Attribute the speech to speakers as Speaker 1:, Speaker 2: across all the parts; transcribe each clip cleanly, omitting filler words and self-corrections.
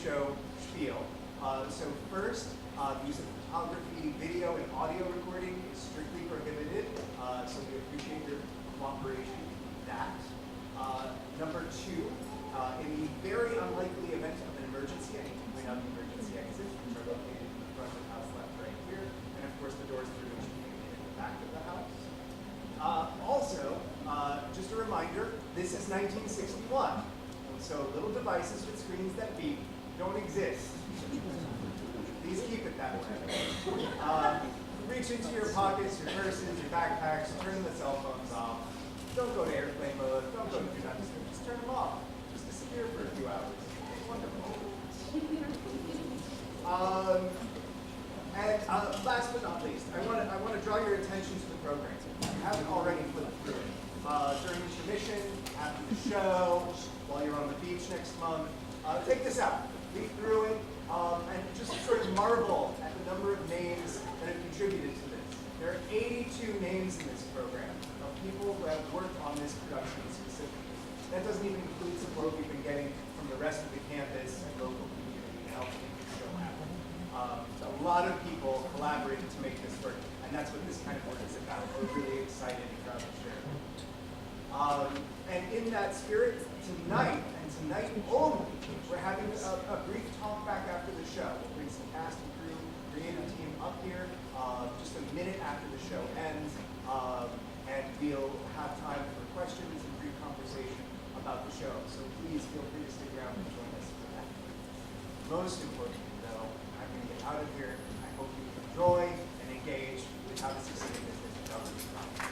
Speaker 1: show spiel. So first, the use of photography, video, and audio recording is strictly prohibited, so we appreciate your cooperation with that. Number two, in the very unlikely event of an emergency, I need to point out the emergency exits, which are located in the front of the house left right here, and of course the doors through which you can get in the back of the house. Also, just a reminder, this is 1961, and so little devices with screens that beep don't exist. Please keep it that way. Reach into your pockets, your purses, your backpacks, turn the cell phones off. Don't go to airplane mode, don't go to do not disturb, just turn them off. Just disappear for a few hours. Wonderful. And last but not least, I want to draw your attention to the program. If you haven't already flipped through it. During intermission, after the show, while you're on the beach next month, take this out, read through it, and just sort of marvel at the number of names that have contributed to this. There are 82 names in this program of people who have worked on this production specifically. That doesn't even include support we've been getting from the rest of the campus and local community to help make this show happen. A lot of people collaborated to make this work, and that's what this kind of work is about. We're really excited and proud to share it. And in that spirit, tonight, and tonight only, we're having a brief talk back after the show. We'll bring some cast and crew, creative team up here just a minute after the show ends, and we'll have time for questions and brief conversation about the show. So please feel free to stick around and join us for that. Most importantly, though, I'm going to get out of here. I hope you enjoy and engage with how to succeed in this government project.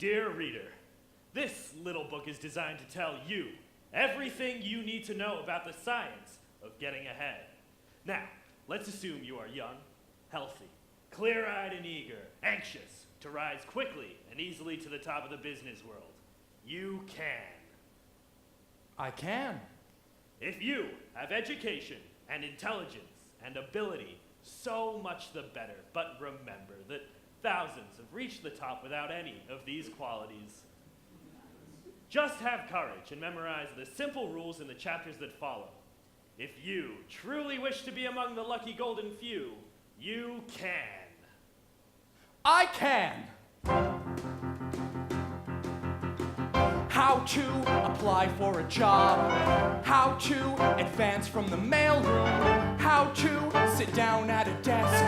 Speaker 2: Dear reader, this little book is designed to tell you everything you need to know about the science of getting ahead. Now, let's assume you are young, healthy, clear-eyed and eager, anxious to rise quickly and easily to the top of the business world. You can.
Speaker 3: I can.
Speaker 2: If you have education and intelligence and ability, so much the better. But remember that thousands have reached the top without any of these qualities. Just have courage and memorize the simple rules in the chapters that follow. If you truly wish to be among the lucky golden few, you can.
Speaker 3: I can. How to apply for a job, how to advance from the mailroom, how to sit down at a desk,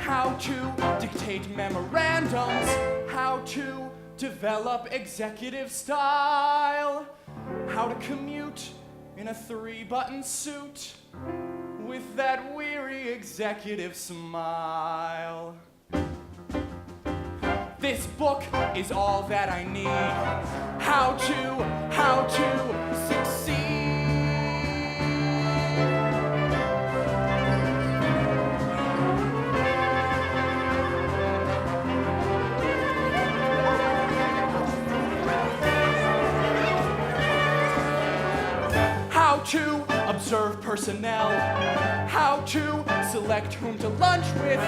Speaker 3: how to dictate memorandums, how to develop executive style, how to commute in a 3-button suit with that weary executive smile. This book is all that I need. How to succeed. How to observe personnel. How to select whom to lunch with.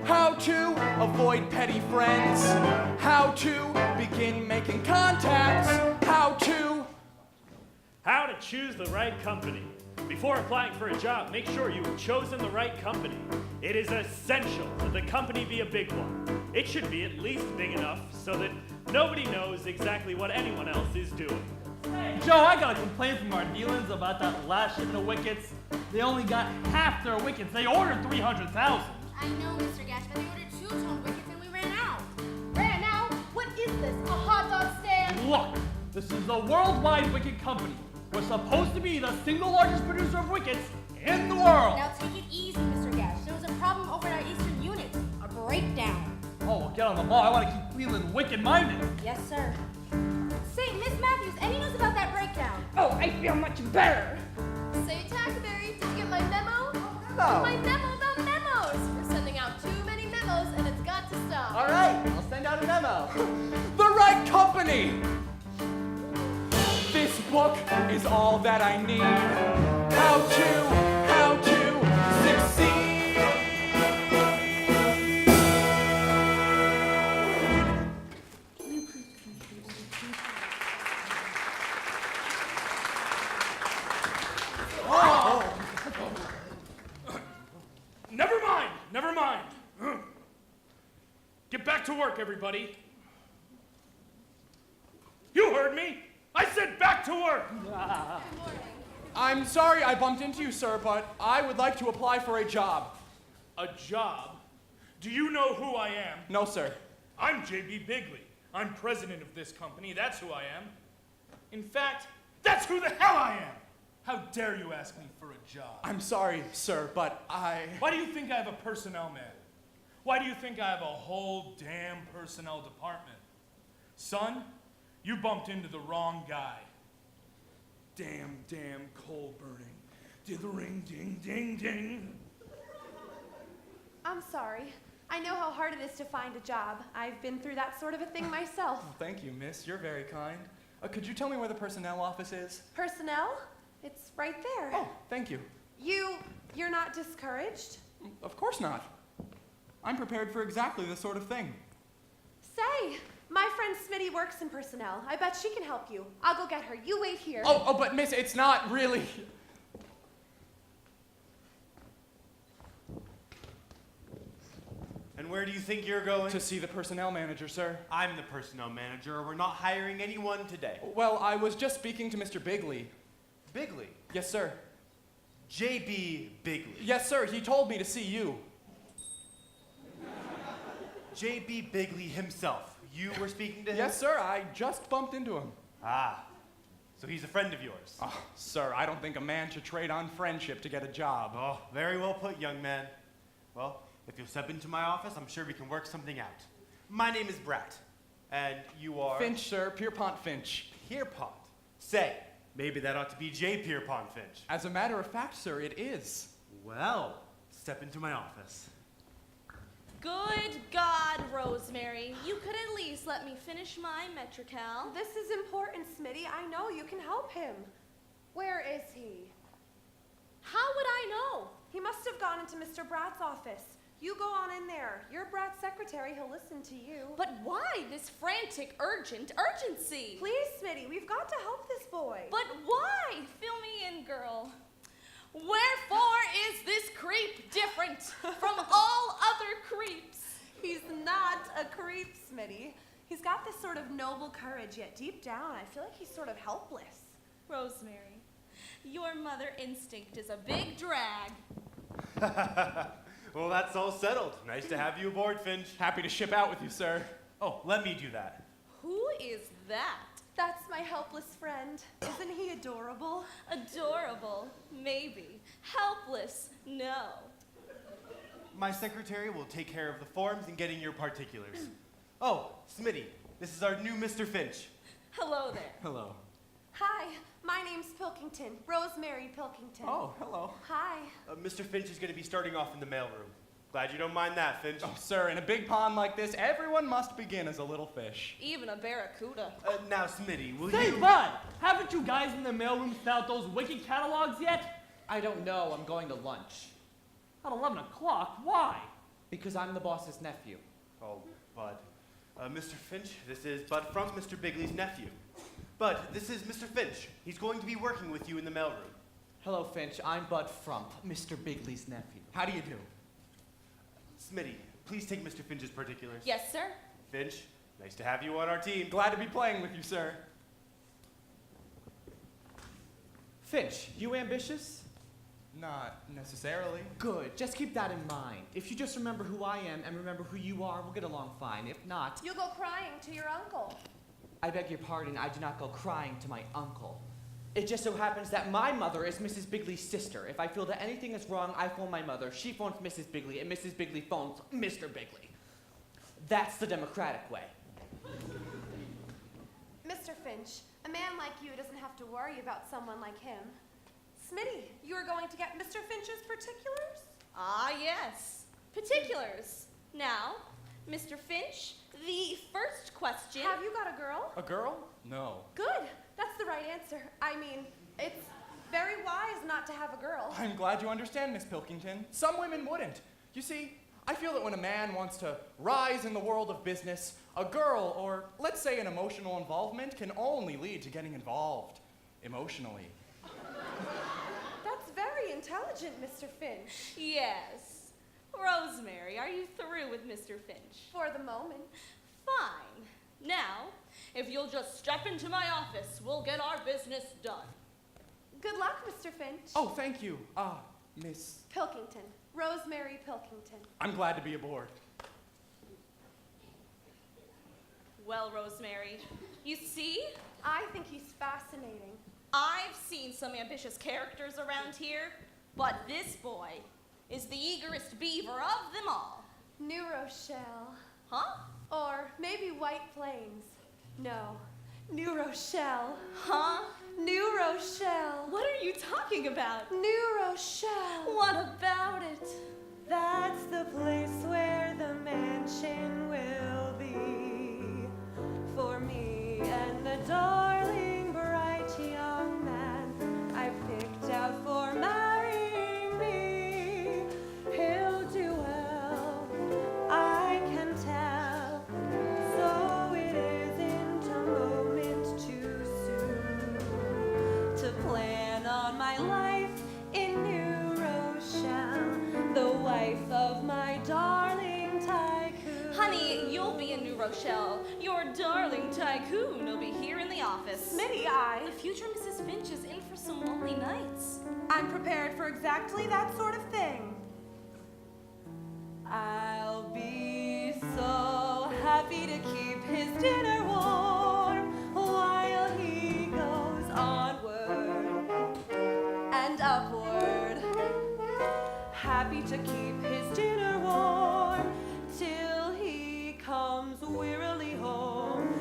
Speaker 3: How to avoid petty friends. How to begin making contacts. How
Speaker 2: to choose the right company. Before applying for a job, make sure you have chosen the right company. It is essential that the company be a big one. It should be at least big enough so that nobody knows exactly what anyone else is doing.
Speaker 4: Hey, Joe, I got a complaint from our dealings about that last shipment of wickets. They only got half their wickets. They ordered 300,000.
Speaker 5: I know, Mr. Gash, but they ordered 2-tone wickets and we ran out.
Speaker 6: Ran out? What is this, a hot dog stand?
Speaker 4: Look, this is a worldwide wicket company. We're supposed to be the single largest producer of wickets in the world.
Speaker 5: Now take it easy, Mr. Gash. There was a problem over at our eastern unit. A breakdown.
Speaker 4: Oh, well, get on the ball. I want to keep Cleveland wicket-minded.
Speaker 5: Yes, sir. Say, Miss Matthews, any news about that breakdown?
Speaker 6: Oh, I feel much better.
Speaker 7: Say, Tackleberry, did you get my memo?
Speaker 1: No.
Speaker 7: My memo about memos. We're sending out too many memos, and it's got to stop.
Speaker 1: All right, I'll send out a memo.
Speaker 3: The right company! This book is all that I need. How to succeed.
Speaker 8: Never mind. Get back to work, everybody. You heard me. I said back to work.
Speaker 3: I'm sorry I bumped into you, sir, but I would like to apply for a job.
Speaker 8: A job? Do you know who I am?
Speaker 3: No, sir.
Speaker 8: I'm J.B. Bigley. I'm president of this company. That's who I am. In fact, that's who the hell I am. How dare you ask me for a job?
Speaker 3: I'm sorry, sir, but
Speaker 8: Why do you think I have a personnel man? Why do you think I have a whole damn personnel department? Son, you bumped into the wrong guy. Damn coal burning. Dithering, ding, ding, ding.
Speaker 6: I'm sorry. I know how hard it is to find a job. I've been through that sort of a thing myself.
Speaker 3: Thank you, miss. You're very kind. Could you tell me where the personnel office is?
Speaker 6: Personnel? It's right there.
Speaker 3: Oh, thank you.
Speaker 6: You're not discouraged?
Speaker 3: Of course not. I'm prepared for exactly this sort of thing.
Speaker 6: Say, my friend Smitty works in personnel. I bet she can help you. I'll go get her. You wait here.
Speaker 3: Oh, but miss, it's not really...
Speaker 9: And where do you think you're going?
Speaker 3: To see the personnel manager, sir.
Speaker 9: I'm the personnel manager. We're not hiring anyone today.
Speaker 3: Well, I was just speaking to Mr. Bigley.
Speaker 9: Bigley?
Speaker 3: Yes, sir.
Speaker 9: J.B. Bigley.
Speaker 3: Yes, sir. He told me to see you.
Speaker 9: J.B. Bigley himself. You were speaking to him?
Speaker 3: Yes, sir. I just bumped into him.
Speaker 9: Ah, so he's a friend of yours.
Speaker 3: Oh, sir, I don't think a man should trade on friendship to get a job.
Speaker 9: Oh, very well put, young man. Well, if you'll step into my office, I'm sure we can work something out. My name is Brat, And you are?
Speaker 3: Finch, sir. Pierpont Finch.
Speaker 9: Pierpont. Say, maybe that ought to be J. Pierpont Finch.
Speaker 3: As a matter of fact, sir, it is.
Speaker 9: Well, step into my office.
Speaker 7: Good God, Rosemary. You could at least let me finish my Metrical.
Speaker 6: This is important, Smitty. I know you can help him. Where is he?
Speaker 7: How would I know?
Speaker 6: He must have gone into Mr. Bratt's office. You go on in there. You're Bratt's secretary. He'll listen to you.
Speaker 7: But why this frantic, urgency?
Speaker 6: Please, Smitty, we've got to help this boy.
Speaker 7: But why? Fill me in, girl. Wherefore is this creep different from all other creeps?
Speaker 6: He's not a creep, Smitty. He's got this sort of noble courage, yet deep down, I feel like he's sort of helpless.
Speaker 7: Rosemary, your mother instinct is a big drag.
Speaker 9: Well, that's all settled. Nice to have you aboard, Finch.
Speaker 3: Happy to ship out with you, sir.
Speaker 9: Oh, let me do that.
Speaker 7: Who is that?
Speaker 6: That's my helpless friend. Isn't he adorable?
Speaker 7: Adorable, maybe. Helpless, no.
Speaker 9: My secretary will take care of the forms and getting your particulars. Oh, Smitty, this is our new Mr. Finch.
Speaker 7: Hello there.
Speaker 3: Hello.
Speaker 6: Hi, my name's Pilkington. Rosemary Pilkington.
Speaker 3: Oh, hello.
Speaker 6: Hi.
Speaker 9: Mr. Finch is going to be starting off in the mailroom. Glad you don't mind that, Finch.
Speaker 3: Oh, sir, in a big pond like this, everyone must begin as a little fish.
Speaker 7: Even a barracuda.
Speaker 9: Now, Smitty, will
Speaker 4: Say,
Speaker 9: you...
Speaker 4: Bud, haven't you guys in the mailroom found out those Wiki catalogs yet?
Speaker 10: I don't know. I'm going to lunch.
Speaker 4: At 11 o'clock? Why?
Speaker 10: Because I'm the boss's nephew.
Speaker 9: Oh, Bud. Mr. Finch, this is Bud Frump, Mr. Bigley's nephew. Bud, this is Mr. Finch. He's going to be working with you in the mailroom.
Speaker 10: Hello, Finch. I'm Bud Frump, Mr. Bigley's nephew.
Speaker 3: How do you do?
Speaker 9: Smitty, please take Mr. Finch's particulars.
Speaker 7: Yes, sir.
Speaker 9: Finch, nice to have you on our team.
Speaker 3: Glad to be playing with you, sir.
Speaker 10: Finch, you ambitious?
Speaker 3: Not necessarily.
Speaker 10: Good. Just keep that in mind. If you just remember who I am and remember who you are, we'll get along fine. If not,
Speaker 6: You'll go crying to your uncle.
Speaker 10: I beg your pardon, I do not go crying to my uncle. It just so happens that my mother is Mrs. Bigley's sister. If I feel that anything is wrong, I phone my mother. She phones Mrs. Bigley, and Mrs. Bigley phones Mr. Bigley. That's the democratic way.
Speaker 6: Mr. Finch, a man like you doesn't have to worry about someone like him. Smitty, you are going to get Mr. Finch's particulars?
Speaker 7: Ah, yes. Particulars. Now, Mr. Finch, the first question.
Speaker 6: Have you got a girl?
Speaker 3: A girl? No.
Speaker 6: Good. That's the right answer. I mean, it's very wise not to have a girl.
Speaker 3: I'm glad you understand, Miss Pilkington. Some women wouldn't. You see, I feel that when a man wants to rise in the world of business, a girl, or let's say an emotional involvement, can only lead to getting involved emotionally.
Speaker 6: That's very intelligent, Mr. Finch.
Speaker 7: Yes. Rosemary, are you through with Mr. Finch?
Speaker 6: For the moment.
Speaker 7: Fine. Now, if you'll just step into my office, we'll get our business done.
Speaker 6: Good luck, Mr. Finch.
Speaker 3: Oh, thank you. Miss...
Speaker 6: Pilkington. Rosemary Pilkington.
Speaker 3: I'm glad to be aboard.
Speaker 7: Well, Rosemary, you see,
Speaker 6: I think he's fascinating.
Speaker 7: I've seen some ambitious characters around here, but this boy is the eagerest beaver of them all.
Speaker 6: New Rochelle.
Speaker 7: Huh?
Speaker 6: Or maybe White Plains. No. New Rochelle.
Speaker 7: Huh?
Speaker 6: New Rochelle.
Speaker 7: What are you talking about?
Speaker 6: New Rochelle.
Speaker 7: What about it?
Speaker 6: That's the place where the mansion will be for me and the darling bright young man I picked out for marrying me. He'll do well, I can tell, so it isn't a moment too soon to plan on my life in New Rochelle, the wife of my darling tycoon.
Speaker 7: Honey, you'll be in New Rochelle. Your darling tycoon will be here in the office.
Speaker 6: Smitty,
Speaker 7: The future Mrs. Finch is in for some lonely nights.
Speaker 6: I'm prepared for exactly that sort of thing. I'll be so happy to keep his dinner warm while he goes onward and upward. Happy to keep his dinner warm till he comes wearily home.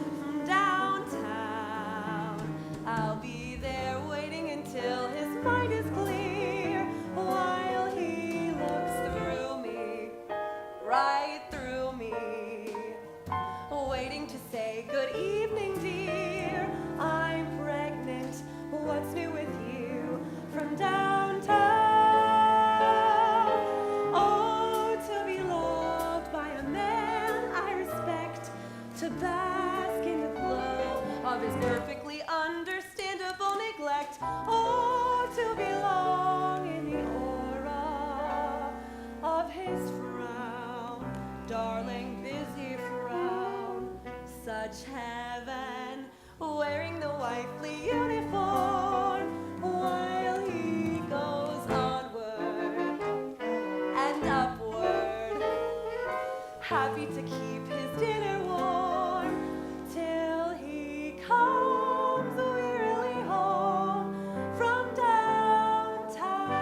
Speaker 11: respect or to belong in the aura of his frown. Darling, busy frown, such heaven, wearing the wifely uniform while he goes onward and upward, happy to keep his dinner warm till he comes wearily home from downtown.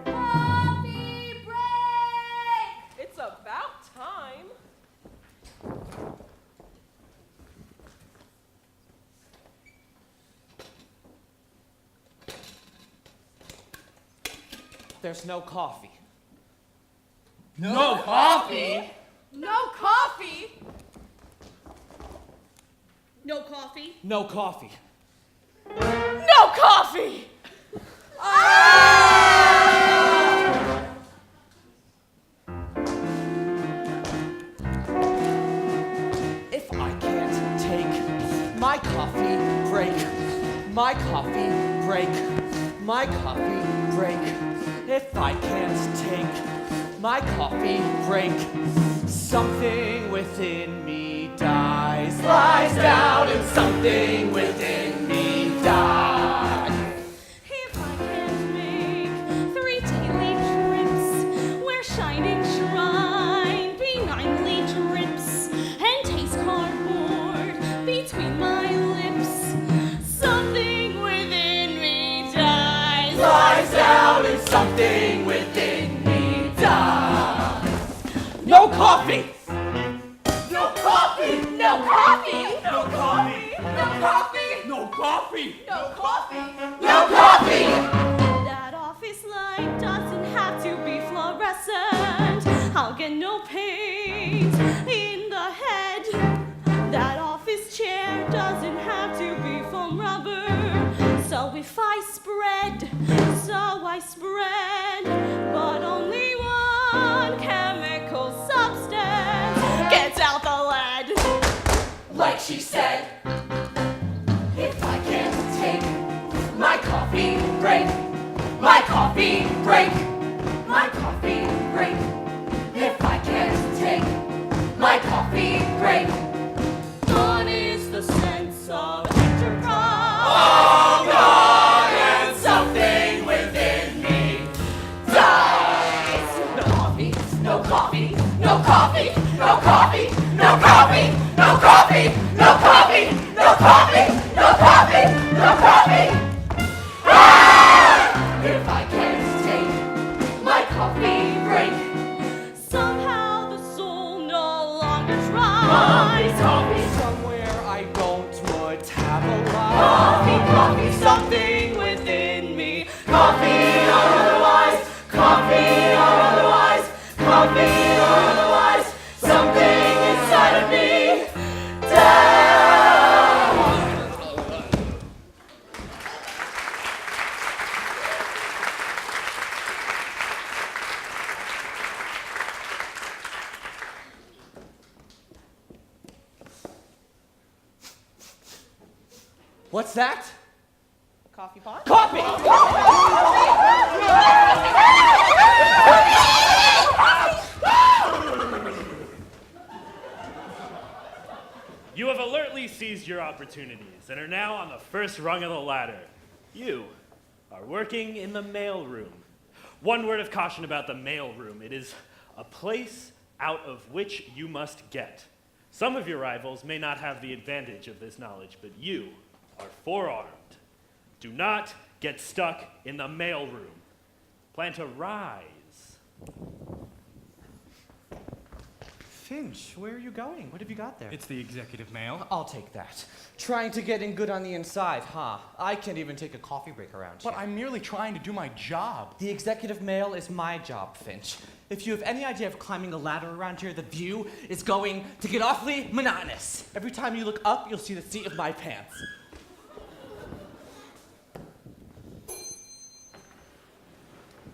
Speaker 6: Coffee break!
Speaker 11: It's about time.
Speaker 10: There's no coffee.
Speaker 4: No coffee?
Speaker 6: No coffee?
Speaker 7: No coffee?
Speaker 10: No coffee.
Speaker 11: No coffee!
Speaker 10: If I can't take my coffee break, my coffee break, my coffee break. If I can't take my coffee break, something within me dies, lies down, and something within me dies.
Speaker 7: If I can't make 3 daily trips where shining shrine benignly drips and taste cardboard between my lips, something within me dies,
Speaker 10: Lies down, and something within me dies. No coffee!
Speaker 11: No coffee! No coffee!
Speaker 10: No coffee!
Speaker 11: No coffee!
Speaker 10: No coffee!
Speaker 11: No coffee!
Speaker 10: No coffee!
Speaker 7: That office light doesn't have to be fluorescent. I'll get no paint in the head. That office chair doesn't have to be foam rubber. So if I spread, but only one chemical substance gets out the lead.
Speaker 10: Like she said, if I can't take my coffee break, my coffee break, my coffee break. If I can't take my coffee break,
Speaker 7: Gone is the sense of enterprise.
Speaker 10: all gone and something within me dies. No coffee, no coffee, no coffee, no coffee, no coffee, no coffee, no coffee, no coffee, no coffee, no coffee. Ah! If I can't take my coffee break,
Speaker 7: Somehow the soul no longer tries.
Speaker 10: somewhere I don't metabolize.
Speaker 7: Coffee, something within me.
Speaker 10: Coffee or otherwise, coffee or otherwise, coffee or otherwise, something inside of me dies. What's that?
Speaker 11: Coffee pot?
Speaker 10: Coffee!
Speaker 2: You have alertly seized your opportunities and are now on the first rung of the ladder. You are working in the mailroom. One word of caution about the mailroom: it is a place out of which you must get. Some of your rivals may not have the advantage of this knowledge, but you are forearmed. Do not get stuck in the mailroom. Plan to rise.
Speaker 10: Finch, where are you going? What have you got there?
Speaker 3: It's the executive mail.
Speaker 10: I'll take that. Trying to get in good on the inside, huh? I can't even take a coffee break around here.
Speaker 3: But I'm merely trying to do my job.
Speaker 10: The executive mail is my job, Finch. If you have any idea of climbing a ladder around here, the view is going to get awfully monotonous. Every time you look up, you'll see the seat of my pants.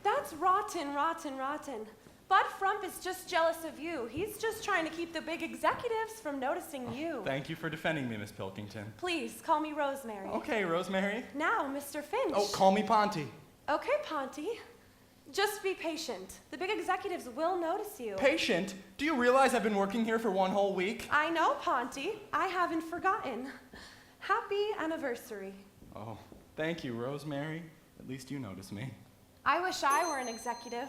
Speaker 6: That's rotten, rotten, rotten. Bud Frump is just jealous of you. He's just trying to keep the big executives from noticing you.
Speaker 3: Thank you for defending me, Miss Pilkington.
Speaker 6: Please, call me Rosemary.
Speaker 3: Okay, Rosemary.
Speaker 6: Now, Mr. Finch.
Speaker 3: Oh, call me Ponty.
Speaker 6: Okay, Ponty. Just be patient. The big executives will notice you.
Speaker 3: Patient? Do you realize I've been working here for 1 whole week?
Speaker 6: I know, Ponty. I haven't forgotten. Happy anniversary.
Speaker 3: Oh, thank you, Rosemary. At least you notice me.
Speaker 6: I wish I were an executive.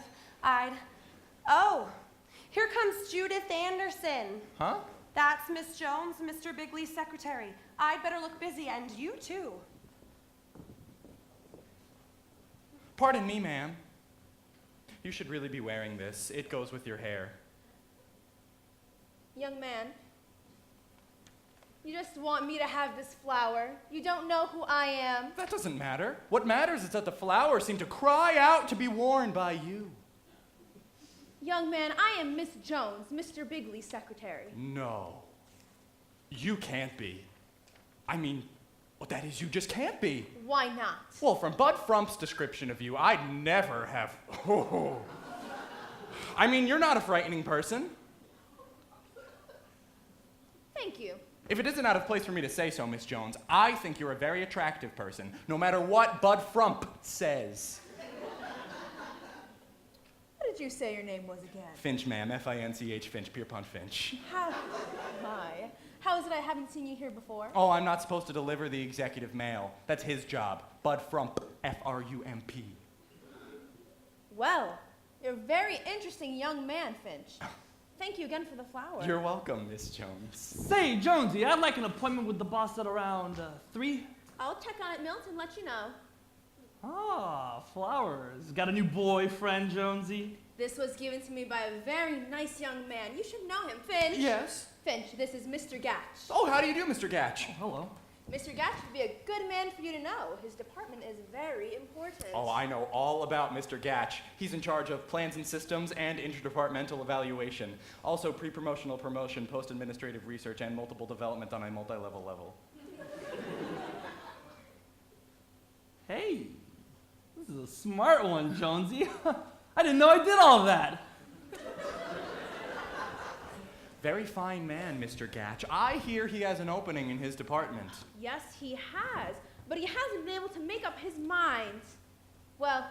Speaker 6: Oh, here comes Judith Anderson.
Speaker 3: Huh?
Speaker 6: That's Miss Jones, Mr. Bigley's secretary. I'd better look busy, and you too.
Speaker 3: Pardon me, ma'am. You should really be wearing this. It goes with your hair.
Speaker 5: Young man, you just want me to have this flower. You don't know who I am.
Speaker 3: That doesn't matter. What matters is that the flowers seem to cry out to be worn by you.
Speaker 5: Young man, I am Miss Jones, Mr. Bigley's secretary.
Speaker 3: No. You can't be. I mean, well, that is, you just can't be.
Speaker 5: Why not?
Speaker 3: Well, from Bud Frump's description of you, I'd never have. Oh. I mean, you're not a frightening person.
Speaker 5: Thank you.
Speaker 3: If it isn't out of place for me to say so, Miss Jones, I think you're a very attractive person, no matter what Bud Frump says.
Speaker 11: What did you say your name was again?
Speaker 3: Finch, ma'am. F-I-N-C-H, Finch, Pierpont Finch.
Speaker 5: How is it I haven't seen you here before?
Speaker 3: Oh, I'm not supposed to deliver the executive mail. That's his job. Bud Frump, F-R-U-M-P.
Speaker 5: Well, you're a very interesting young man, Finch. Thank you again for the flower.
Speaker 3: You're welcome, Miss Jones.
Speaker 4: Say, Jonesy, I'd like an appointment with the boss at around 3.
Speaker 5: I'll check on it, Milton, and let you know.
Speaker 4: Ah, flowers. Got a new boyfriend, Jonesy?
Speaker 5: This was given to me by a very nice young man. You should know him, Finch.
Speaker 3: Yes?
Speaker 5: Finch, this is Mr. Gatch.
Speaker 3: Oh, how do you do, Mr. Gatch?
Speaker 4: Hello.
Speaker 5: Mr. Gatch would be a good man for you to know. His department is very important.
Speaker 3: Oh, I know all about Mr. Gatch. He's in charge of plans and systems and interdepartmental evaluation. Also pre-promotional promotion, post-administrative research, and multiple development on a multi-level level.
Speaker 4: Hey, this is a smart one, Jonesy. I didn't know I did all that.
Speaker 3: Very fine man, Mr. Gatch. I hear he has an opening in his department.
Speaker 5: Yes, he has, but he hasn't been able to make up his mind. Well,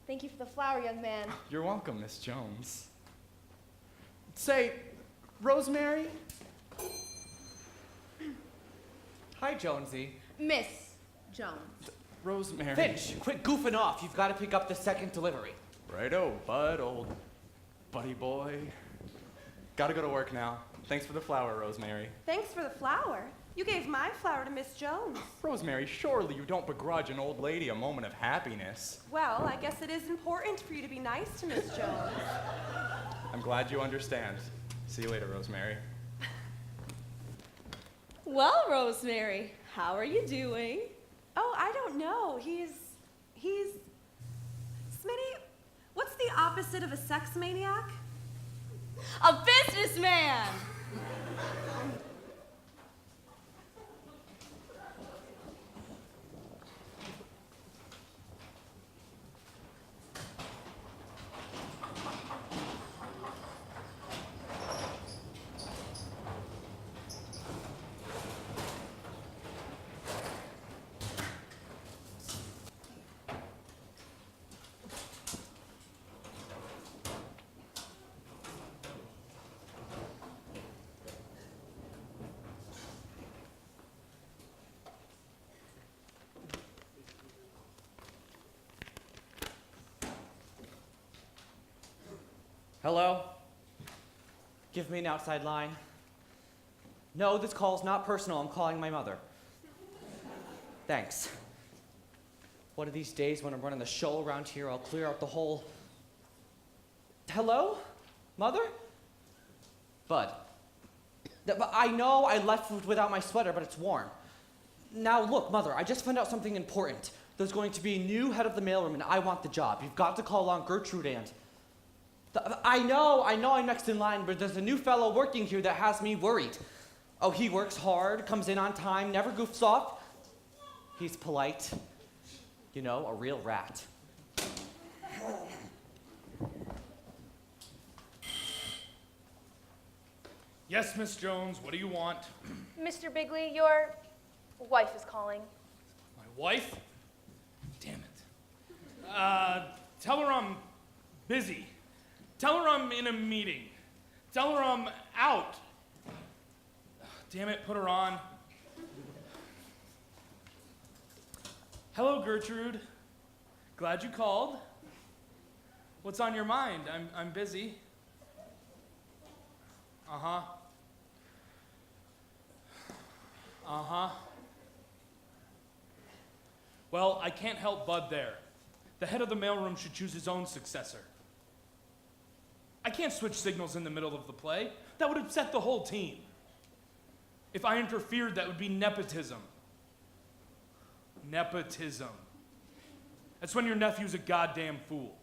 Speaker 5: thank you for the flower, young man.
Speaker 3: You're welcome, Miss Jones. Say, Rosemary?
Speaker 10: Hi, Jonesy.
Speaker 5: Miss Jones.
Speaker 3: Rosemary.
Speaker 10: Finch, quit goofing off. You've got to pick up the second delivery.
Speaker 3: Righto, Bud, old buddy boy. Gotta go to work now. Thanks for the flower, Rosemary.
Speaker 6: Thanks for the flower. You gave my flower to Miss Jones.
Speaker 3: Rosemary, surely you don't begrudge an old lady a moment of happiness.
Speaker 6: Well, I guess it is important for you to be nice to Miss Jones.
Speaker 3: I'm glad you understand. See you later, Rosemary.
Speaker 7: Well, Rosemary, how are you doing?
Speaker 6: Oh, I don't know. He's... Smitty, what's the opposite of a sex maniac?
Speaker 7: A businessman!
Speaker 10: Hello? Give me an outside line. No, this call's not personal. I'm calling my mother. Thanks. One of these days when I'm running the show around here, I'll clear out the whole... Hello? Mother? Bud. But I know I left without my sweater, but it's warm. Now look, Mother, I just found out something important. There's going to be a new head of the mailroom, and I want the job. You've got to call along Gertrude and... I know I'm next in line, but there's a new fellow working here that has me worried. Oh, he works hard, comes in on time, never goofs off. He's polite. You know, a real rat.
Speaker 8: Yes, Miss Jones, what do you want?
Speaker 5: Mr. Bigley, your wife is calling.
Speaker 8: My wife? Damn it. Tell her I'm busy. Tell her I'm in a meeting. Tell her I'm out. Damn it, put her on. Hello, Gertrude. Glad you called. What's on your mind? I'm busy. Uh-huh. Uh-huh. Well, I can't help Bud there. The head of the mailroom should choose his own successor. I can't switch signals in the middle of the play. That would upset the whole team. If I interfered, that would be nepotism. Nepotism. That's when your nephew's a goddamn fool.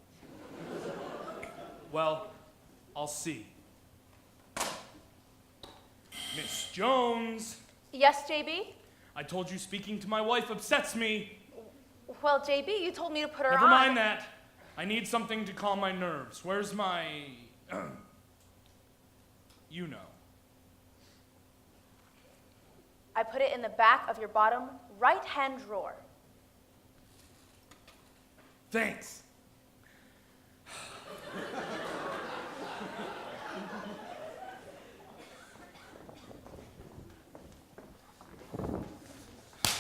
Speaker 8: Well, I'll see. Miss Jones.
Speaker 5: Yes, JB?
Speaker 8: I told you speaking to my wife upsets me.
Speaker 5: Well, JB, you told me to put her
Speaker 8: Never
Speaker 5: on.
Speaker 8: mind that. I need something to calm my nerves. Where's my... you know.
Speaker 5: I put it in the back of your bottom right-hand drawer.
Speaker 8: Thanks.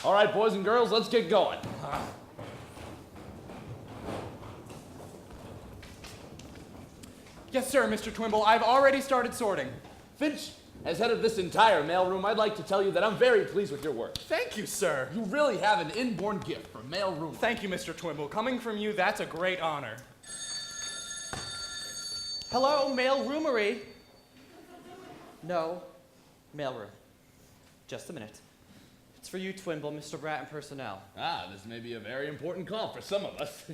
Speaker 12: All right, boys and girls, let's get going.
Speaker 3: Yes, sir, Mr. Twimble. I've already started sorting.
Speaker 12: Finch, as head of this entire mailroom, I'd like to tell you that I'm very pleased with your work.
Speaker 3: Thank you, sir.
Speaker 12: You really have an inborn gift for mailroom.
Speaker 3: Thank you, Mr. Twimble. Coming from you, that's a great honor.
Speaker 10: Hello, mailroomery. No, mailroom. Just a minute. It's for you, Twimble, Mr. Bratt, and personnel.
Speaker 12: Ah, this may be a very important call for some of us.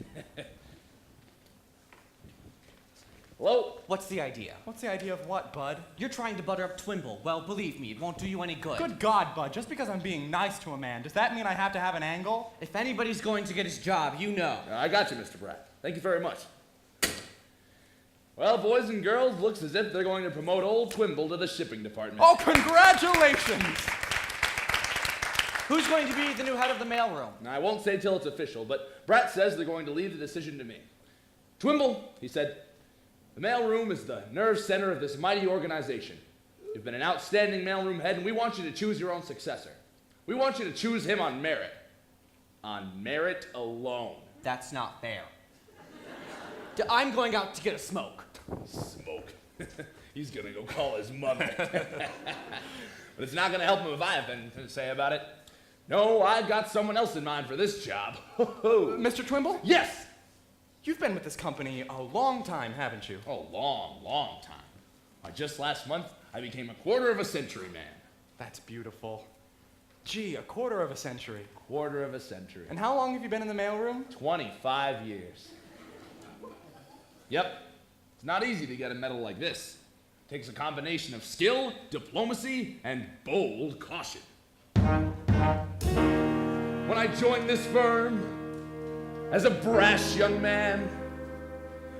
Speaker 12: Hello?
Speaker 10: What's the idea?
Speaker 3: What's the idea of what, Bud?
Speaker 10: You're trying to butter up Twimble. Well, believe me, it won't do you any good.
Speaker 3: Good God, Bud. Just because I'm being nice to a man, does that mean I have to have an angle?
Speaker 10: If anybody's going to get his job, you know.
Speaker 12: I got you, Mr. Bratt. Thank you very much. Well, boys and girls, looks as if they're going to promote old Twimble to the shipping department.
Speaker 3: Oh, congratulations!
Speaker 10: Who's going to be the new head of the mailroom?
Speaker 12: Now, I won't say till it's official, but Bratt says they're going to leave the decision to me. Twimble, he said, the mailroom is the nerve center of this mighty organization. You've been an outstanding mailroom head, and we want you to choose your own successor. We want you to choose him on merit. On merit alone.
Speaker 10: That's not fair. I'm going out to get a smoke.
Speaker 12: Smoke. He's gonna go call his mother. But it's not gonna help him if I have anything to say about it. No, I've got someone else in mind for this job.
Speaker 3: Mr. Twimble?
Speaker 12: Yes!
Speaker 3: You've been with this company a long time, haven't you?
Speaker 12: Oh, long time. Just last month, I became a quarter of a century man.
Speaker 3: That's beautiful. Gee, a quarter of a century.
Speaker 12: Quarter of a century.
Speaker 3: And how long have you been in the mailroom?
Speaker 12: 25 years. Yep. It's not easy to get a medal like this. It takes a combination of skill, diplomacy, and bold caution. When I joined this firm, as a brash young man,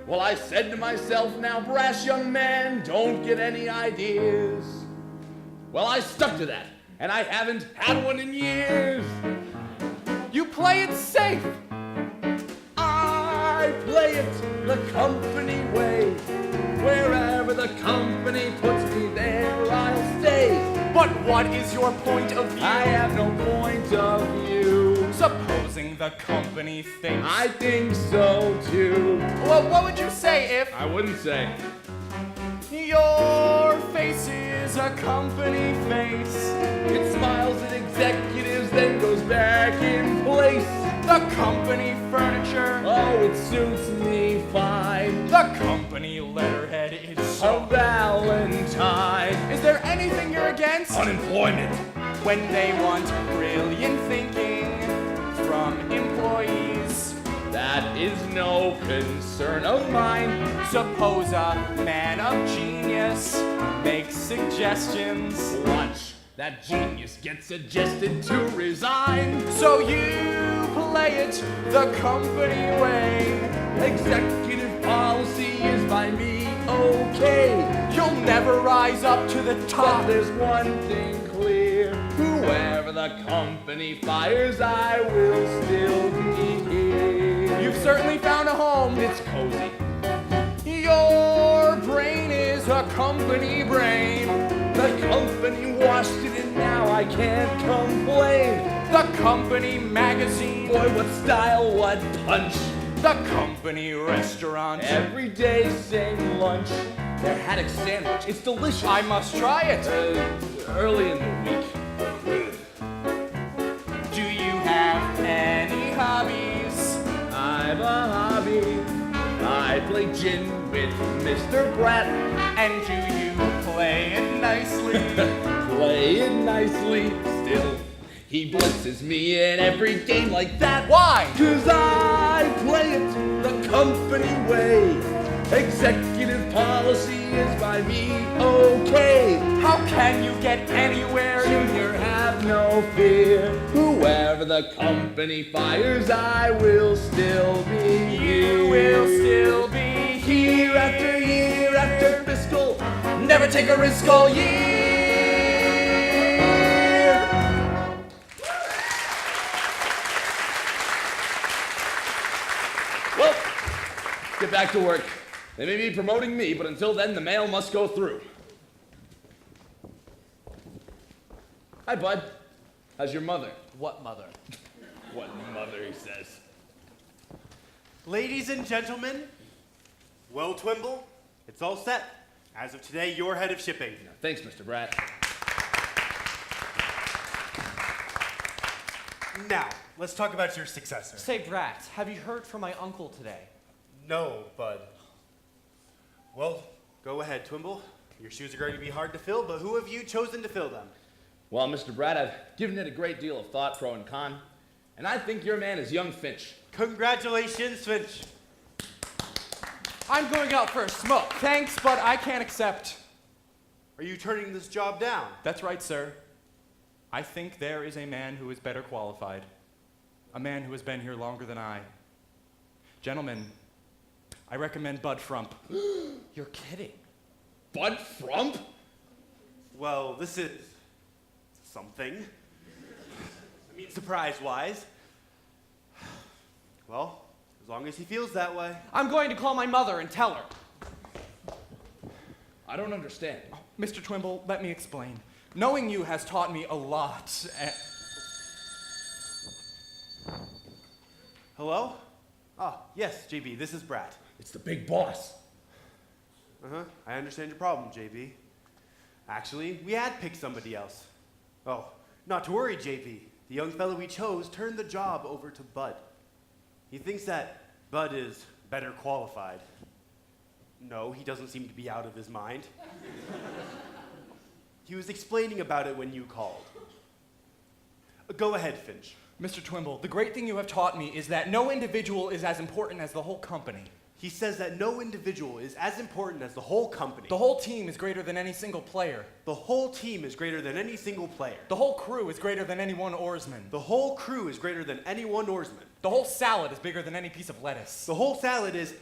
Speaker 12: well, I said to myself, now, brash young man, don't get any ideas. Well, I stuck to that, and I haven't had one in years.
Speaker 3: You play it safe.
Speaker 12: I play it the company way. Wherever the company puts me, there I'll stay.
Speaker 3: But what is your point of view?
Speaker 12: I have no point of view.
Speaker 3: Supposing the company thinks...
Speaker 12: I think so too.
Speaker 3: Well, what would you say if...
Speaker 12: I wouldn't say.
Speaker 3: Your face is a company face.
Speaker 12: It smiles at executives, then goes back in place.
Speaker 3: The company furniture.
Speaker 12: Oh, it suits me fine.
Speaker 3: The company letterhead is
Speaker 12: a Valentine.
Speaker 3: Anything you're against?
Speaker 12: Unemployment.
Speaker 3: When they want brilliant thinking from employees.
Speaker 12: That is no concern of mine.
Speaker 3: Suppose a man of genius makes suggestions.
Speaker 12: Lunch. That genius gets suggested to resign.
Speaker 3: So you play it the company way.
Speaker 12: Executive policy is by me okay.
Speaker 3: You'll never rise up to the
Speaker 12: But
Speaker 3: top.
Speaker 12: there's one thing clear. Whoever the company fires, I will still be here.
Speaker 3: You've certainly found a home.
Speaker 12: It's cozy.
Speaker 3: Your brain is a company brain.
Speaker 12: The company washed it and now I can't complain.
Speaker 3: The company magazine.
Speaker 12: Boy, what style, what punch.
Speaker 3: The company restaurant.
Speaker 12: Every day same lunch. Their haddock sandwich, it's delicious.
Speaker 3: I must try it.
Speaker 12: Early in the week.
Speaker 3: Do you have any hobbies?
Speaker 12: I've a hobby. I play gin with Mr. Bratt.
Speaker 3: And do you play it nicely?
Speaker 12: Play it nicely. Still, he blitzes me in every game like that.
Speaker 3: Why?
Speaker 12: 'Cause I play it the company way. Executive policy is by me okay.
Speaker 3: How can you get anywhere?
Speaker 12: Junior, have no fear. Whoever the company fires, I will still be here.
Speaker 3: You will still be
Speaker 12: Year after year after fiscal.
Speaker 3: Never take a risk all year.
Speaker 12: Well, get back to work. They may be promoting me, but until then, the mail must go through. Hi, bud. How's your mother?
Speaker 10: What mother?
Speaker 12: What mother, he says.
Speaker 9: Ladies and gentlemen, well, Twimble, it's all set. As of today, you're head of shipping.
Speaker 12: Thanks, Mr. Bratt.
Speaker 9: Now, let's talk about your successor.
Speaker 10: Say, Brat, have you heard from my uncle today?
Speaker 9: No, bud. Well, go ahead, Twimble. Your shoes are going to be hard to fill, but who have you chosen to fill them?
Speaker 12: Well, Mr. Bratt, I've given it a great deal of thought, pro and con, and I think your man is young Finch.
Speaker 9: Congratulations, Finch.
Speaker 3: I'm going out for a smoke. Thanks, but I can't accept.
Speaker 9: Are you turning this job down?
Speaker 3: That's right, sir. I think there is a man who is better qualified. A man who has been here longer than I. Gentlemen, I recommend Bud Frump.
Speaker 10: You're kidding.
Speaker 12: Bud Frump?
Speaker 9: Well, this is something. I mean, surprise-wise. Well, as long as he feels that way.
Speaker 10: I'm going to call my mother and tell her.
Speaker 12: I don't understand.
Speaker 3: Mr. Twimble, let me explain. Knowing you has taught me a lot.
Speaker 9: Hello? Ah, yes, JB, this is Brat.
Speaker 12: It's the big boss.
Speaker 9: Uh-huh, I understand your problem, JB. Actually, we had picked somebody else. Oh, not to worry, JB. The young fellow we chose turned the job over to Bud. He thinks that Bud is better qualified. No, he doesn't seem to be out of his mind. He was explaining about it when you called. Go ahead, Finch.
Speaker 3: Mr. Twimble, the great thing you have taught me is that no individual is as important as the whole company.
Speaker 9: He says that no individual is as important as the whole company.
Speaker 3: The whole team is greater than any single player.
Speaker 9: The whole team is greater than any single player.
Speaker 3: The whole crew is greater than any one oarsman.
Speaker 9: The whole crew is greater than any one oarsman.
Speaker 3: The whole salad is bigger than any piece of lettuce.
Speaker 9: The whole salad is...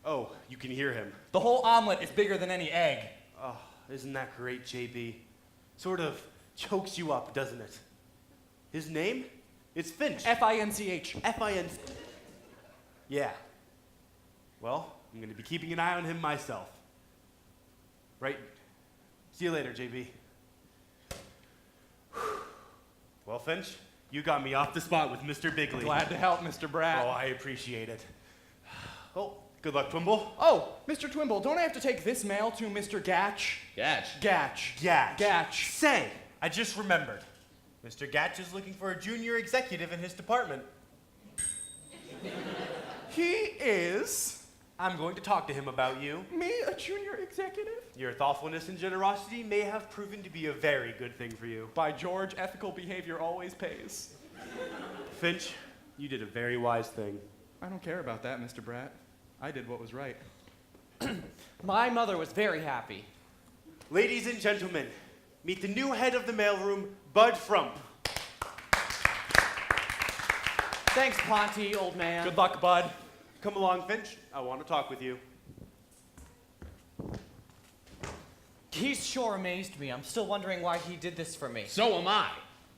Speaker 9: Oh, you can hear him.
Speaker 3: The whole omelet is bigger than any egg.
Speaker 9: Oh, isn't that great, JB? Sort of chokes you up, doesn't it? His name? It's Finch.
Speaker 3: F-I-N-C-H.
Speaker 9: F-I-N-C. Yeah. Well, I'm going to be keeping an eye on him myself. Right? See you later, JB. Well, Finch, you got me off the spot with Mr. Bigley.
Speaker 3: Glad to help, Mr. Bratt.
Speaker 9: Oh, I appreciate it. Well, good luck, Twimble.
Speaker 3: Oh, Mr. Twimble, don't I have to take this mail to Mr. Gatch?
Speaker 12: Gatch.
Speaker 3: Gatch.
Speaker 9: Gatch.
Speaker 3: Gatch.
Speaker 9: Say, I just remembered. Mr. Gatch is looking for a junior executive in his department.
Speaker 3: He is?
Speaker 9: I'm going to talk to him about you.
Speaker 3: Me, a junior executive?
Speaker 9: Your thoughtfulness and generosity may have proven to be a very good thing for you.
Speaker 3: By George, ethical behavior always pays.
Speaker 9: Finch, you did a very wise thing.
Speaker 3: I don't care about that, Mr. Bratt. I did what was right.
Speaker 10: My mother was very happy.
Speaker 9: Ladies and gentlemen, meet the new head of the mailroom, Bud Frump.
Speaker 10: Thanks, Ponty, old man.
Speaker 3: Good luck, Bud.
Speaker 9: Come along, Finch. I want to talk with you.
Speaker 10: He's sure amazed me. I'm still wondering why he did this for me.
Speaker 12: So am I.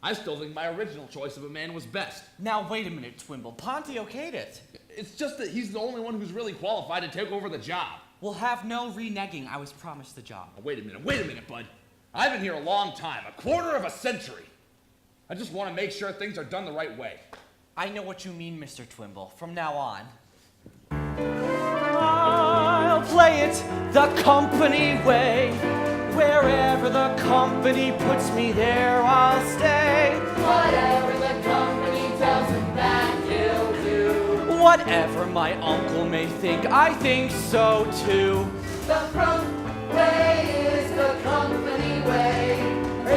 Speaker 12: I still think my original choice of a man was best.
Speaker 10: Now, wait a minute, Twimble. Ponty okayed it.
Speaker 12: It's just that he's the only one who's really qualified to take over the job.
Speaker 10: We'll have no reneging. I was promised the job.
Speaker 12: Now, wait a minute, Bud. I've been here a long time, a quarter of a century. I just want to make sure things are done the right way.
Speaker 10: I know what you mean, Mr. Twimble. From now on.
Speaker 3: I'll play it the company way. Wherever the company puts me, there I'll stay.
Speaker 10: Whatever the company tells him that he'll do.
Speaker 3: Whatever my uncle may think, I think so too.
Speaker 10: The front way is the company way.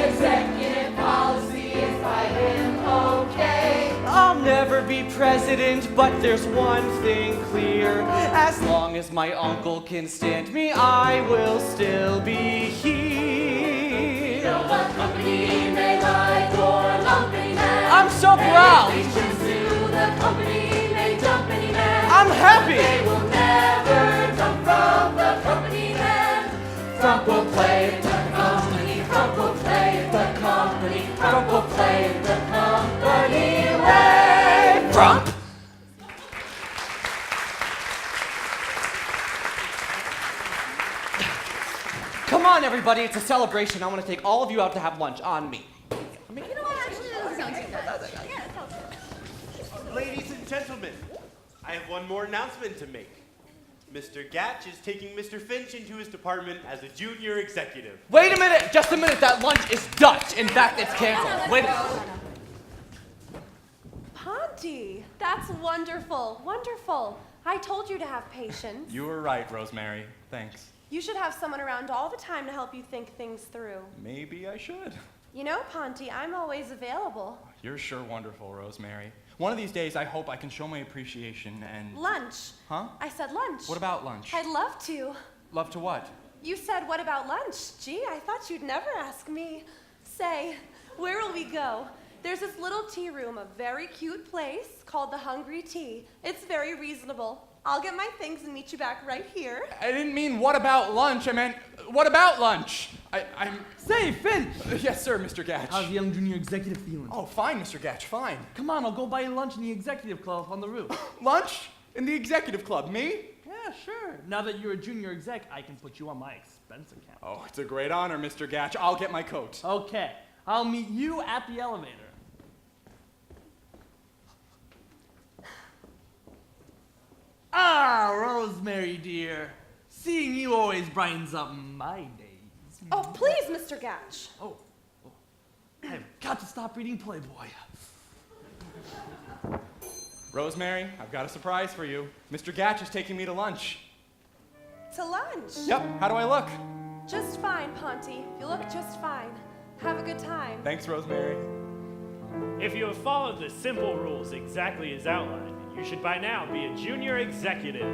Speaker 10: Executive policy is by him okay.
Speaker 3: I'll never be president, but there's one thing clear. As long as my uncle can stand me, I will still be here.
Speaker 7: You know what company may like or lump any man.
Speaker 3: I'm so proud.
Speaker 7: If they choose to, the company may dump any man.
Speaker 3: I'm happy.
Speaker 7: They will never dump from the company man.
Speaker 3: Frump will play
Speaker 7: The company, Frump will play the company, Frump will play the company way.
Speaker 3: Frump. Come on, everybody, it's a celebration. I want to take all of you out to have lunch on me.
Speaker 5: You know what? Actually, that doesn't sound too bad. Yeah, that sounds good.
Speaker 9: Ladies and gentlemen, I have one more announcement to make. Mr. Gatch is taking Mr. Finch into his department as a junior executive.
Speaker 3: Wait a minute, just a minute. That lunch is Dutch. In fact, it's canceled. Wait a minute.
Speaker 6: Ponty, that's wonderful, wonderful. I told you to have patience.
Speaker 3: You were right, Rosemary. Thanks.
Speaker 6: You should have someone around all the time to help you think things through.
Speaker 3: Maybe I should.
Speaker 6: You know, Ponty, I'm always available.
Speaker 3: You're sure wonderful, Rosemary. One of these days, I hope I can show my appreciation and...
Speaker 6: Lunch.
Speaker 3: Huh?
Speaker 6: I said lunch.
Speaker 3: What about lunch?
Speaker 6: I'd love to.
Speaker 3: Love to what?
Speaker 6: You said, what about lunch? Gee, I thought you'd never ask me. Say, where will we go? There's this little tea room, a very cute place called the Hungry Tea. It's very reasonable. I'll get my things and meet you back right here.
Speaker 3: I didn't mean what about lunch. I meant what about lunch? I'm...
Speaker 4: Say, Finch!
Speaker 3: Yes, sir, Mr. Gatch.
Speaker 4: How's the young junior executive feeling?
Speaker 3: Oh, fine, Mr. Gatch, fine.
Speaker 4: Come on, I'll go buy you lunch in the executive club up on the roof.
Speaker 3: Lunch? In the executive club? Me?
Speaker 4: Yeah, sure. Now that you're a junior exec, I can put you on my expense account.
Speaker 3: Oh, it's a great honor, Mr. Gatch. I'll get my coat.
Speaker 4: Okay, I'll meet you at the elevator. Ah, Rosemary dear. Seeing you always brightens up my days.
Speaker 6: Oh, please, Mr. Gatch.
Speaker 4: Oh, I've got to stop reading Playboy.
Speaker 3: Rosemary, I've got a surprise for you. Mr. Gatch is taking me to lunch.
Speaker 6: To lunch.
Speaker 3: Yep, how do I look?
Speaker 6: Just fine, Ponty. You look just fine. Have a good time.
Speaker 3: Thanks, Rosemary.
Speaker 2: If you have followed the simple rules exactly as outlined, you should by now be a junior executive.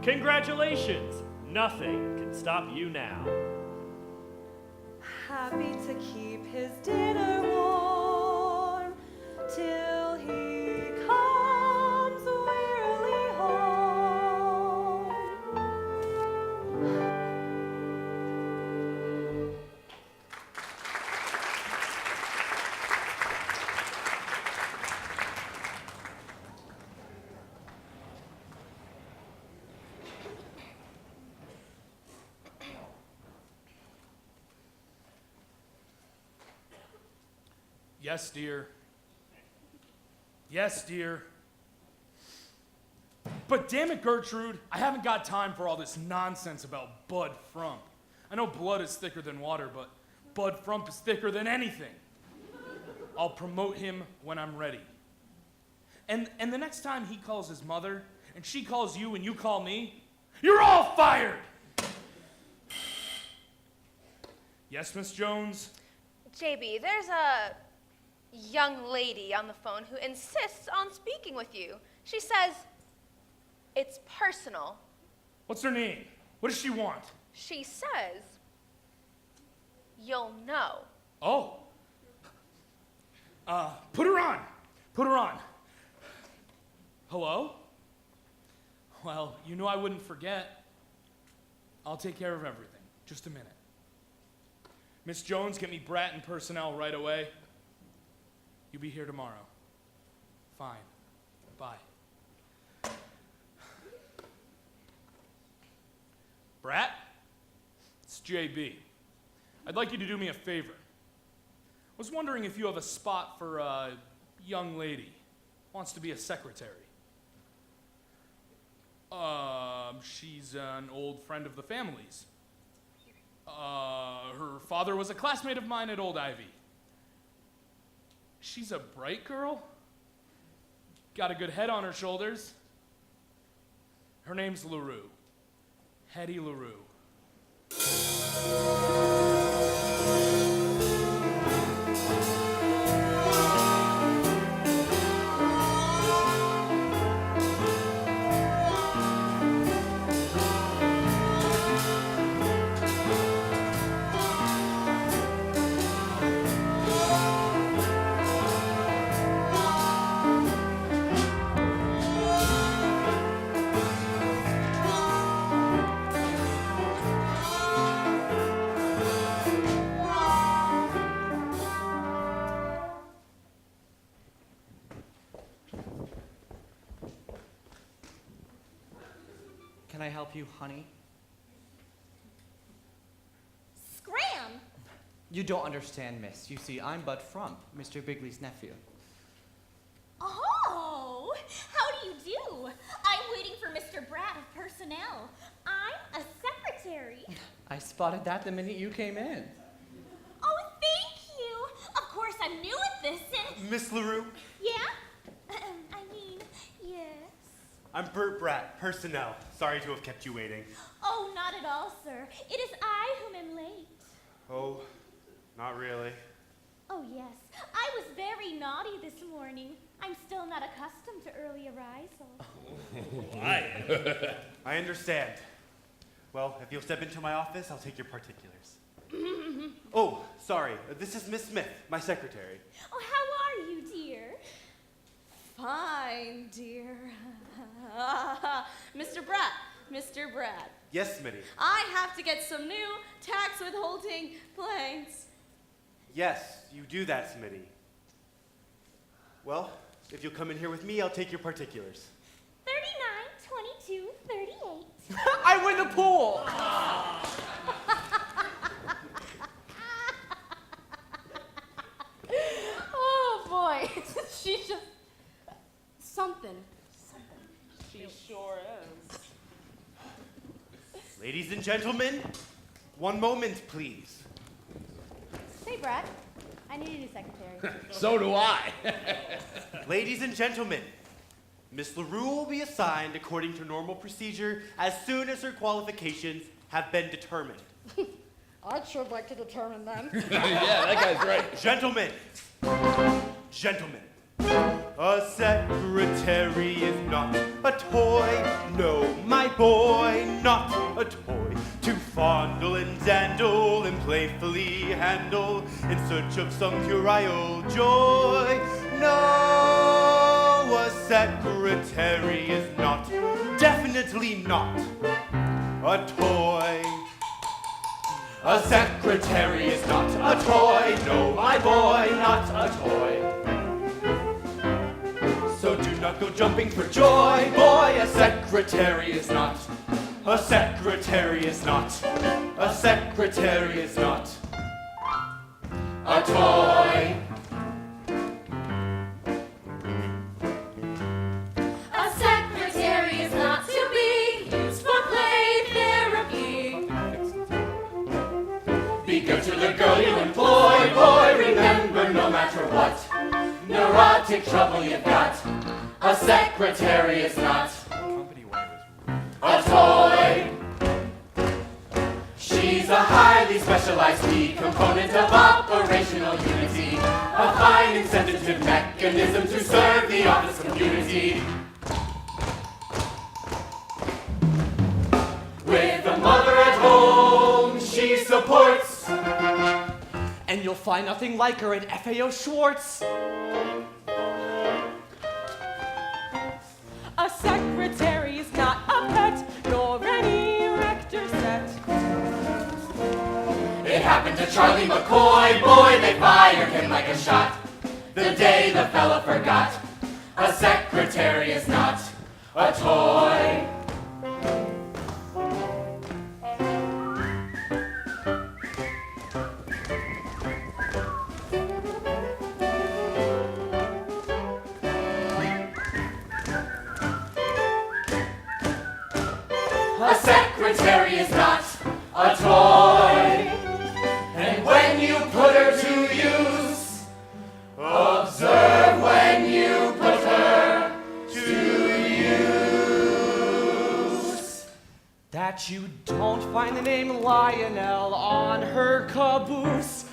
Speaker 2: Congratulations! Nothing can stop you now.
Speaker 6: Happy to keep his dinner warm till he comes wearily home.
Speaker 8: Yes, dear. Yes, dear. But damn it, Gertrude, I haven't got time for all this nonsense about Bud Frump. I know blood is thicker than water, but Bud Frump is thicker than anything. I'll promote him when I'm ready. And the next time he calls his mother, and she calls you and you call me, You're all fired! Yes, Miss Jones?
Speaker 5: JB, there's a young lady on the phone who insists on speaking with you. She says it's personal.
Speaker 8: What's her name? What does she want?
Speaker 5: She says you'll know.
Speaker 8: Oh. Put her on. Put her on. Hello? Well, you know I wouldn't forget. I'll take care of everything. Just a minute. Miss Jones, get me Brat and personnel right away. You'll be here tomorrow. Fine. Bye. Brat? It's JB. I'd like you to do me a favor. I was wondering if you have a spot for a young lady. Wants to be a secretary. She's an old friend of the family's. Her father was a classmate of mine at Old Ivy. She's a bright girl. Got a good head on her shoulders. Her name's LaRue. Hetty LaRue.
Speaker 10: Can I help you, honey?
Speaker 7: Scram!
Speaker 10: You don't understand, miss. You see, I'm Bud Frump, Mr. Bigley's nephew.
Speaker 7: Oh, how do you do? I'm waiting for Mr. Bratt of personnel. I'm a secretary.
Speaker 10: I spotted that the minute you came in.
Speaker 7: Oh, thank you. Of course, I'm new at this and...
Speaker 9: Miss LaRue,
Speaker 7: Yeah? Yes.
Speaker 9: I'm Bert Bratt, personnel. Sorry to have kept you waiting.
Speaker 7: Oh, not at all, sir. It is I whom am late.
Speaker 9: Oh, not really.
Speaker 7: Oh, yes. I was very naughty this morning. I'm still not accustomed to early arisal.
Speaker 2: Why?
Speaker 9: I understand. Well, if you'll step into my office, I'll take your particulars. Oh, sorry. This is Miss Smith, my secretary.
Speaker 7: Oh, how are you, dear?
Speaker 6: Fine, dear. Mr. Bratt.
Speaker 9: Yes, Smitty.
Speaker 6: I have to get some new tax withholding blanks.
Speaker 9: Yes, you do that, Smitty. Well, if you'll come in here with me, I'll take your particulars.
Speaker 7: 39, 22, 38.
Speaker 10: I win the pool!
Speaker 6: Oh, boy. She's just... something.
Speaker 10: She sure is.
Speaker 9: Ladies and gentlemen, one moment, please.
Speaker 5: Say, Brett, I need a new secretary.
Speaker 12: So do I.
Speaker 9: Ladies and gentlemen, Miss LaRue will be assigned according to normal procedure as soon as her qualifications have been determined.
Speaker 11: I'd sure like to determine them.
Speaker 12: Yeah, that guy's right.
Speaker 9: Gentlemen, a secretary is not a toy. No, my boy, not a toy to fondle and dandle and playfully handle in search of some puerile joy. No, a secretary is not, definitely not, a toy. A secretary is not a toy. No, my boy, not a toy. So do not go jumping for joy, boy. A secretary is not. A secretary is not. A secretary is not. A toy.
Speaker 6: A secretary is not to be used for play therapy.
Speaker 9: Be good to the girl you employ, boy. Remember, no matter what neurotic trouble you've got, a secretary is not a toy.
Speaker 3: a highly specialized key component of operational unity, a fine incentive mechanism to serve the office community. With a mother at home she supports,
Speaker 10: And you'll find nothing like her in FAO Schwartz.
Speaker 6: A secretary is not a pet, nor any rector set.
Speaker 3: It happened to Charlie McCoy, boy, they fired him like a shot. The day the fella forgot, a secretary is not a toy. A secretary is not a toy. And when you put her to use, observe when you put her to use.
Speaker 10: That you don't find the name Lionel on her caboose.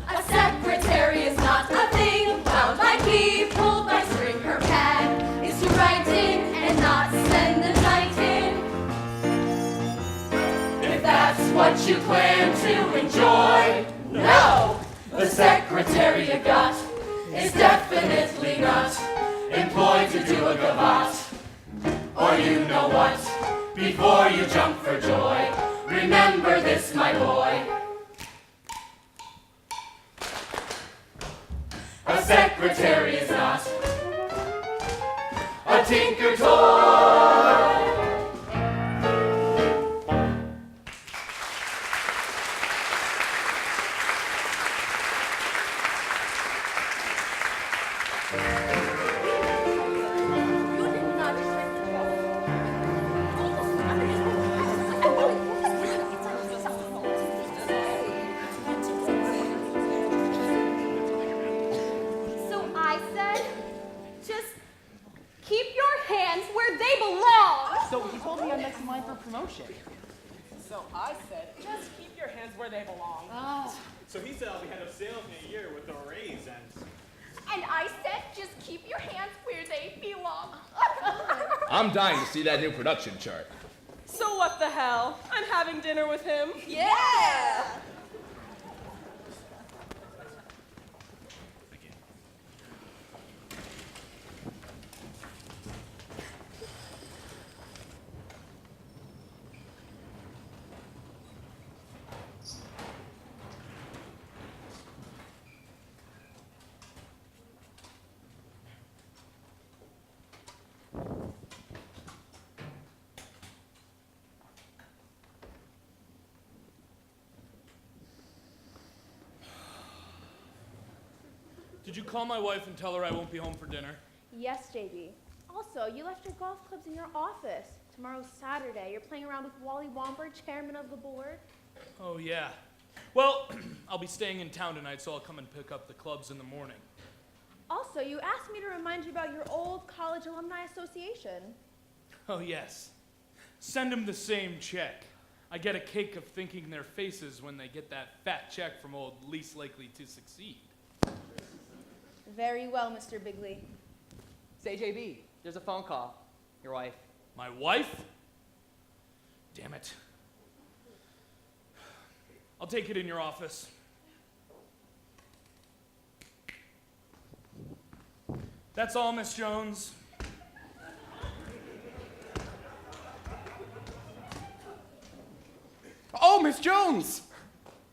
Speaker 7: A secretary is not a thing, bound by key, pulled by string. Her pad is to write in and not send the night in.
Speaker 3: If that's what you plan to enjoy, no! The secretary you got is definitely not employed to do a gavotte. Or you know what? Before you jump for joy, remember this, my boy. A secretary is not a tinker toy.
Speaker 6: So I said, just keep your hands where they belong.
Speaker 10: So he told me I'm next in line for promotion.
Speaker 3: So I said, just keep your hands where they belong.
Speaker 13: So he said I'll be head of sales in a year with a raise and...
Speaker 6: And I said, just keep your hands where they belong.
Speaker 12: I'm dying to see that new production chart.
Speaker 6: So what the hell? I'm having dinner with him.
Speaker 7: Yeah!
Speaker 8: Did you call my wife and tell her I won't be home for dinner?
Speaker 5: Yes, JB. Also, you left your golf clubs in your office. Tomorrow's Saturday. You're playing around with Wally Womber, chairman of the board.
Speaker 8: Oh, yeah. Well, I'll be staying in town tonight, so I'll come and pick up the clubs in the morning.
Speaker 5: Also, you asked me to remind you about your old college alumni association.
Speaker 8: Oh, yes. Send them the same check. I get a kick of thinking their faces when they get that fat check from old least likely to succeed.
Speaker 5: Very well, Mr. Bigley.
Speaker 10: Say, JB, there's a phone call. Your wife.
Speaker 8: My wife? Damn it. I'll take it in your office. That's all, Miss Jones.
Speaker 3: Oh, Miss Jones!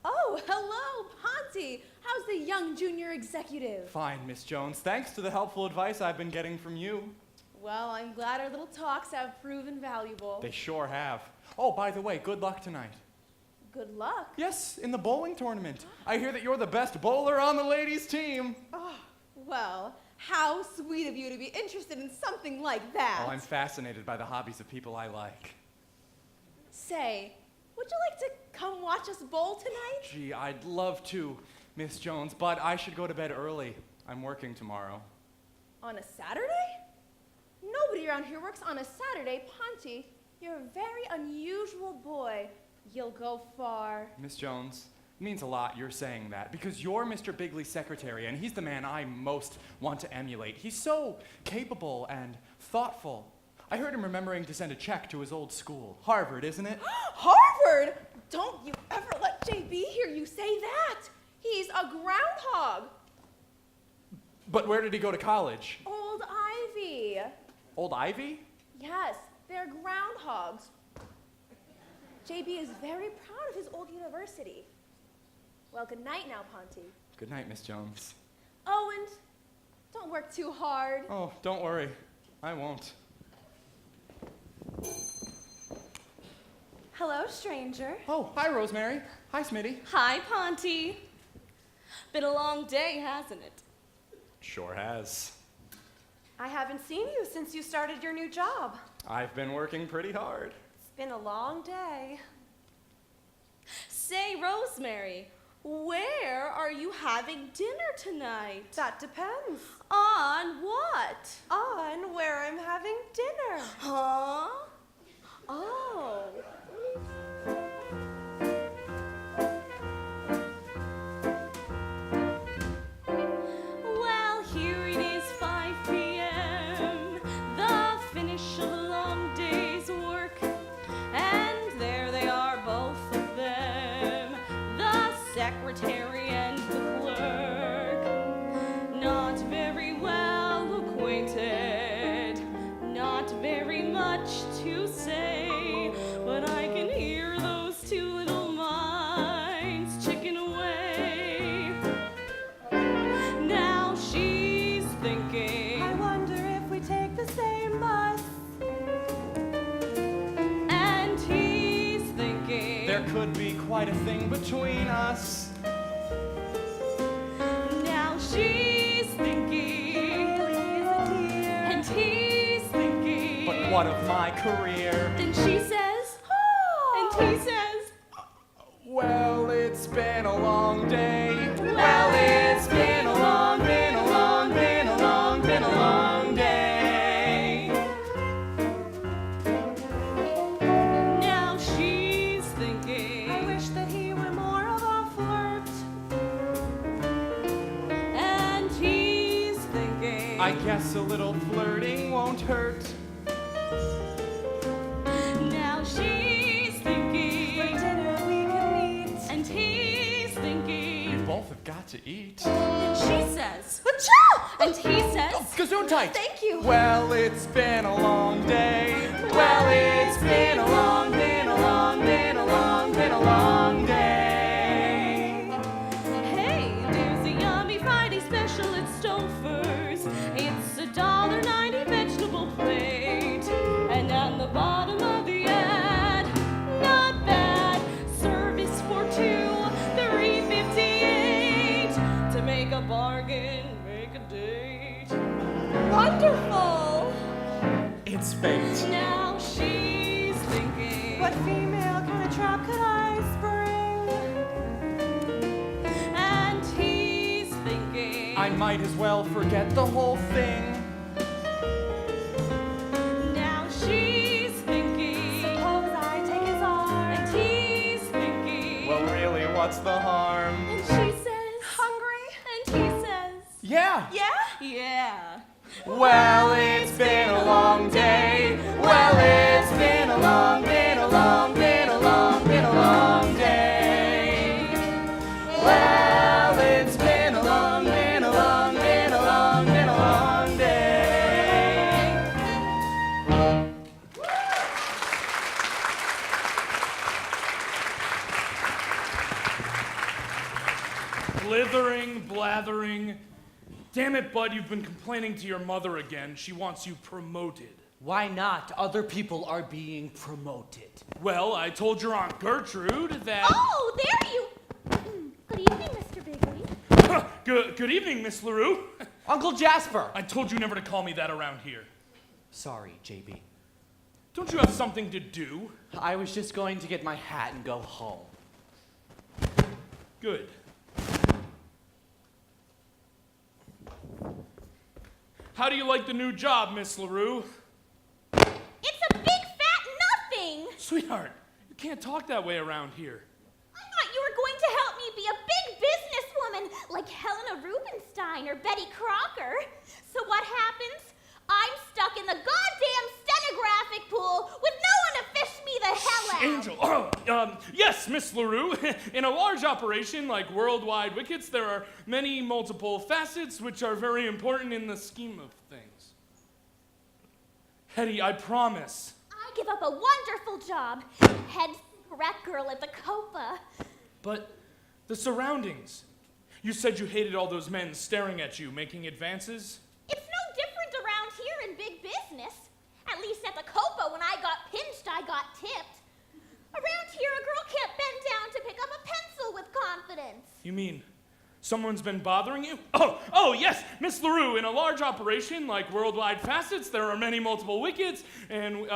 Speaker 14: Oh, hello, Ponty. How's the young junior executive?
Speaker 3: Fine, Miss Jones. Thanks to the helpful advice I've been getting from you.
Speaker 14: Well, I'm glad our little talks have proven valuable.
Speaker 3: They sure have. Oh, by the way, good luck tonight.
Speaker 14: Good luck.
Speaker 3: Yes, in the bowling tournament. I hear that you're the best bowler on the ladies' team.
Speaker 14: Oh, well, how sweet of you to be interested in something like that.
Speaker 3: Oh, I'm fascinated by the hobbies of people I like.
Speaker 14: Say, would you like to come watch us bowl tonight?
Speaker 3: Gee, I'd love to, Miss Jones, but I should go to bed early. I'm working tomorrow.
Speaker 14: On a Saturday? Nobody around here works on a Saturday, Ponty, you're a very unusual boy. You'll go far.
Speaker 3: Miss Jones, it means a lot you're saying that, because you're Mr. Bigley's secretary, and he's the man I most want to emulate. He's so capable and thoughtful. I heard him remembering to send a check to his old school. Harvard, isn't it?
Speaker 14: Harvard? Don't you ever let JB hear you say that. He's a groundhog.
Speaker 3: But where did he go to college?
Speaker 14: Old Ivy.
Speaker 3: Old Ivy?
Speaker 14: Yes, they're groundhogs. JB is very proud of his old university. Well, good night now, Ponty.
Speaker 3: Good night, Miss Jones.
Speaker 14: Oh, and don't work too hard.
Speaker 3: Oh, don't worry. I won't.
Speaker 6: Hello, stranger.
Speaker 3: Oh, hi, Rosemary. Hi, Smitty.
Speaker 7: Hi, Ponty. Been a long day, hasn't it?
Speaker 3: Sure has.
Speaker 6: I haven't seen you since you started your new job.
Speaker 3: I've been working pretty hard.
Speaker 6: It's been a long day.
Speaker 7: Say, Rosemary, where are you having dinner tonight?
Speaker 6: That depends.
Speaker 7: On what?
Speaker 6: On where I'm having dinner.
Speaker 7: Huh? Oh. Well, here it is, 5 p.m., the finish of a long day's work, and there they are, both of them, the secretary and the clerk, not very well acquainted, not very much to say, but I can hear those two little minds chicken away. Now she's thinking,
Speaker 6: I wonder if we take the same bus.
Speaker 7: and he's thinking,
Speaker 3: There could be quite a thing between us.
Speaker 7: now she's thinking,
Speaker 6: Really is a dear.
Speaker 7: and he's thinking,
Speaker 3: But what of my career?
Speaker 7: then she says, and he says,
Speaker 3: Well, it's been a long day.
Speaker 7: well, it's been a long, been a long, been a long, been a long day. Now she's thinking,
Speaker 6: I wish that he were more of a flirt.
Speaker 7: and he's thinking,
Speaker 3: I guess a little flirting won't hurt.
Speaker 7: now she's
Speaker 6: For
Speaker 7: thinking,
Speaker 6: dinner we can meet.
Speaker 7: and he's
Speaker 3: We
Speaker 7: thinking,
Speaker 3: both have got to eat.
Speaker 7: and she says, and he says,
Speaker 3: Gesundheit!
Speaker 6: Thank you.
Speaker 3: Well, it's been a long day. Well, it's been a long, been a long, been a long, been a long day.
Speaker 7: hey, there's a yummy Friday special at Stouffer's. It's $1.90 vegetable plate, and at the bottom of the ad, not bad, service for two, $3.58. To make a bargain, make a date. Wonderful.
Speaker 3: It's fate.
Speaker 7: Now she's thinking,
Speaker 6: What female kind of trap could I spring?
Speaker 7: and he's thinking,
Speaker 3: I might as well forget the whole thing.
Speaker 7: now she's thinking,
Speaker 6: Suppose I take his arm.
Speaker 7: and he's thinking,
Speaker 3: Well, really, what's the harm?
Speaker 7: and she says, hungry, and he says,
Speaker 3: Yeah.
Speaker 7: yeah.
Speaker 3: Well, it's been a long day. Well, it's been a long, been a long, been a long, been a long day. Well, it's been a long, been a long, been a long, been a long day.
Speaker 8: Blithering, blathering. Damn it, Bud, you've been complaining to your mother again. She wants you promoted.
Speaker 10: Why not? Other people are being promoted.
Speaker 8: Well, I told your Aunt Gertrude that.
Speaker 14: Oh, there you. Good evening, Mr. Bigley.
Speaker 8: Good evening, Miss LaRue.
Speaker 10: Uncle Jasper!
Speaker 8: I told you never to call me that around here.
Speaker 10: Sorry, JB.
Speaker 8: Don't you have something to do?
Speaker 10: I was just going to get my hat and go home.
Speaker 8: Good. How do you like the new job, Miss LaRue?
Speaker 7: It's a big fat nothing!
Speaker 8: Sweetheart, you can't talk that way around here.
Speaker 7: I thought you were going to help me be a big businesswoman like Helena Rubinstein or Betty Crocker. So what happens? I'm stuck in the goddamn stenographic pool with no one to fish me the hell out.
Speaker 8: Angel, yes, Miss LaRue. In a large operation like Worldwide Wickets, there are many multiple facets which are very important in the scheme of things. Hetty, I promise.
Speaker 7: I give up a wonderful job. Head cigarette girl at the Copa.
Speaker 8: But the surroundings. You said you hated all those men staring at you, making advances?
Speaker 7: It's no different around here in big business. At least at the Copa, when I got pinched, I got tipped. Around here, a girl can't bend down to pick up a pencil with confidence.
Speaker 8: You mean someone's been bothering you? Oh, yes, Miss LaRue, in a large operation like Worldwide Facets, there are many multiple wickets and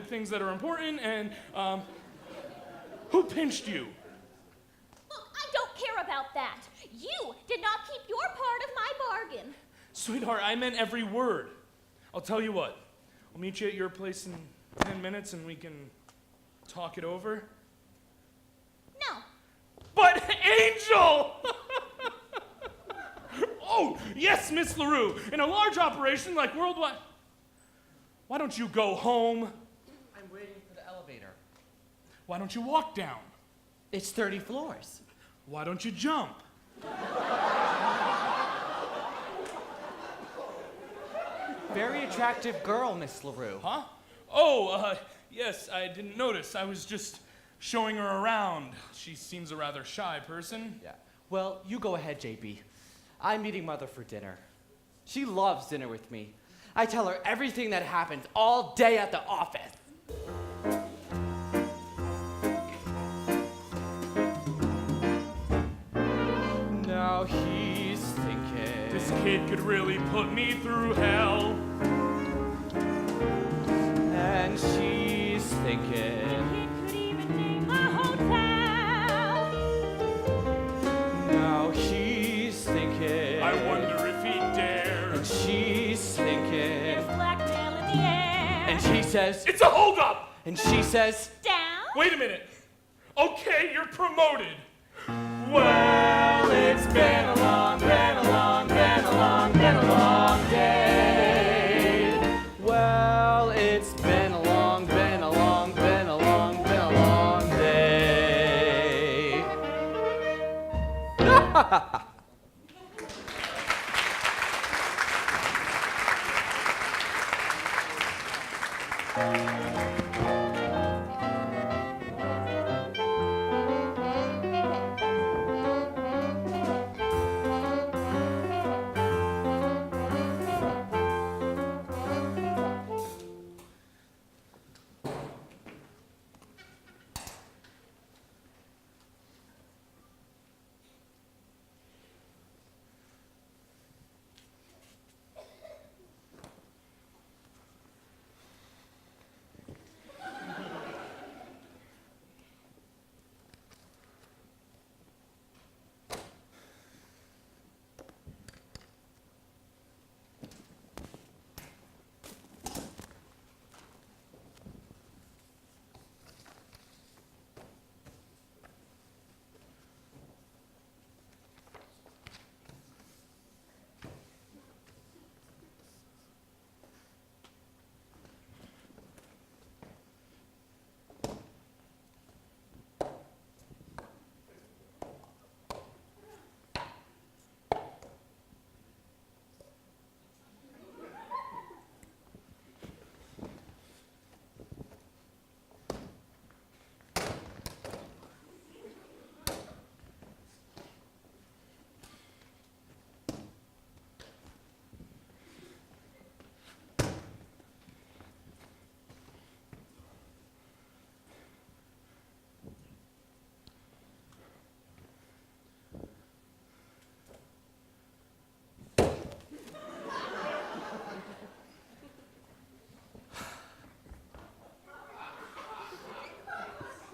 Speaker 8: things that are important, and who pinched you?
Speaker 7: Look, I don't care about that. You did not keep your part of my bargain.
Speaker 8: Sweetheart, I meant every word. I'll tell you what, I'll meet you at your place in 10 minutes and we can talk it over.
Speaker 7: No.
Speaker 8: But Angel! Oh, yes, Miss LaRue. In a large operation like Worldwide... Why don't you go home?
Speaker 10: I'm waiting for the elevator.
Speaker 8: Why don't you walk down?
Speaker 10: It's 30 floors.
Speaker 8: Why don't you jump?
Speaker 10: Very attractive girl, Miss LaRue.
Speaker 8: Huh? Oh, yes, I didn't notice. I was just showing her around. She seems a rather shy person.
Speaker 10: Yeah. Well, you go ahead, JB. I'm meeting Mother for dinner. She loves dinner with me. I tell her everything that happens all day at the office. Now he's thinking.
Speaker 8: This kid could really put me through hell.
Speaker 10: And she's thinking.
Speaker 7: It could even name a hotel.
Speaker 10: Now he's thinking.
Speaker 8: I wonder if he dares.
Speaker 10: And she's thinking.
Speaker 7: There's blackmail in the air.
Speaker 10: And she says.
Speaker 8: It's a holdup!
Speaker 10: And she says.
Speaker 7: Down.
Speaker 8: Wait a minute. Okay, you're promoted.
Speaker 10: Well, it's been a long, been a long, been a long, been a long day. Well, it's been a long, been a long, been a long, been a long day.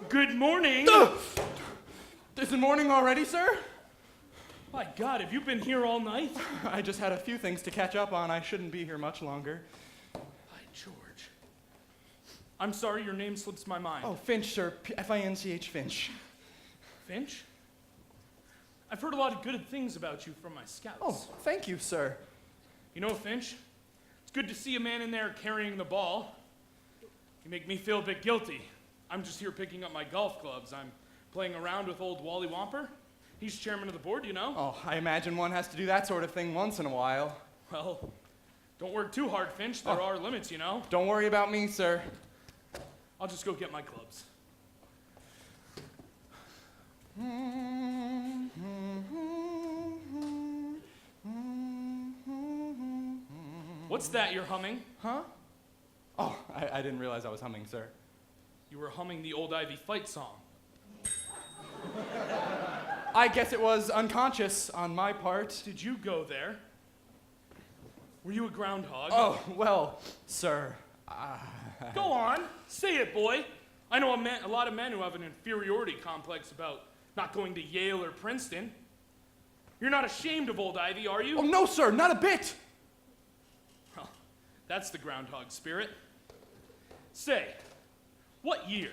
Speaker 8: Good morning.
Speaker 3: Is it morning already, sir?
Speaker 8: My God, have you been here all night?
Speaker 3: I just had a few things to catch up on. I shouldn't be here much longer.
Speaker 8: By George. I'm sorry, your name slips my mind.
Speaker 3: Oh, Finch, sir. F-I-N-C-H, Finch.
Speaker 8: Finch? I've heard a lot of good things about you from my scouts.
Speaker 3: Oh, thank you, sir.
Speaker 8: You know, Finch, it's good to see a man in there carrying the ball. You make me feel a bit guilty. I'm just here picking up my golf clubs. I'm playing around with old Wally Womper. He's chairman of the board, you know.
Speaker 3: Oh, I imagine one has to do that sort of thing once in a while.
Speaker 8: Well, don't work too hard, Finch. There are limits, you know.
Speaker 3: Don't worry about me, sir.
Speaker 8: I'll just go get my clubs. What's that you're humming?
Speaker 3: Huh? Oh, I didn't realize I was humming, sir.
Speaker 8: You were humming the Old Ivy fight song.
Speaker 3: I guess it was unconscious on my part.
Speaker 8: Did you go there? Were you a groundhog?
Speaker 3: Oh, well, sir.
Speaker 8: Go on, say it, boy. I know a lot of men who have an inferiority complex about not going to Yale or Princeton. You're not ashamed of Old Ivy, are you?
Speaker 3: Oh, no, sir, not a bit.
Speaker 8: Well, that's the groundhog spirit. Say, what year?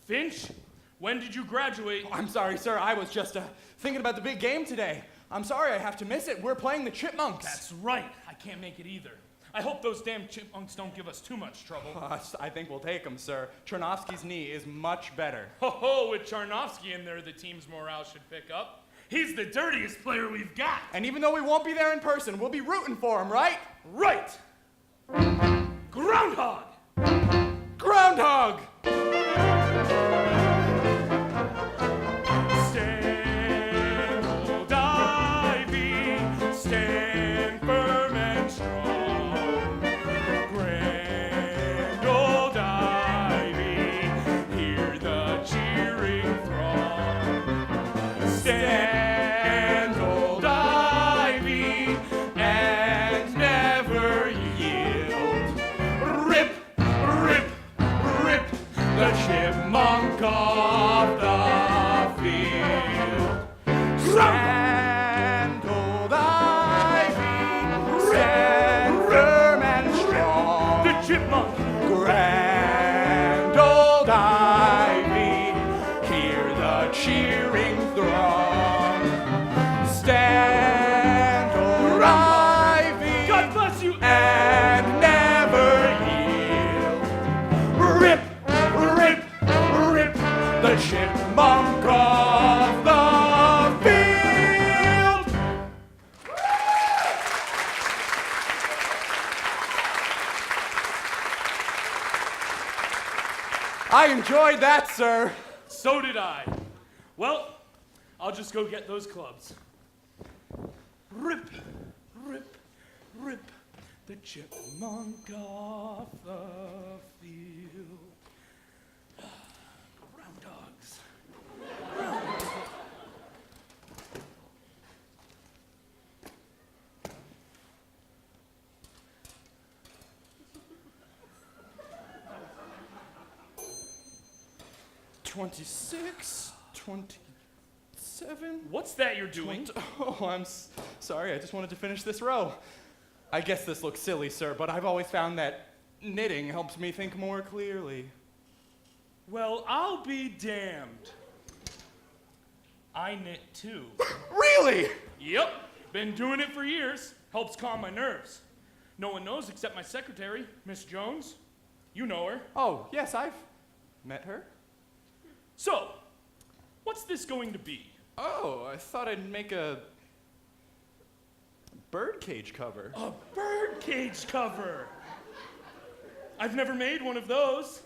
Speaker 8: Finch, when did you graduate?
Speaker 3: Oh, I'm sorry, sir. I was just thinking about the big game today. I'm sorry I have to miss it. We're playing the Chipmunks.
Speaker 8: That's right. I can't make it either. I hope those damn chipmunks don't give us too much trouble.
Speaker 3: I think we'll take them, sir. Chernovsky's knee is much better.
Speaker 8: Ho, with Charnovsky in there, the team's morale should pick up. He's the dirtiest player we've got.
Speaker 3: And even though we won't be there in person, we'll be rooting for him, right?
Speaker 8: Right. Groundhog.
Speaker 3: Groundhog!
Speaker 8: Stand, Old Ivy, stand firm and strong. Grand Old Ivy, hear the cheering throng. Stand, Old Ivy, and never yield. Rip, rip, rip the chipmunk off the field.
Speaker 3: Stand, Old Ivy, stand firm and strong.
Speaker 8: The chipmunk.
Speaker 3: Grand Old Ivy, hear the cheering throng. Stand, Old Ivy,
Speaker 8: God bless you.
Speaker 3: and never yield. Rip, rip, rip the chipmunk off the field. I enjoyed that, sir.
Speaker 8: So did I. Well, I'll just go get those clubs. Rip, rip, rip the chipmunk off the field. Groundhogs.
Speaker 3: $26, $27.
Speaker 8: What's that you're doing?
Speaker 3: Oh, I'm sorry. I just wanted to finish this row. I guess this looks silly, sir, but I've always found that knitting helps me think more clearly.
Speaker 8: Well, I'll be damned. I knit too.
Speaker 3: Really?
Speaker 8: Yep, been doing it for years. Helps calm my nerves. No one knows except my secretary, Miss Jones. You know her.
Speaker 3: Oh, yes, I've met her.
Speaker 8: So, what's this going to be?
Speaker 3: Oh, I thought I'd make a birdcage cover.
Speaker 8: A birdcage cover! I've never made one of those.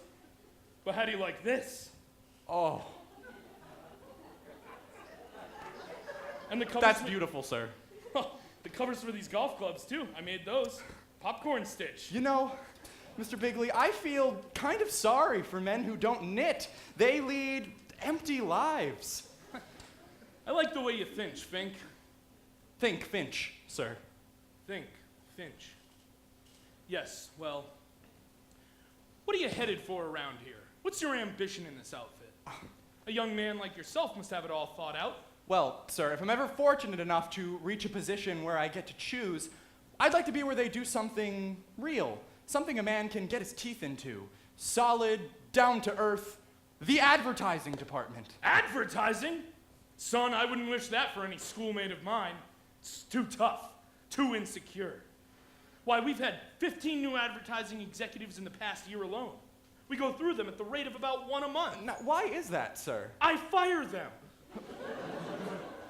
Speaker 8: But how do you like this?
Speaker 3: Oh,
Speaker 8: And the covers
Speaker 3: that's
Speaker 8: for-
Speaker 3: beautiful, sir.
Speaker 8: The covers for these golf clubs, too. I made those. Popcorn stitch.
Speaker 3: You know, Mr. Bigley, I feel kind of sorry for men who don't knit. They lead empty lives.
Speaker 8: I like the way you think, Fink.
Speaker 3: Think, Finch, sir.
Speaker 8: Think, Finch. Yes, well, what are you headed for around here? What's your ambition in this outfit? A young man like yourself must have it all thought out.
Speaker 3: Well, sir, if I'm ever fortunate enough to reach a position where I get to choose, I'd like to be where they do something real, something a man can get his teeth into. Solid, down to earth, the advertising department.
Speaker 8: Advertising? Son, I wouldn't wish that for any schoolmate of mine. It's too tough, too insecure. Why, we've had 15 new advertising executives in the past year alone. We go through them at the rate of about one a month.
Speaker 3: Now, why is that, sir?
Speaker 8: I fire them.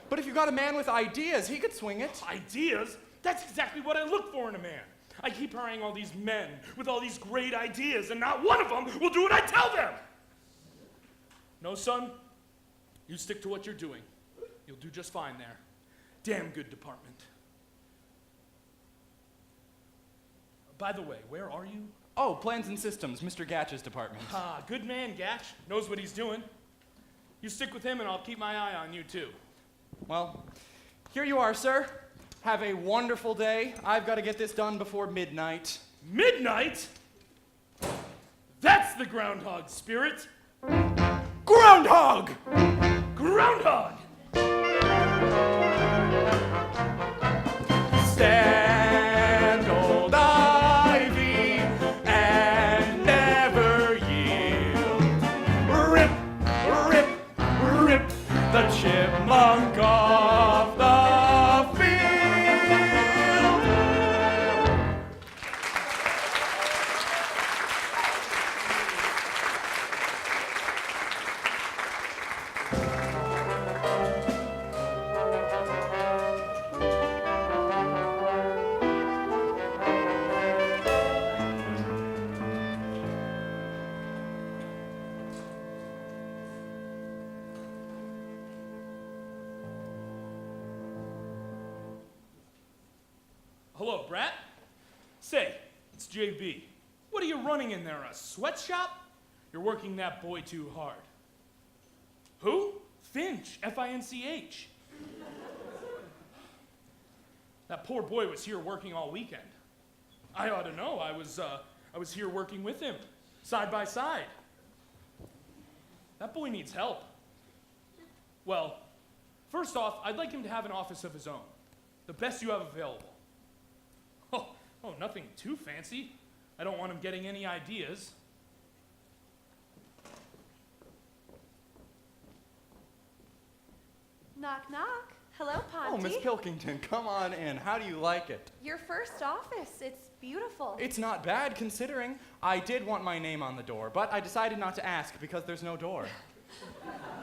Speaker 3: But if you got a man with ideas, he could swing it.
Speaker 8: Ideas? That's exactly what I look for in a man. I keep hiring all these men with all these great ideas, and not one of them will do what I tell them. No, son, you stick to what you're doing. You'll do just fine there. Damn good department. By the way, where are you?
Speaker 3: Oh, plans and systems, Mr. Gatch's department.
Speaker 8: Ah, good man, Gatch. Knows what he's doing. You stick with him, and I'll keep my eye on you, too.
Speaker 3: Well, here you are, sir. Have a wonderful day. I've got to get this done before midnight.
Speaker 8: Midnight? That's the groundhog spirit.
Speaker 3: Groundhog!
Speaker 8: Groundhog!
Speaker 3: Stand old ivy and never yield. Rip, rip, rip the chipmunk off the field.
Speaker 8: Hello, Brat. Say, it's JB. What are you running in there, a sweatshop? You're working that boy too hard. Who? Finch, F-I-N-C-H. That poor boy was here working all weekend. I ought to know. I was here working with him, side by side. That boy needs help. Well, first off, I'd like him to have an office of his own, the best you have available. Oh, nothing too fancy. I don't want him getting any ideas.
Speaker 6: Knock, knock. Hello,
Speaker 3: Oh,
Speaker 6: Ponty.
Speaker 3: Miss Pilkington, come on in. How do you like it?
Speaker 6: Your first office. It's beautiful.
Speaker 3: It's not bad considering. I did want my name on the door, but I decided not to ask because there's no door.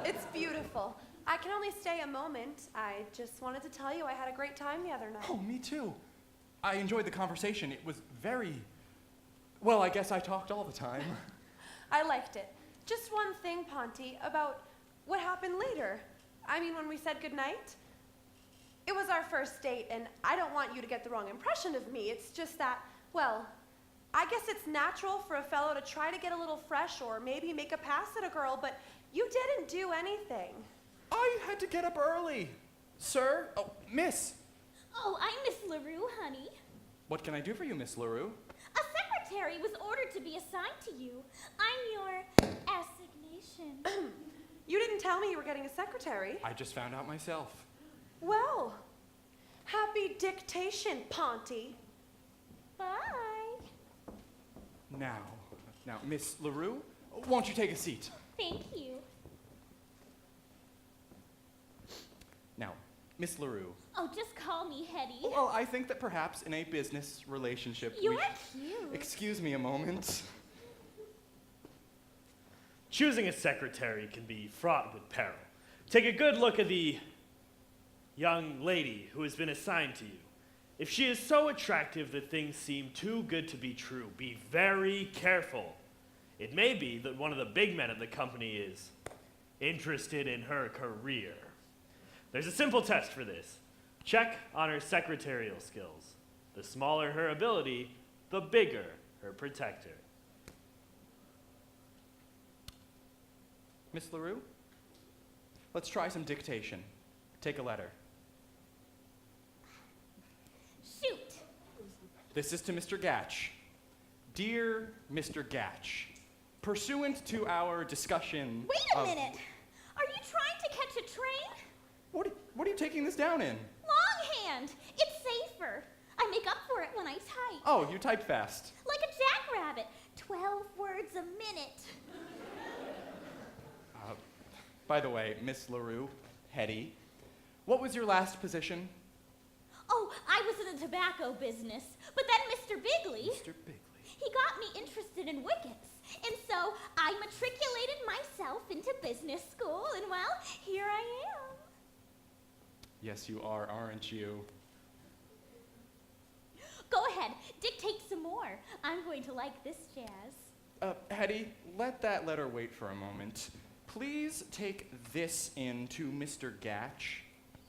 Speaker 6: It's beautiful. I can only stay a moment. I just wanted to tell you I had a great time the other night.
Speaker 3: Oh, me too. I enjoyed the conversation. It was very... Well, I guess I talked all the time.
Speaker 6: I liked it. Just one thing, Ponty, about what happened later. I mean, when we said goodnight. It was our first date, and I don't want you to get the wrong impression of me. It's just that, well, I guess it's natural for a fellow to try to get a little fresh or maybe make a pass at a girl, but you didn't do anything.
Speaker 3: I had to get up early. Sir? Oh, Miss.
Speaker 7: Oh, I'm Miss LaRue, honey.
Speaker 3: What can I do for you, Miss LaRue?
Speaker 7: A secretary was ordered to be assigned to you. I'm your assignation.
Speaker 6: You didn't tell me you were getting a secretary.
Speaker 3: I just found out myself.
Speaker 6: Well, happy dictation, Ponty.
Speaker 7: Bye.
Speaker 3: Now, Miss LaRue, won't you take a seat?
Speaker 7: Thank you.
Speaker 3: Now, Miss LaRue.
Speaker 7: Oh, just call me Hetty.
Speaker 3: Well, I think that perhaps in a business relationship
Speaker 7: You're
Speaker 3: we...
Speaker 7: cute.
Speaker 3: Excuse me a moment.
Speaker 2: Choosing a secretary can be fraught with peril. Take a good look at the young lady who has been assigned to you. If she is so attractive that things seem too good to be true, be very careful. It may be that one of the big men in the company is interested in her career. There's a simple test for this. Check on her secretarial skills. The smaller her ability, the bigger her protector.
Speaker 3: Miss LaRue, let's try some dictation. Take a letter.
Speaker 7: Shoot.
Speaker 3: This is to Mr. Gatch. Dear Mr. Gatch, pursuant to our discussion
Speaker 7: Wait a
Speaker 3: of...
Speaker 7: minute. Are you trying to catch a train?
Speaker 3: What are you taking this down in?
Speaker 7: Longhand! It's safer. I make up for it when I type.
Speaker 3: Oh, you type fast.
Speaker 7: Like a jackrabbit. 12 words a minute.
Speaker 3: By the way, Miss LaRue, Hetty, what was your last position?
Speaker 7: Oh, I was in the tobacco business. But then Mr. Bigley...
Speaker 3: Mr. Bigley.
Speaker 7: He got me interested in wickets. And so I matriculated myself into business school, and well, here I am.
Speaker 3: Yes, you are, aren't you?
Speaker 7: Go ahead, dictate some more. I'm going to like this jazz.
Speaker 3: Hetty, let that letter wait for a moment. Please take this in to Mr. Gatch.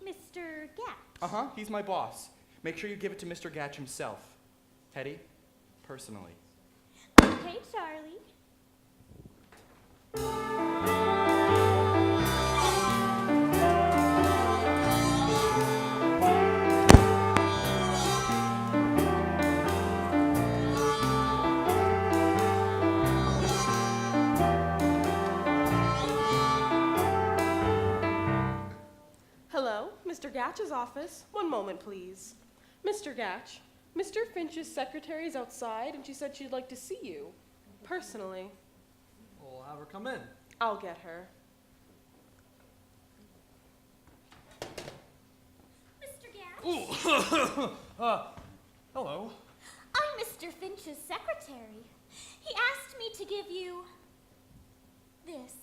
Speaker 7: Mr. Gatch?
Speaker 3: Uh-huh, he's my boss. Make sure you give it to Mr. Gatch himself. Hetty, personally.
Speaker 7: Okay, Charlie.
Speaker 6: Hello, Mr. Gatch's office. One moment, please. Mr. Gatch, Mr. Finch's secretary is outside, and she said she'd like to see you. Personally.
Speaker 13: Well, have her come in.
Speaker 6: I'll get her.
Speaker 7: Mr. Gatch?
Speaker 13: Ooh. Hello.
Speaker 7: I'm Mr. Finch's secretary. He asked me to give you this.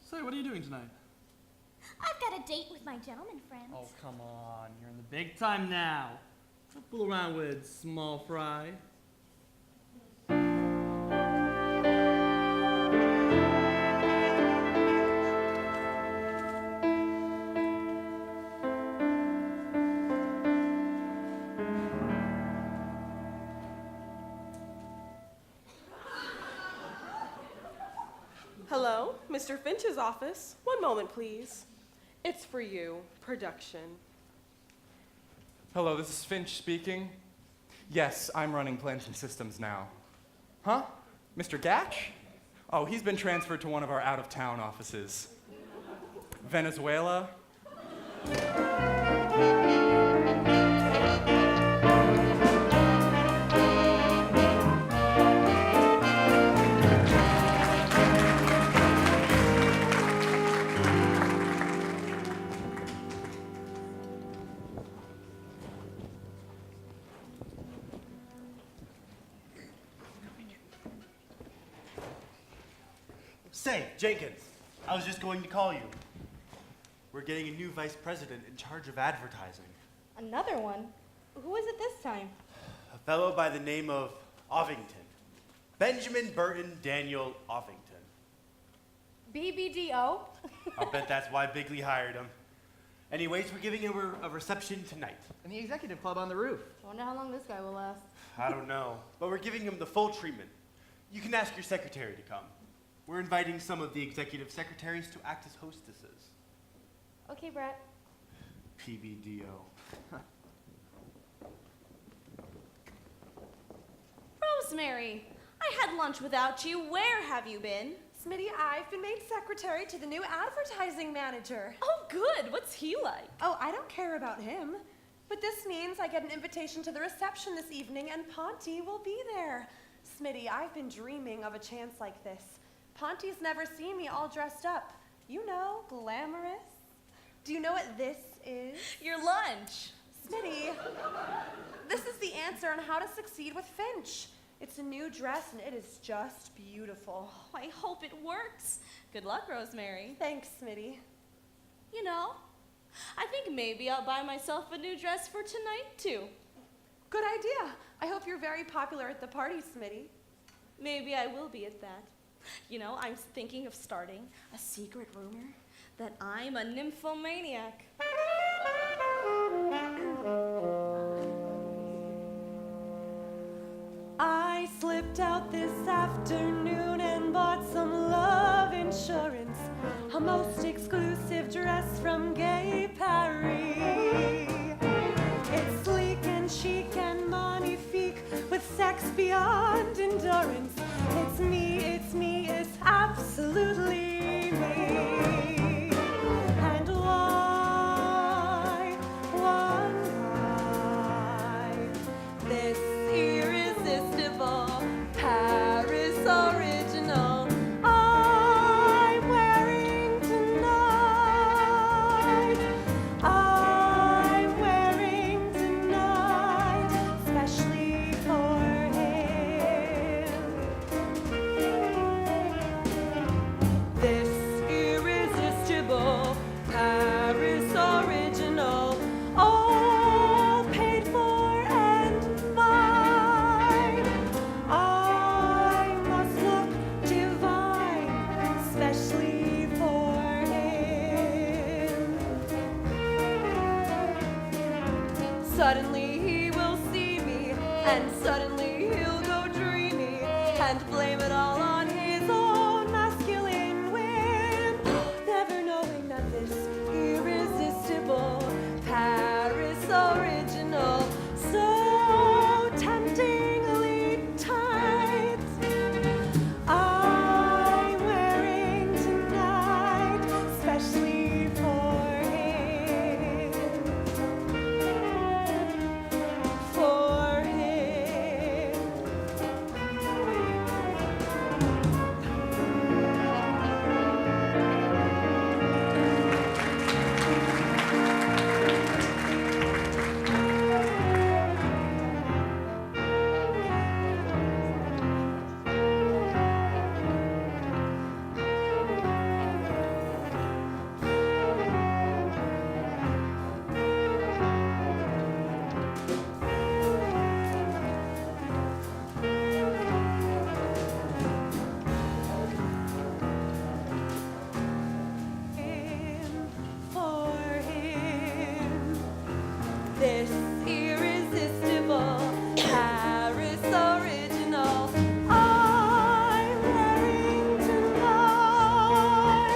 Speaker 4: Say, what are you doing tonight?
Speaker 7: I've got a date with my gentleman friends.
Speaker 4: Oh, come on. You're in the big time now. Don't fool around with small fry.
Speaker 6: Hello, Mr. Finch's office. One moment, please. It's for you, production.
Speaker 3: Hello, this is Finch speaking. Yes, I'm running Plants and Systems now. Huh? Mr. Gatch? Oh, he's been transferred to one of our out-of-town offices. Venezuela?
Speaker 9: Say, Jenkins, I was just going to call you. We're getting a new vice president in charge of advertising.
Speaker 14: Another one? Who is it this time?
Speaker 9: A fellow by the name of Ovington. Benjamin Burton Daniel Ovington.
Speaker 14: BBDO?
Speaker 9: I'll bet that's why Bigley hired him. Anyways, we're giving him a reception tonight.
Speaker 10: And the executive club on the roof.
Speaker 14: I wonder how long this guy will last.
Speaker 9: I don't know, but we're giving him the full treatment. You can ask your secretary to come. We're inviting some of the executive secretaries to act as hostesses.
Speaker 14: Okay, Brett.
Speaker 9: PBDO.
Speaker 14: Rosemary, I had lunch without you. Where have you been?
Speaker 6: Smitty, I've been made secretary to the new advertising manager.
Speaker 14: Oh, good. What's he like?
Speaker 6: Oh, I don't care about him. But this means I get an invitation to the reception this evening, and Ponty will be there. Smitty, I've been dreaming of a chance like this. Ponty's never seen me all dressed up. You know, glamorous. Do you know what this is?
Speaker 14: Your lunch.
Speaker 6: Smitty, this is the answer on how to succeed with Finch. It's a new dress, and it is just beautiful.
Speaker 14: Oh, I hope it works. Good luck, Rosemary.
Speaker 6: Thanks, Smitty.
Speaker 14: You know, I think maybe I'll buy myself a new dress for tonight, too.
Speaker 6: Good idea. I hope you're very popular at the party, Smitty.
Speaker 14: Maybe I will be at that. You know, I'm thinking of starting a secret rumor that I'm a nymphomaniac.
Speaker 6: I slipped out this afternoon and bought some love insurance, a most exclusive dress from Gay Paris. It's sleek and chic and magnifique with sex beyond endurance. It's me, it's absolutely me. suddenly he will see me, and suddenly he'll go dreamy, and blame it all on his own masculine whim, never knowing that this irresistible Paris original, so temptingly tight, I'm wearing tonight, especially for him. For him. For him, this irresistible Paris original, I'm wearing tonight.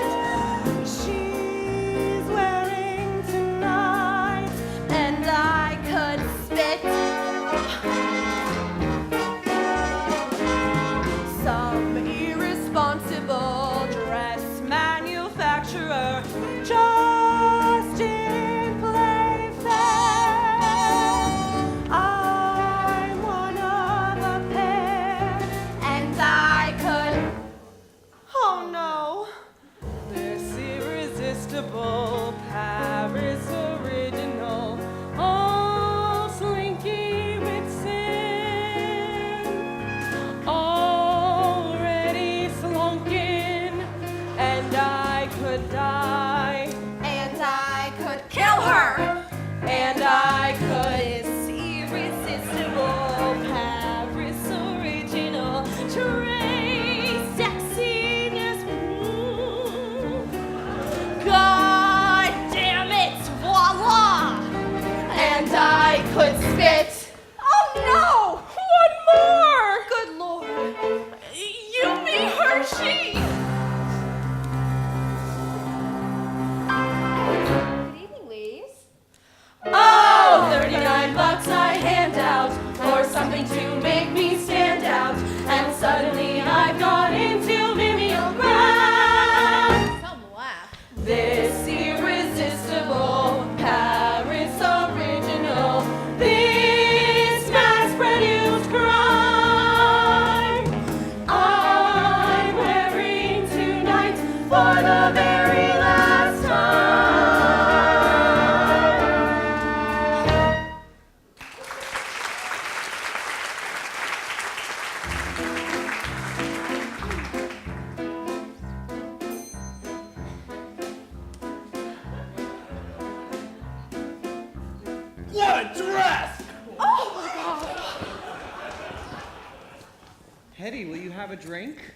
Speaker 6: She's wearing tonight, and I could spit some irresponsible dress manufacturer just in playfair. I'm one of a pair, and I could. Oh no! This irresistible Paris original, all slinky with sin, already slunken, and I could die, and I could kill her, and I could. This irresistible Paris original, trace sexiness. God damn it, voila! And I could spit. Oh no! One more! Good lord. You, me, her, she.
Speaker 14: Good evening, ladies.
Speaker 6: Oh, 39 bucks I hand out for something to make me stand out, and suddenly I've gone into mimeograph.
Speaker 14: Some laugh.
Speaker 6: This irresistible Paris original, this mass-produced crime, I'm wearing tonight for the very last time.
Speaker 8: What a dress!
Speaker 10: Hetty, will you have a drink?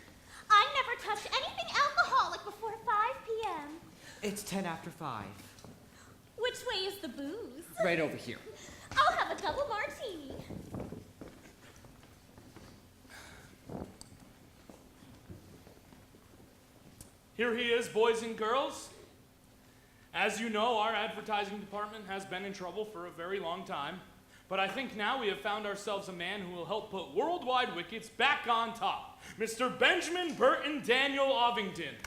Speaker 7: I never touched anything alcoholic before 5 p.m.
Speaker 10: It's 10 after 5.
Speaker 7: Which way is the booze?
Speaker 10: Right over here.
Speaker 7: I'll have a double martini.
Speaker 8: Here he is, boys and girls. As you know, our advertising department has been in trouble for a very long time, but I think now we have found ourselves a man who will help put Worldwide Wickets back on top, Mr. Benjamin Burton Daniel Ovington.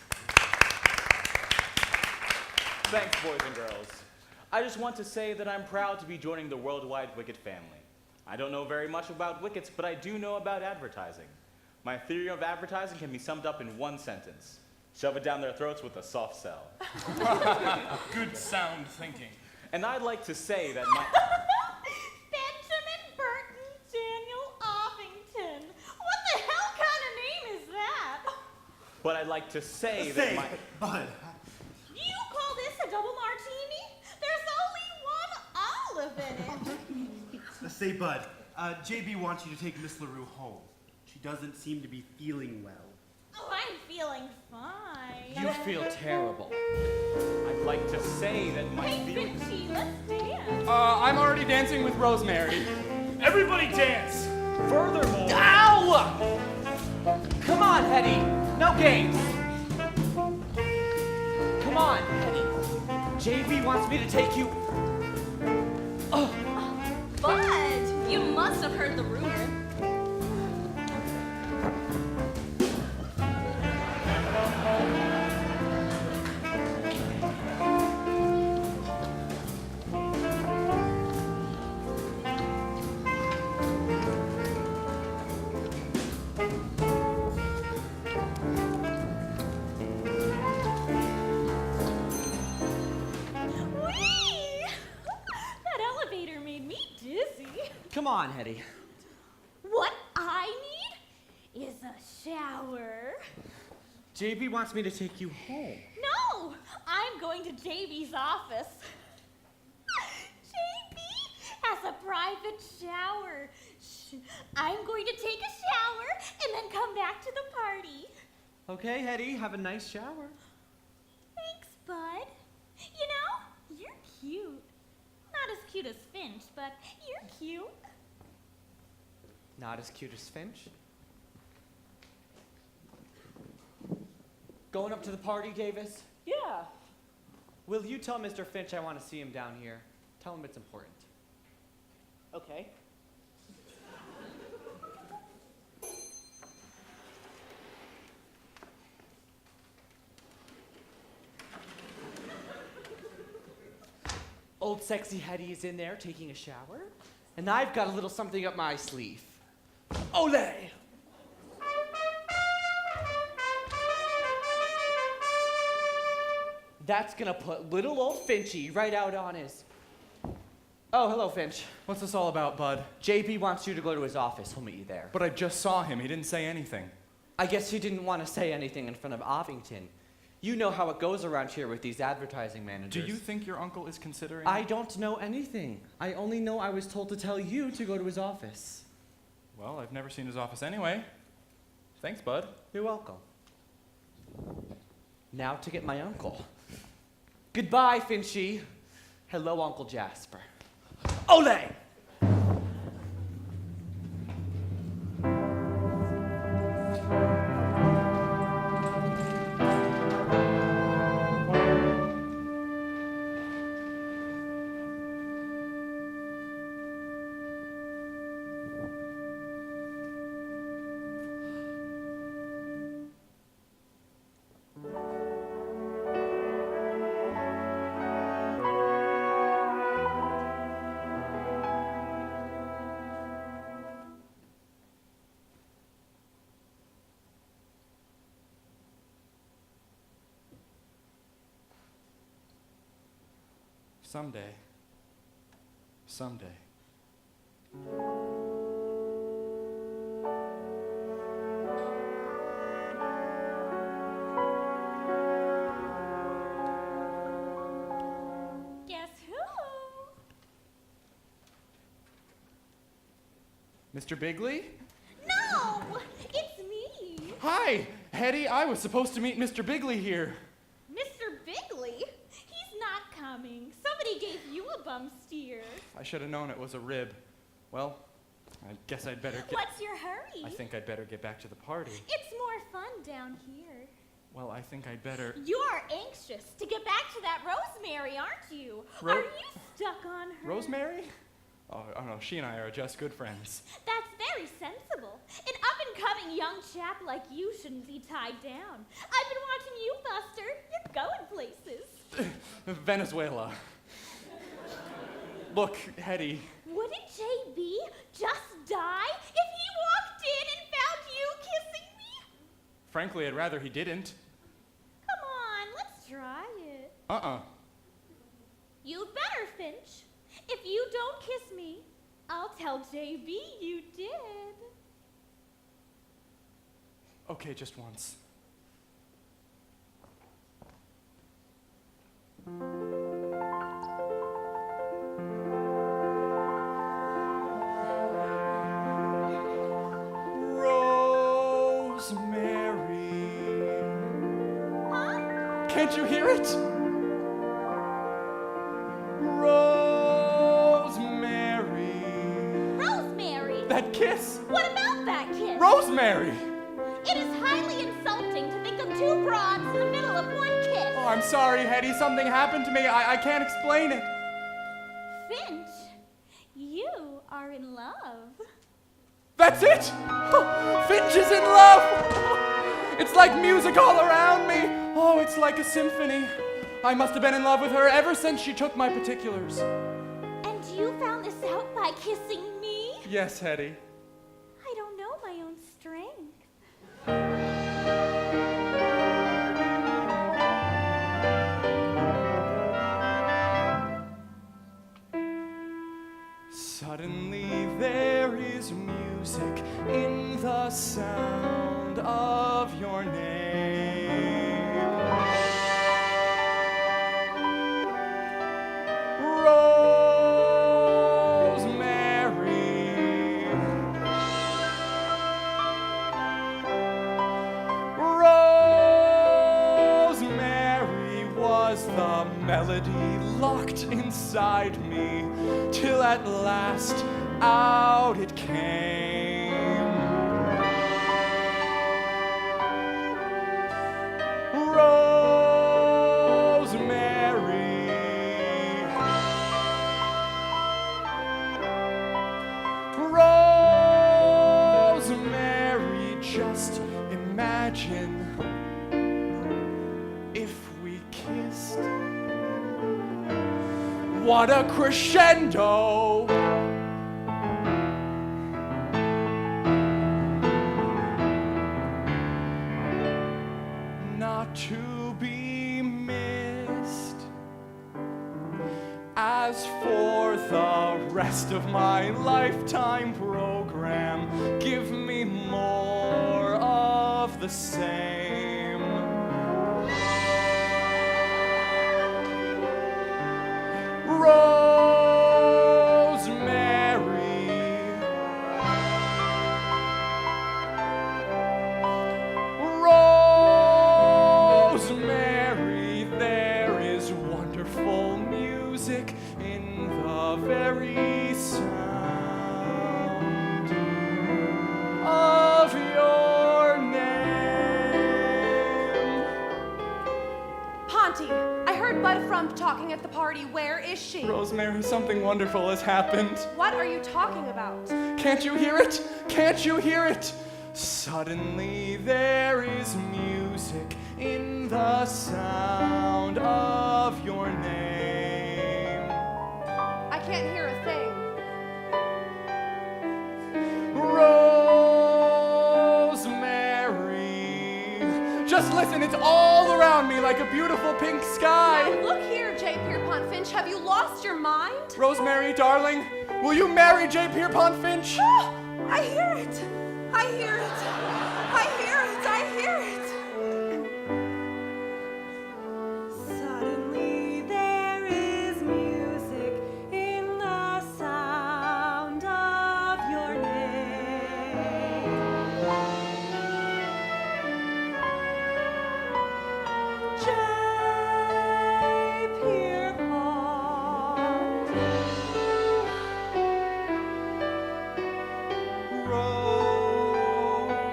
Speaker 13: Thanks, boys and girls. I just want to say that I'm proud to be joining the Worldwide Wicket family. I don't know very much about wickets, but I do know about advertising. My theory of advertising can be summed up in one sentence. Shove it down their throats with a soft sell.
Speaker 8: Good sound thinking.
Speaker 13: And I'd like to say that my...
Speaker 7: Benjamin Burton Daniel Ovington. What the hell kind of name is that?
Speaker 13: But I'd like to say that my...
Speaker 9: Bud.
Speaker 7: You call this a double martini? There's only one olive in it.
Speaker 9: Say, Bud, JB wants you to take Miss LaRue home. She doesn't seem to be feeling well.
Speaker 7: Oh, I'm feeling feeling fine.
Speaker 10: You feel terrible.
Speaker 13: I'd like to say that my
Speaker 7: Hey,
Speaker 13: theory...
Speaker 7: Finchie, let's dance.
Speaker 3: I'm already dancing with Rosemary.
Speaker 8: Everybody dance!
Speaker 13: Furthermore...
Speaker 10: Ow! Come on, Hetty. No games. Come on, Hetty. JB wants me to take you.
Speaker 7: But you must have heard the rumor. Whee! That elevator made me dizzy.
Speaker 10: Come on, Hetty.
Speaker 7: What I need is a shower.
Speaker 10: JB wants me to take you home.
Speaker 7: No, I'm going to JB's office. JB has a private shower. I'm going to take a shower and then come back to the party.
Speaker 10: Okay, Hetty, have a nice shower.
Speaker 7: Thanks, bud. You know, you're cute. Not as cute as Finch, but you're cute.
Speaker 10: Not as cute as Finch. Going up to the party, Davis?
Speaker 11: Yeah.
Speaker 10: Will you tell Mr. Finch I want to see him down here? Tell him it's important.
Speaker 11: Okay.
Speaker 10: Old sexy Hetty is in there taking a shower, and I've got a little something up my sleeve. Ole! That's gonna put little old Finchy right out on his... Oh, hello, Finch.
Speaker 3: What's this all about, bud?
Speaker 10: JB wants you to go to his office. He'll meet you there.
Speaker 3: But I just saw him. He didn't say anything.
Speaker 10: I guess he didn't want to say anything in front of Ovington. You know how it goes around here with these advertising managers.
Speaker 3: Do you think your uncle is considering?
Speaker 10: I don't know anything. I only know I was told to tell you to go to his office.
Speaker 3: Well, I've never seen his office anyway. Thanks, bud.
Speaker 10: You're welcome. Now to get my uncle. Goodbye, Finchy. Hello, Uncle Jasper. Ole!
Speaker 3: Someday. Someday.
Speaker 7: Guess who?
Speaker 3: Mr. Bigley?
Speaker 7: No, it's me.
Speaker 3: Hi, Hetty. I was supposed to meet Mr. Bigley here.
Speaker 7: Mr. Bigley? He's not coming. Somebody gave you a bum steer.
Speaker 3: I should have known it was a rib. Well, I guess I'd better get...
Speaker 7: What's your hurry?
Speaker 3: I think I'd better get back to the party.
Speaker 7: It's more fun down here.
Speaker 3: Well, I think I'd better...
Speaker 7: You are anxious to get back to that Rosemary, aren't you?
Speaker 3: Ro-
Speaker 7: Are you stuck on her?
Speaker 3: Rosemary? Oh, no, she and I are just good friends.
Speaker 7: That's very sensible. An up-and-coming young chap like you shouldn't be tied down. I've been watching you, Buster. You're going places.
Speaker 3: Venezuela. Look, Hetty.
Speaker 7: Wouldn't JB just die if he walked in and found you kissing me?
Speaker 3: Frankly, I'd rather he didn't.
Speaker 7: Come on, let's try it.
Speaker 3: Uh-uh.
Speaker 7: You'd better, Finch. If you don't kiss me, I'll tell JB you did.
Speaker 3: Okay, just once. Rosemary, Can't you hear it? Rosemary.
Speaker 7: Rosemary!
Speaker 3: That kiss?
Speaker 7: What about that kiss?
Speaker 3: Rosemary!
Speaker 7: It is highly insulting to think of two broads in the middle of one kiss.
Speaker 3: Oh, I'm sorry, Hetty. Something happened to me. I can't explain it.
Speaker 7: Finch, you are in love.
Speaker 3: That's it! Oh, Finch is in love! It's like music all around me. Oh, it's like a symphony. I must have been in love with her ever since she took my particulars.
Speaker 7: And you found this out by kissing me?
Speaker 3: Yes, Hetty.
Speaker 7: I don't know my own strength.
Speaker 3: Suddenly there is music in the sound of your name. Rosemary. Rosemary was the melody locked inside me, till at last out it came. Rosemary. Rosemary, just imagine if we kissed. What a crescendo! Not to be missed. As for the rest of my lifetime program, give me more of the same. Rosemary. Rosemary, there is wonderful music in the very sound of your name.
Speaker 6: Ponty, I heard Bud Frump talking at the party. Where is she?
Speaker 3: Rosemary, something wonderful has happened.
Speaker 6: What are you talking about?
Speaker 3: Can't you hear it? Can't you hear it? Suddenly there is music in the sound of your name.
Speaker 6: I can't hear a thing.
Speaker 3: Rosemary. Just listen, it's all around me like a beautiful pink sky.
Speaker 6: Now look here, J. Pierpont Finch. Have you lost your mind?
Speaker 3: Rosemary, darling, will you marry J. Pierpont Finch?
Speaker 6: Oh, I hear it. I hear it. I hear it. I hear it. Suddenly there is music in the sound of your name. J. Pierpont.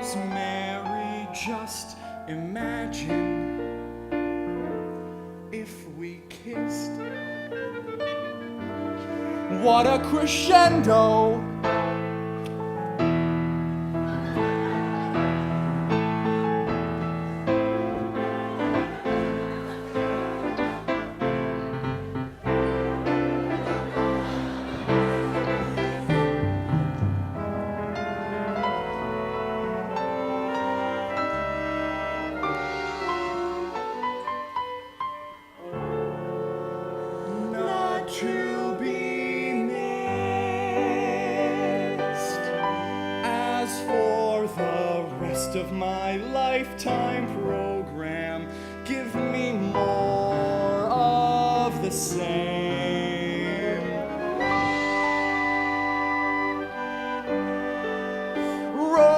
Speaker 6: Rosemary, just imagine if we kissed. What a crescendo! Not to be missed. As for the rest of my lifetime program, give me more of the same. Rosemary.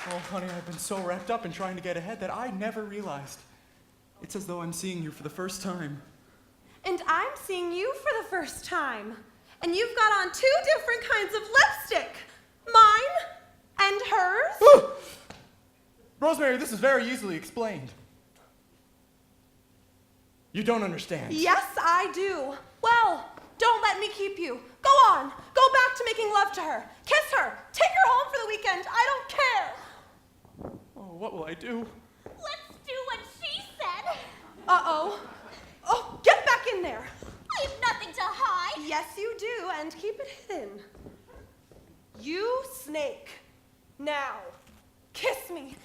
Speaker 3: Oh, honey, I've been so wrapped up in trying to get ahead that I never realized. It's as though I'm seeing you for the first time.
Speaker 6: And I'm seeing you for the first time. And you've got on 2 different kinds of lipstick. Mine and hers.
Speaker 3: Rosemary, this is very easily explained. You don't understand.
Speaker 6: Yes, I do. Well, don't let me keep you. Go on. Go back to making love to her. Kiss her. Take her home for the weekend. I don't care.
Speaker 3: Oh, what will I do?
Speaker 7: Let's do what she said.
Speaker 6: Uh-oh. Oh, get back in there.
Speaker 7: I have nothing to hide.
Speaker 6: Yes, you do, and keep it hidden. You snake. Now, kiss me.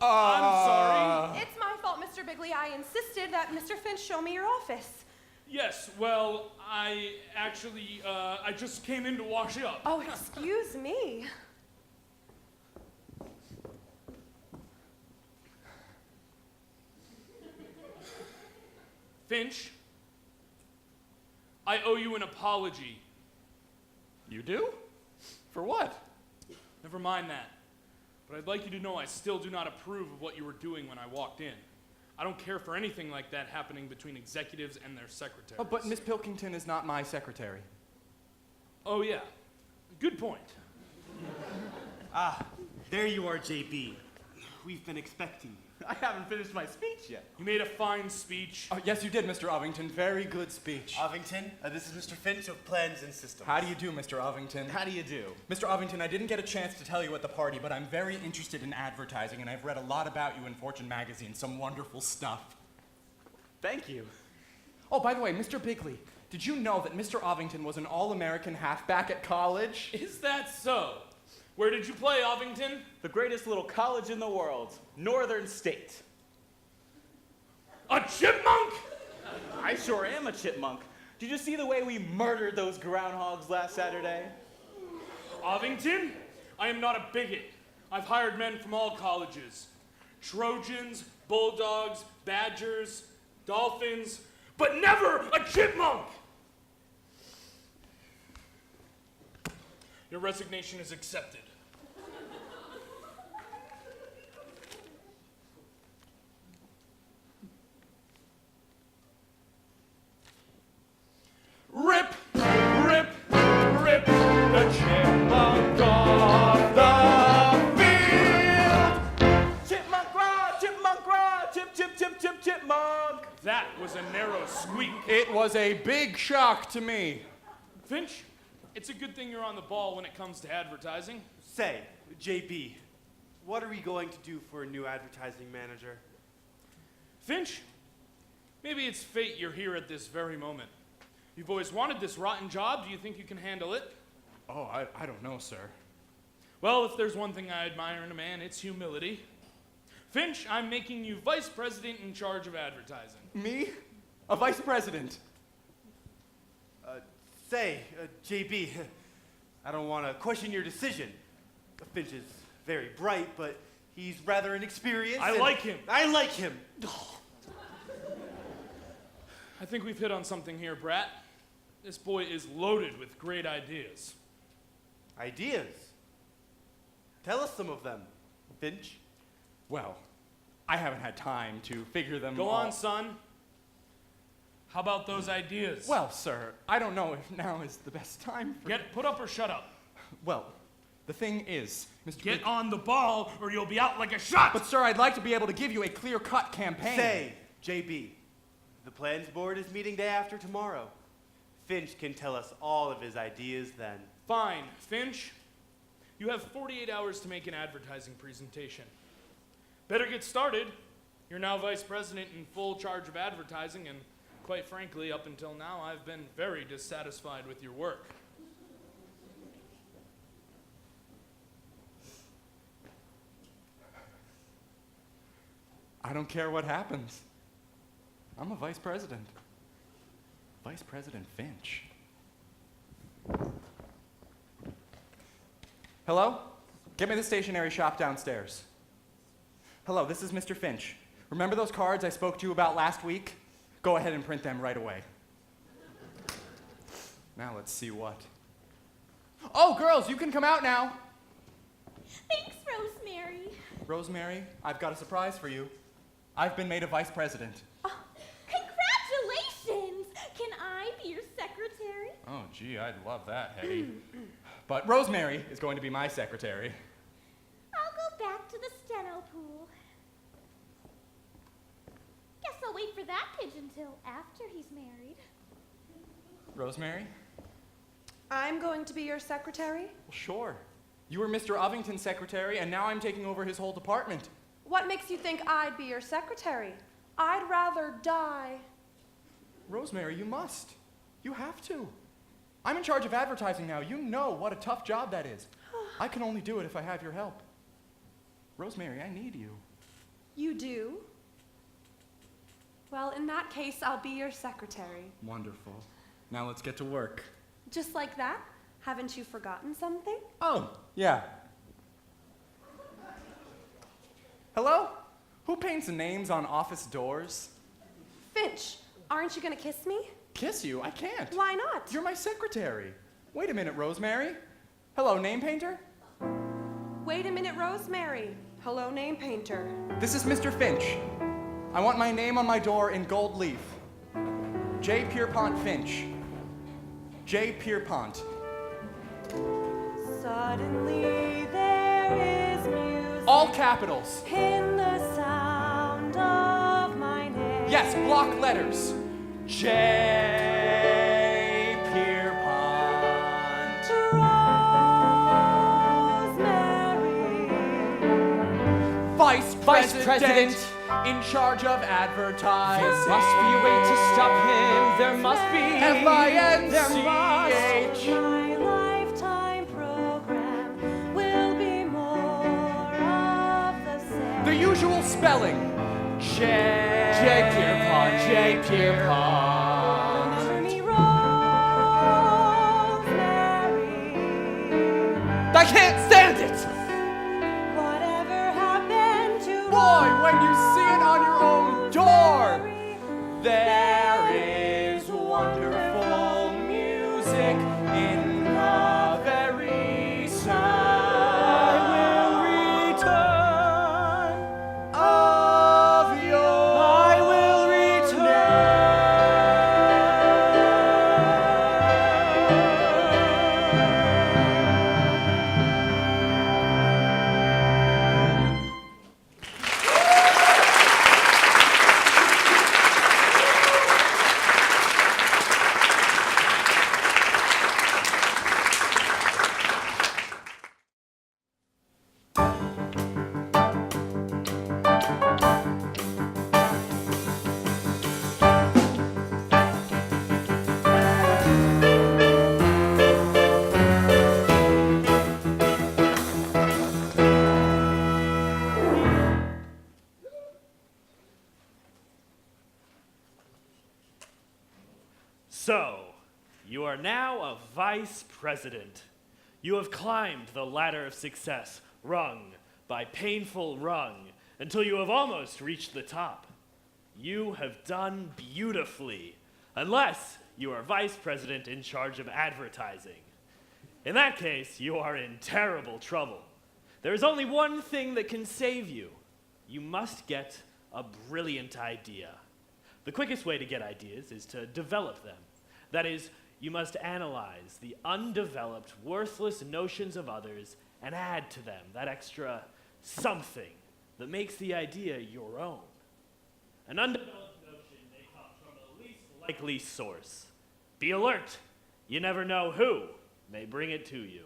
Speaker 8: I'm sorry.
Speaker 6: It's my fault, Mr. Bigley. I insisted that Mr. Finch show me your office.
Speaker 8: Yes, well, I actually, I just came in to wash up.
Speaker 6: Oh, excuse me.
Speaker 8: Finch, I owe you an apology.
Speaker 3: You do? For what?
Speaker 8: Never mind that. But I'd like you to know I still do not approve of what you were doing when I walked in. I don't care for anything like that happening between executives and their secretaries.
Speaker 3: Oh, but Miss Pilkington is not my secretary.
Speaker 8: Oh, yeah. Good point.
Speaker 9: Ah, there you are, JB. We've been expecting you.
Speaker 13: I haven't finished my speech yet.
Speaker 8: You made a fine speech.
Speaker 3: Oh, yes, you did, Mr. Ovington. Very good speech.
Speaker 9: Ovington, this is Mr. Finch of Plans and Systems.
Speaker 3: How do you do, Mr. Ovington?
Speaker 13: How do you do?
Speaker 3: Mr. Ovington, I didn't get a chance to tell you at the party, but I'm very interested in advertising, and I've read a lot about you in Fortune magazine. Some wonderful stuff.
Speaker 13: Thank you.
Speaker 3: Oh, by the way, Mr. Bigley, did you know that Mr. Ovington was an All-American halfback at college?
Speaker 8: Is that so? Where did you play, Ovington?
Speaker 13: The greatest little college in the world, Northern State.
Speaker 8: A chipmunk?
Speaker 13: I sure am a chipmunk. Did you see the way we murdered those groundhogs last Saturday?
Speaker 8: Ovington, I am not a bigot. I've hired men from all colleges. Trojans, Bulldogs, Badgers, Dolphins, but never a chipmunk! Your resignation is accepted.
Speaker 3: Rip, rip, rip the chipmunk off the field!
Speaker 13: Chipmunk raw, chipmunk!
Speaker 8: That was a narrow squeak.
Speaker 3: It was a big shock to me.
Speaker 8: Finch, it's a good thing you're on the ball when it comes to advertising.
Speaker 9: Say, JB, what are we going to do for a new advertising manager?
Speaker 8: Finch, maybe it's fate you're here at this very moment. You've always wanted this rotten job. Do you think you can handle it?
Speaker 3: Oh, I don't know, sir.
Speaker 8: Well, if there's one thing I admire in a man, it's humility. Finch, I'm making you vice president in charge of advertising.
Speaker 3: Me? A vice president?
Speaker 9: JB, I don't want to question your decision. Finch is very bright, but he's rather inexperienced.
Speaker 8: I like him.
Speaker 9: I like him.
Speaker 8: I think we've hit on something here, Brat. This boy is loaded with great ideas.
Speaker 9: Ideas? Tell us some of them, Finch.
Speaker 3: Well, I haven't had time to figure them
Speaker 8: Go
Speaker 3: all.
Speaker 8: on, son. How about those ideas?
Speaker 3: Well, sir, I don't know if now is the best time for...
Speaker 8: Put up or shut up.
Speaker 3: Well, the thing is, Mr.
Speaker 8: Get on the ball or you'll be out like a shot.
Speaker 3: But, sir, I'd like to be able to give you a clear-cut campaign.
Speaker 9: Say, JB, the plans board is meeting day after tomorrow. Finch can tell us all of his ideas then.
Speaker 8: Fine, Finch. You have 48 hours to make an advertising presentation. Better get started. You're now vice president in full charge of advertising, and quite frankly, up until now, I've been very dissatisfied with your work.
Speaker 3: I don't care what happens. I'm a vice president. Vice President Finch. Hello? Get me the stationery shop downstairs. Hello, this is Mr. Finch. Remember those cards I spoke to you about last week? Go ahead and print them right away. Now let's see what. Oh, girls, you can come out now.
Speaker 7: Thanks, Rosemary.
Speaker 3: Rosemary, I've got a surprise for you. I've been made a vice president.
Speaker 7: Oh, congratulations! Can I be your secretary?
Speaker 3: Oh, gee, I'd love that, Hetty. But Rosemary is going to be my secretary.
Speaker 7: I'll go back to the steno pool. Guess I'll wait for that pigeon till after he's married.
Speaker 3: Rosemary?
Speaker 6: I'm going to be your secretary?
Speaker 3: Well, sure. You were Mr. Ovington's secretary, and now I'm taking over his whole department.
Speaker 6: What makes you think I'd be your secretary? I'd rather die.
Speaker 3: Rosemary, you must. You have to. I'm in charge of advertising now. You know what a tough job that is. I can only do it if I have your help. Rosemary, I need you.
Speaker 6: You do? Well, in that case, I'll be your secretary.
Speaker 3: Wonderful. Now let's get to work.
Speaker 6: Just like that? Haven't you forgotten something?
Speaker 3: Oh, yeah. Hello? Who paints names on office doors?
Speaker 6: Finch, aren't you gonna kiss me?
Speaker 3: Kiss you? I can't.
Speaker 6: Why not?
Speaker 3: You're my secretary. Wait a minute, Rosemary. Hello, name painter?
Speaker 6: Wait a minute, Rosemary. Hello, name painter.
Speaker 3: This is Mr. Finch. I want my name on my door in gold leaf. J. Pierpont Finch. J. Pierpont.
Speaker 6: Suddenly there is music.
Speaker 3: All capitals.
Speaker 6: In the sound of my name.
Speaker 3: Yes, block letters. J. Pierpont.
Speaker 6: Rosemary.
Speaker 3: Vice President in charge of advertising.
Speaker 10: There must be a way to stop him. There must be.
Speaker 3: F-I-N-C-H.
Speaker 10: There must.
Speaker 6: My lifetime program will be more of the same.
Speaker 3: The usual spelling. J.
Speaker 10: Pierpont. J. Pierpont.
Speaker 6: Remember me, Rosemary.
Speaker 10: I can't stand it!
Speaker 6: Whatever happened to
Speaker 3: Boy, when you see it on your own door, there is wonderful music in the very sound of your
Speaker 2: So, you are now a vice president. You have climbed the ladder of success, rung by painful rung, until you have almost reached the top. You have done beautifully, unless you are vice president in charge of advertising. In that case, you are in terrible trouble. There is only one thing that can save you. You must get a brilliant idea. The quickest way to get ideas is to develop them. That is, you must analyze the undeveloped, worthless notions of others and add to them that extra something that makes the idea your own. An undeveloped notion may come from a least likely source. Be alert. You never know who may bring it to you.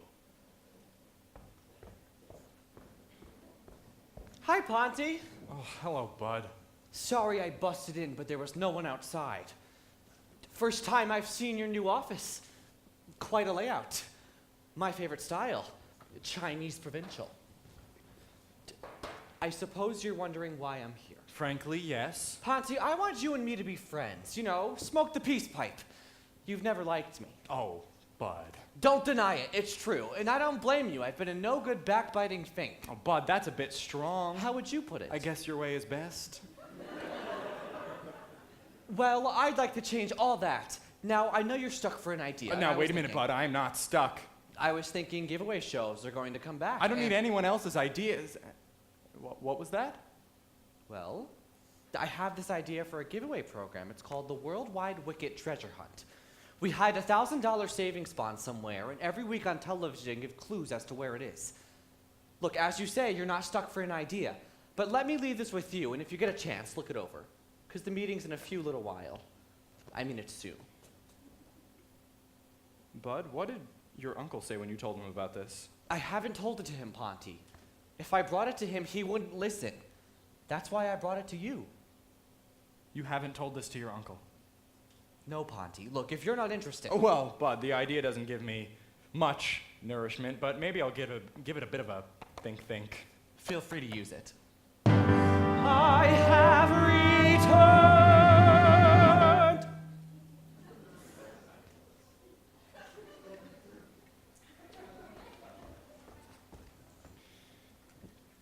Speaker 10: Hi, Ponty.
Speaker 3: Oh, hello, bud.
Speaker 10: Sorry I busted in, but there was no one outside. First time I've seen your new office. Quite a layout. My favorite style, Chinese provincial. I suppose you're wondering why I'm here.
Speaker 3: Frankly, yes.
Speaker 10: Ponty, I want you and me to be friends. You know, smoke the peace pipe. You've never liked me.
Speaker 3: Oh, bud.
Speaker 10: Don't deny it, it's true. And I don't blame you. I've been a no good backbiting fink.
Speaker 3: Oh, bud, that's a bit strong.
Speaker 10: How would you put it?
Speaker 3: I guess your way is best.
Speaker 10: Well, I'd like to change all that Now, I know you're stuck for an idea.
Speaker 3: Now, wait a minute, Bud. I am not stuck.
Speaker 10: I was thinking giveaway shows are going to come back.
Speaker 3: I don't need anyone else's ideas. What was that?
Speaker 10: Well, I have this idea for a giveaway program. It's called the Worldwide Wicket Treasure Hunt. We hide a $1,000 savings bond somewhere, and every week on television give clues as to where it is. Look, as you say, you're not stuck for an idea. But let me leave this with you, and if you get a chance, look it over. Because the meeting's in a few little while. I mean, it's soon.
Speaker 3: Bud, what did your uncle say when you told him about this?
Speaker 10: I haven't told it to him, Ponty. If I brought it to him, he wouldn't listen. That's why I brought it to you.
Speaker 3: You haven't told this to your uncle?
Speaker 10: No, Ponty. Look, if you're not interested...
Speaker 3: Oh, well, Bud, the idea doesn't give me much nourishment, but maybe I'll give it a bit of a think.
Speaker 10: Feel free to use it.
Speaker 3: I have returned!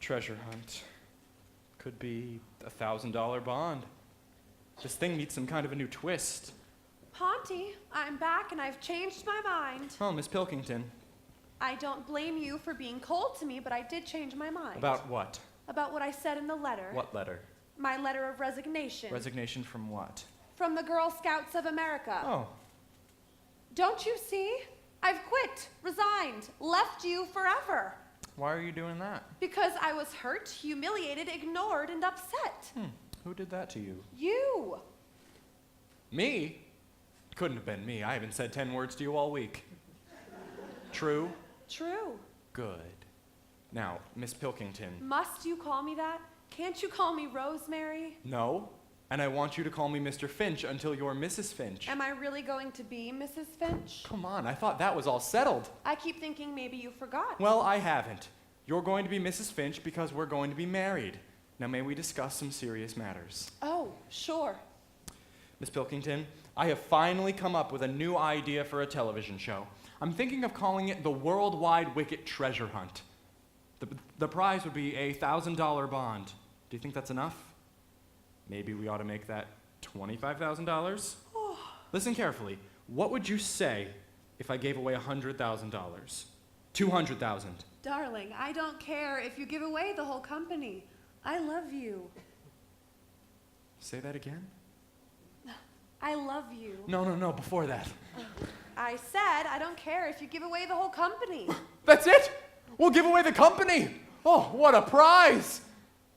Speaker 3: Treasure hunt. Could be a $1,000 bond. This thing needs some kind of a new twist.
Speaker 6: Ponty, I'm back and I've changed my mind.
Speaker 3: Oh, Miss Pilkington.
Speaker 6: I don't blame you for being cold to me, but I did change my mind.
Speaker 3: About what?
Speaker 6: About what I said in the letter.
Speaker 3: What letter?
Speaker 6: My letter of resignation.
Speaker 3: Resignation from what?
Speaker 6: From the Girl Scouts of America.
Speaker 3: Oh.
Speaker 6: Don't you see? I've quit, resigned, left you forever.
Speaker 3: Why are you doing that?
Speaker 6: Because I was hurt, humiliated, ignored, and upset.
Speaker 3: Who did that to you?
Speaker 6: You.
Speaker 3: Me? Couldn't have been me. I haven't said 10 words to you all week. True?
Speaker 6: True.
Speaker 3: Good. Now, Miss Pilkington.
Speaker 6: Must you call me that? Can't you call me Rosemary?
Speaker 3: No. And I want you to call me Mr. Finch until you're Mrs. Finch.
Speaker 6: Am I really going to be Mrs. Finch?
Speaker 3: Come on, I thought that was all settled.
Speaker 6: I keep thinking maybe you forgot.
Speaker 3: Well, I haven't. You're going to be Mrs. Finch because we're going to be married. Now, may we discuss some serious matters?
Speaker 6: Oh, sure.
Speaker 3: Miss Pilkington, I have finally come up with a new idea for a television show. I'm thinking of calling it the Worldwide Wicket Treasure Hunt. The prize would be a $1,000 bond. Do you think that's enough? Maybe we ought to make that $25,000? Listen carefully. What would you say if I gave away $100,000? $200,000?
Speaker 6: Darling, I don't care if you give away the whole company. I love you.
Speaker 3: Say that again?
Speaker 6: I love you.
Speaker 3: No, before that.
Speaker 6: I said I don't care if you give away the whole company.
Speaker 3: That's it? We'll give away the company! Oh, what a prize!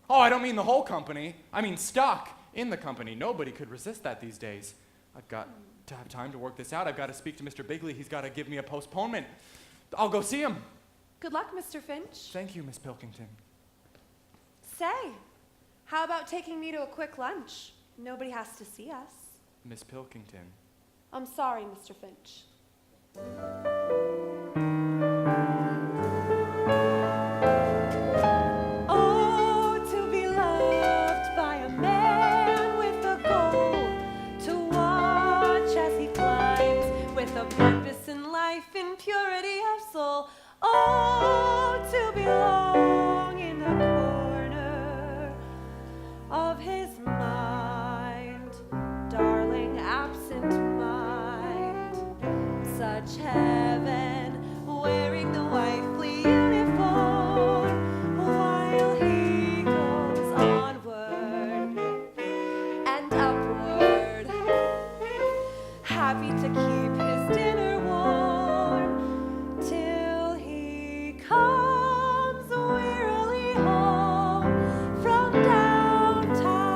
Speaker 3: Oh, I don't mean the whole company. I mean stock in the company. Nobody could resist that these days. I've got to have time to work this out. I've got to speak to Mr. Bigley. He's got to give me a postponement. I'll go see him.
Speaker 6: Good luck, Mr. Finch.
Speaker 3: Thank you, Miss Pilkington.
Speaker 6: Say, how about taking me to a quick lunch? Nobody has to see us.
Speaker 3: Miss Pilkington.
Speaker 6: I'm sorry, Mr. Finch. Oh, to be loved by a man with a goal, to watch as he climbs with a purpose in life, in purity of soul. Oh, to belong in a corner of his mind, darling, absent mind, such heaven, wearing the wifely uniform, while he goes onward and upward, happy to keep his dinner warm, till he comes wearily home from downtown.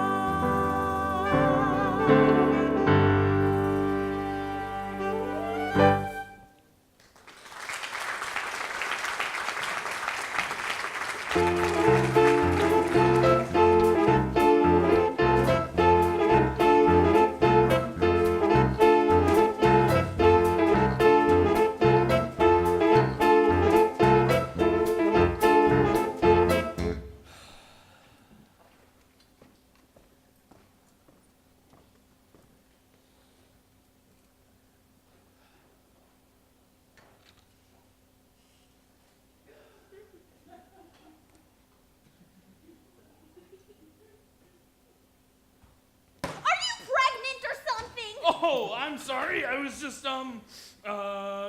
Speaker 8: Oh, I'm sorry. I was just,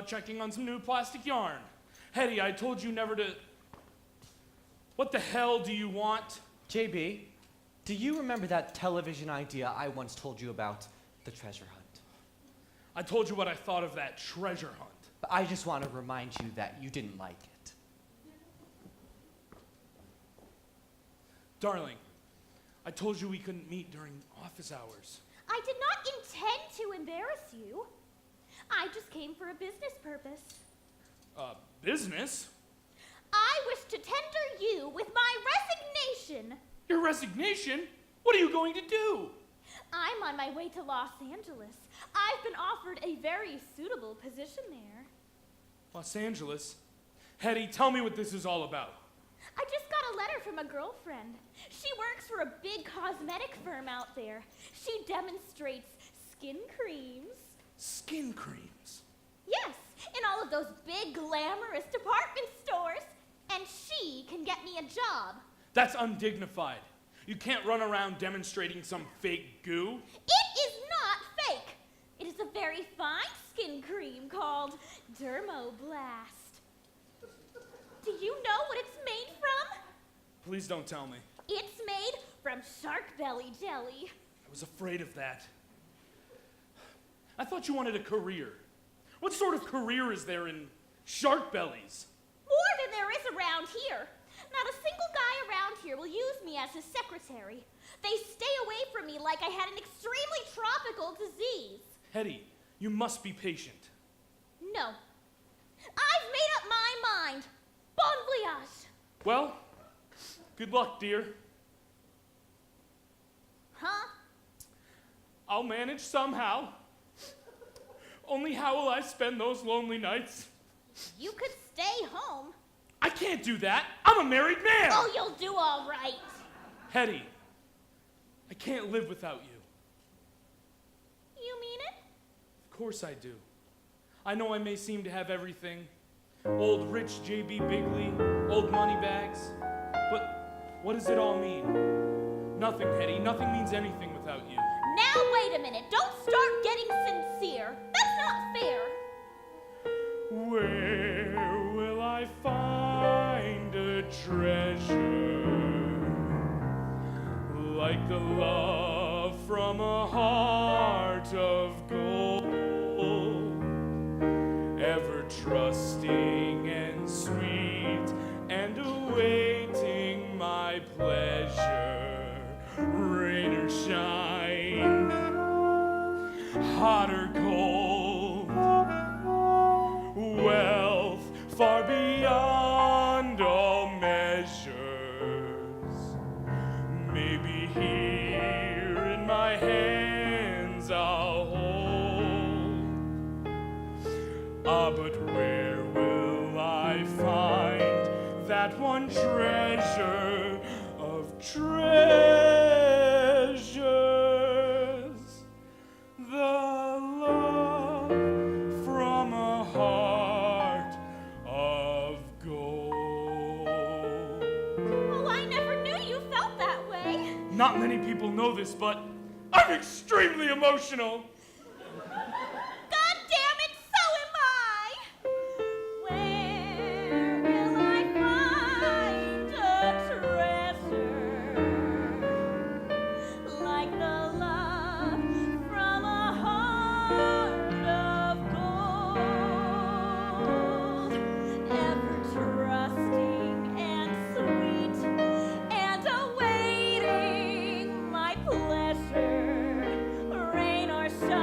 Speaker 8: checking on some new plastic yarn. Hetty, I told you never to... What the hell do you want?
Speaker 10: JB, do you remember that television idea I once told you about? The treasure hunt.
Speaker 8: I told you what I thought of that treasure hunt.
Speaker 10: But I just want to remind you that you didn't like it.
Speaker 8: Darling, I told you we couldn't meet during office hours.
Speaker 7: I did not intend to embarrass you. I just came for a business purpose.
Speaker 8: Business?
Speaker 7: I wish to tender you with my resignation.
Speaker 8: Your resignation? What are you going to do?
Speaker 7: I'm on my way to Los Angeles. I've been offered a very suitable position there.
Speaker 8: Los Angeles? Hetty, tell me what this is all about.
Speaker 7: I just got a letter from a girlfriend. She works for a big cosmetic firm out there. She demonstrates skin creams.
Speaker 8: Skin creams?
Speaker 7: Yes, in all of those big glamorous department stores. And she can get me a job.
Speaker 8: That's undignified. You can't run around demonstrating some fake goo.
Speaker 7: It is not fake. It is a very fine skin cream called Dermoblast. Do you know what it's made from?
Speaker 8: Please don't tell me.
Speaker 7: It's made from shark belly jelly.
Speaker 8: I was afraid of that. I thought you wanted a career. What sort of career is there in shark bellies?
Speaker 7: More than there is around here. Not a single guy around here will use me as his secretary. They stay away from me like I had an extremely tropical disease.
Speaker 8: Hetty, you must be patient.
Speaker 7: No. I've made up my mind. Bon voyage.
Speaker 8: Well, good luck, dear.
Speaker 7: Huh?
Speaker 8: I'll manage somehow. Only how will I spend those lonely nights?
Speaker 7: You could stay home.
Speaker 8: I can't do that. I'm a married man.
Speaker 7: Oh, you'll do all right.
Speaker 8: Hetty, I can't live without you.
Speaker 7: You mean it?
Speaker 8: Of course I do. I know I may seem to have everything. Old rich J.B. Bigley, old money bags. But what does it all mean? Nothing, Hetty. Nothing means anything without you.
Speaker 7: Now, wait a minute. Don't start getting sincere. That's not fair.
Speaker 8: Where will I find a treasure like the love from a heart of gold, ever trusting and sweet and awaiting my pleasure, rain or shine, hot or cold, wealth far beyond all measures, maybe here in my hands I'll hold. Ah, but where will I find that one treasure of treasures? The love from a heart of gold.
Speaker 7: Oh, I never knew you felt that way.
Speaker 8: Not many people know this, but I'm extremely emotional.
Speaker 7: God damn it, so am I. Where will I find a treasure like the love from a heart of gold, ever trusting and sweet and awaiting my pleasure, rain or shine?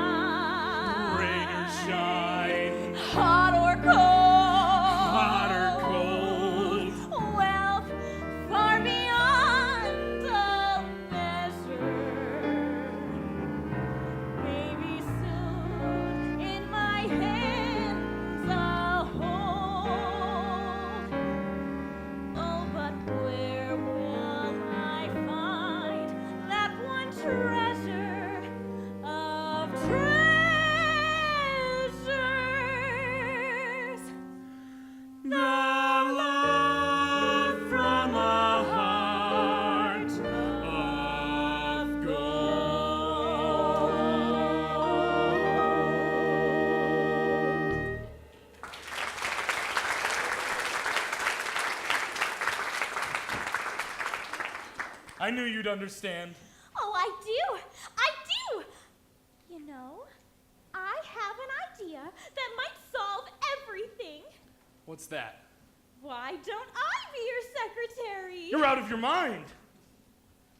Speaker 8: I knew you'd understand.
Speaker 7: Oh, I do. I do. You know, I have an idea that might solve everything.
Speaker 8: What's that?
Speaker 7: Why don't I be your secretary?
Speaker 8: You're out of your mind.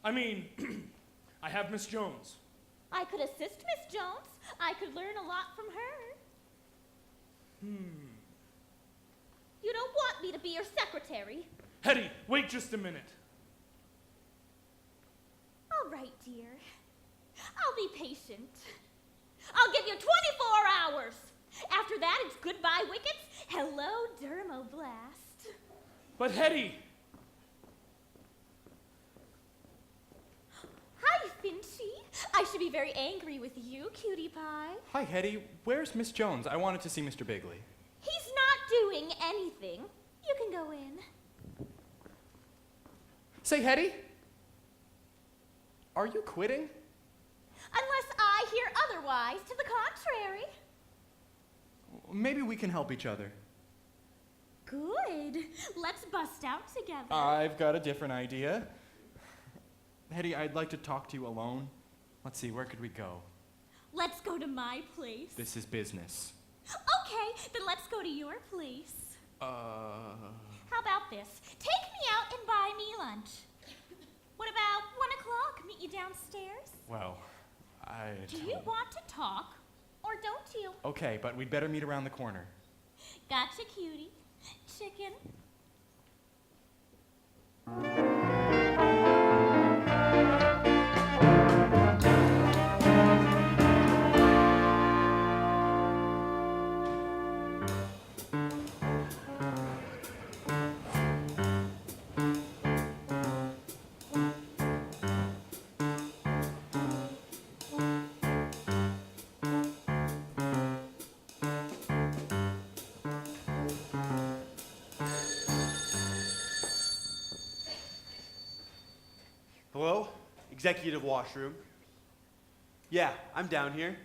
Speaker 8: I mean, I have Miss Jones.
Speaker 7: I could assist Miss Jones. I could learn a lot from her. You don't want me to be your secretary.
Speaker 8: Hetty, wait just a minute.
Speaker 7: All right, dear. I'll be patient. I'll give you 24 hours. After that, it's goodbye, Wickets. Hello, Dermoblast.
Speaker 8: But Hetty!
Speaker 7: Hi, Finchy. I should be very angry with you, cutie pie.
Speaker 3: Hi, Hetty. Where's Miss Jones? I wanted to see Mr. Bigley.
Speaker 7: He's not doing anything. You can go in.
Speaker 3: Say, Hetty? Are you quitting?
Speaker 7: Unless I hear otherwise to the contrary.
Speaker 3: Maybe we can help each other.
Speaker 7: Good. Let's bust out together.
Speaker 3: I've got a different idea. Hetty, I'd like to talk to you alone. Let's see, where could we go?
Speaker 7: Let's go to my place.
Speaker 3: This is business.
Speaker 7: Okay, then let's go to your place. How about this? Take me out and buy me lunch. What about 1 o'clock? Meet you downstairs?
Speaker 3: Well,
Speaker 7: Do you want to talk, or don't you?
Speaker 3: Okay, but we'd better meet around the corner.
Speaker 7: Gotcha, cutie. Chicken.
Speaker 9: Hello? Executive washroom. Yeah, I'm down here.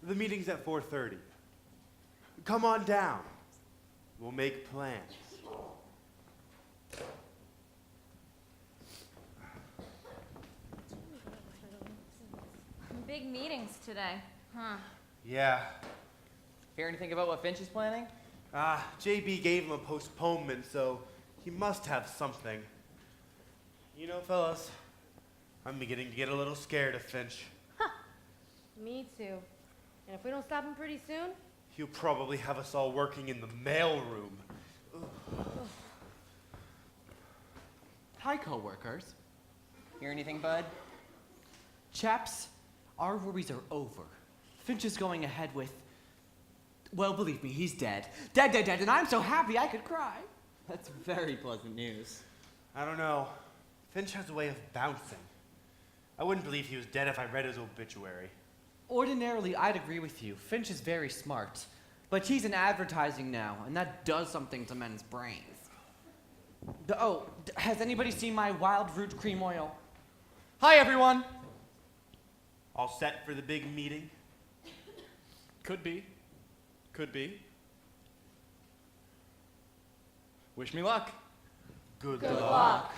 Speaker 9: The meeting's at 4:30. Come on down. We'll make plans.
Speaker 15: Big meetings today, huh?
Speaker 9: Yeah.
Speaker 10: Hear anything about what Finch is planning?
Speaker 9: JB gave him a postponement, so he must have something. You know, fellas, I'm beginning to get a little scared of Finch.
Speaker 15: Me too. And if we don't stop him pretty soon,
Speaker 9: He'll probably have us all working in the mailroom.
Speaker 10: Hi, co-workers. Hear anything, bud? Chaps, our worries are over. Finch is going ahead with... Well, believe me, he's dead. Dead, and I'm so happy I could cry. That's very pleasant news.
Speaker 9: I don't know. Finch has a way of bouncing. I wouldn't believe he was dead if I read his obituary.
Speaker 10: Ordinarily, I'd agree with you. Finch is very smart. But he's in advertising now, and that does something to men's brains. Has anybody seen my wild root cream oil?
Speaker 3: Hi, everyone.
Speaker 9: All set for the big meeting?
Speaker 3: Could be. Could be. Wish me luck.
Speaker 9: Good
Speaker 15: luck.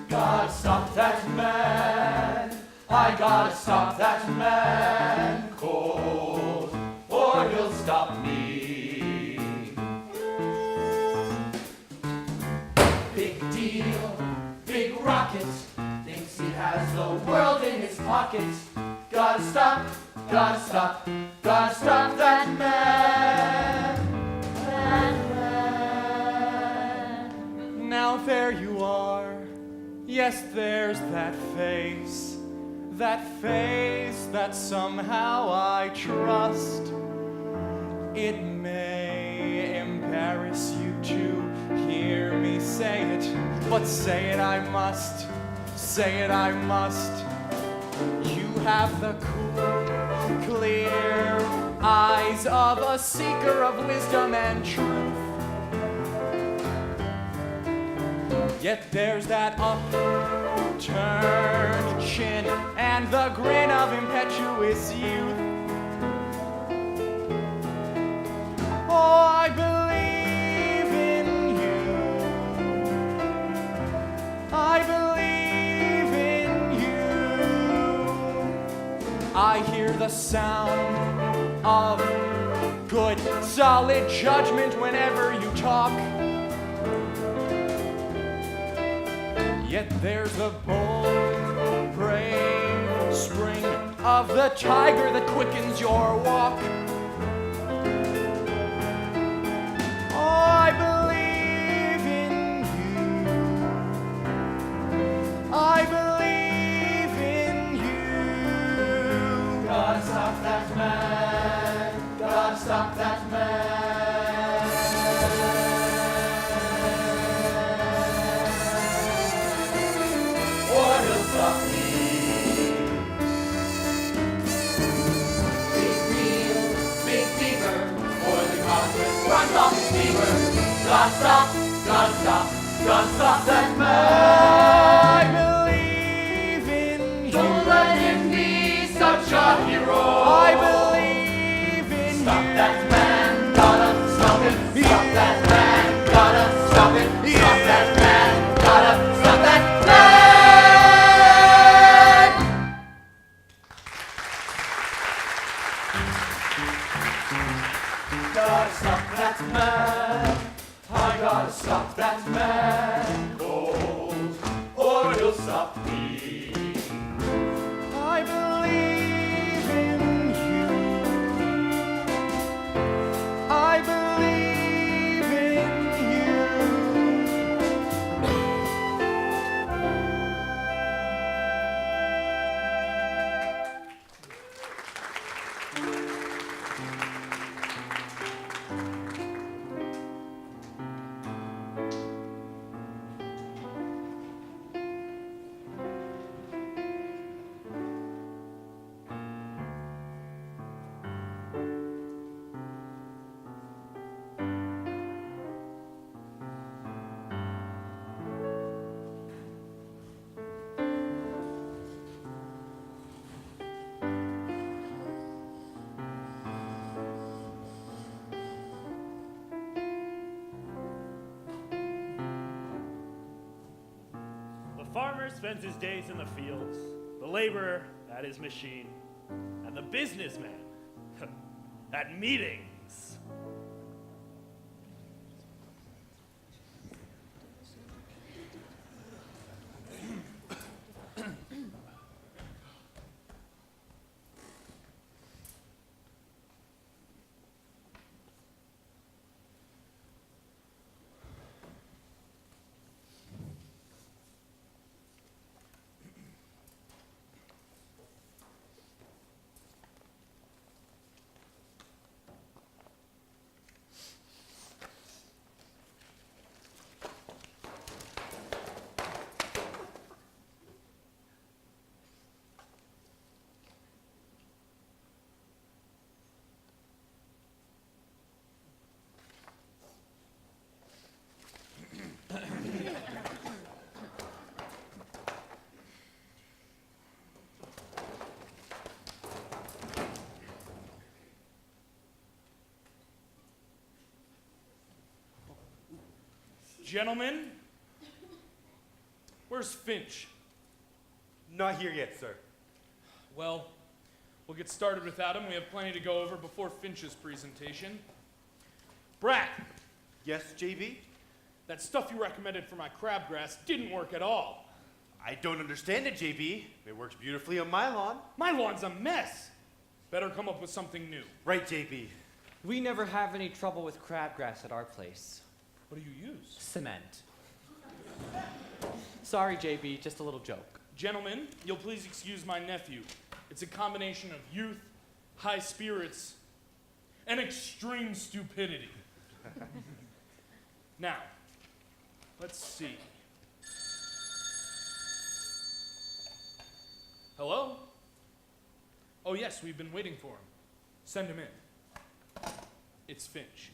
Speaker 3: Gotta stop that man. I gotta stop that man cold, or he'll stop me. Big deal, big rocket, thinks he has the world in his pocket. Gotta stop, gotta stop, gotta stop that man. Now there you are. Yes, there's that face that somehow I trust. It may embarrass you to hear me say it, but say it I must, say it I must. You have the cool, clear eyes of a seeker of wisdom and truth. Yet there's that upturned chin and the grin of impetuous youth. Oh, I hear the sound of good, solid judgment whenever you talk. Yet there's the bold, brave spring of the tiger that quickens your walk. I believe in you. I believe in you. Gotta stop that man. Gotta stop that man. Or he'll stop me. Big wheel, big fever, or the Congress runs off his fever. Gotta stop, gotta stop, gotta stop that man. I believe in you. Don't let him be such a hero. I believe in you. Stop that man, gotta stop it. Stop that man, gotta stop it. Stop that man, gotta stop that man. Gotta stop that man. I gotta stop that man. Cold, or he'll stop me. I believe in you. I believe in you.
Speaker 2: The farmer spends his days in the fields, the laborer at his machine, and the businessman at meetings.
Speaker 8: Gentlemen, where's Finch?
Speaker 9: Not here yet, sir.
Speaker 8: Well, we'll get started without him. We have plenty to go over before Finch's presentation. Brat!
Speaker 9: Yes, JB?
Speaker 8: That stuff you recommended for my crabgrass didn't work at all.
Speaker 9: I don't understand it, JB. It works beautifully on my lawn.
Speaker 8: My lawn's a mess. Better come up with something new.
Speaker 9: Right, JB.
Speaker 10: We never have any trouble with crabgrass at our place.
Speaker 8: What do you use?
Speaker 10: Cement. Sorry, JB, just a little joke.
Speaker 8: Gentlemen, you'll please excuse my nephew. It's a combination of youth, high spirits, and extreme stupidity. Now, let's see. Hello? Oh yes, we've been waiting for him. Send him in. It's Finch.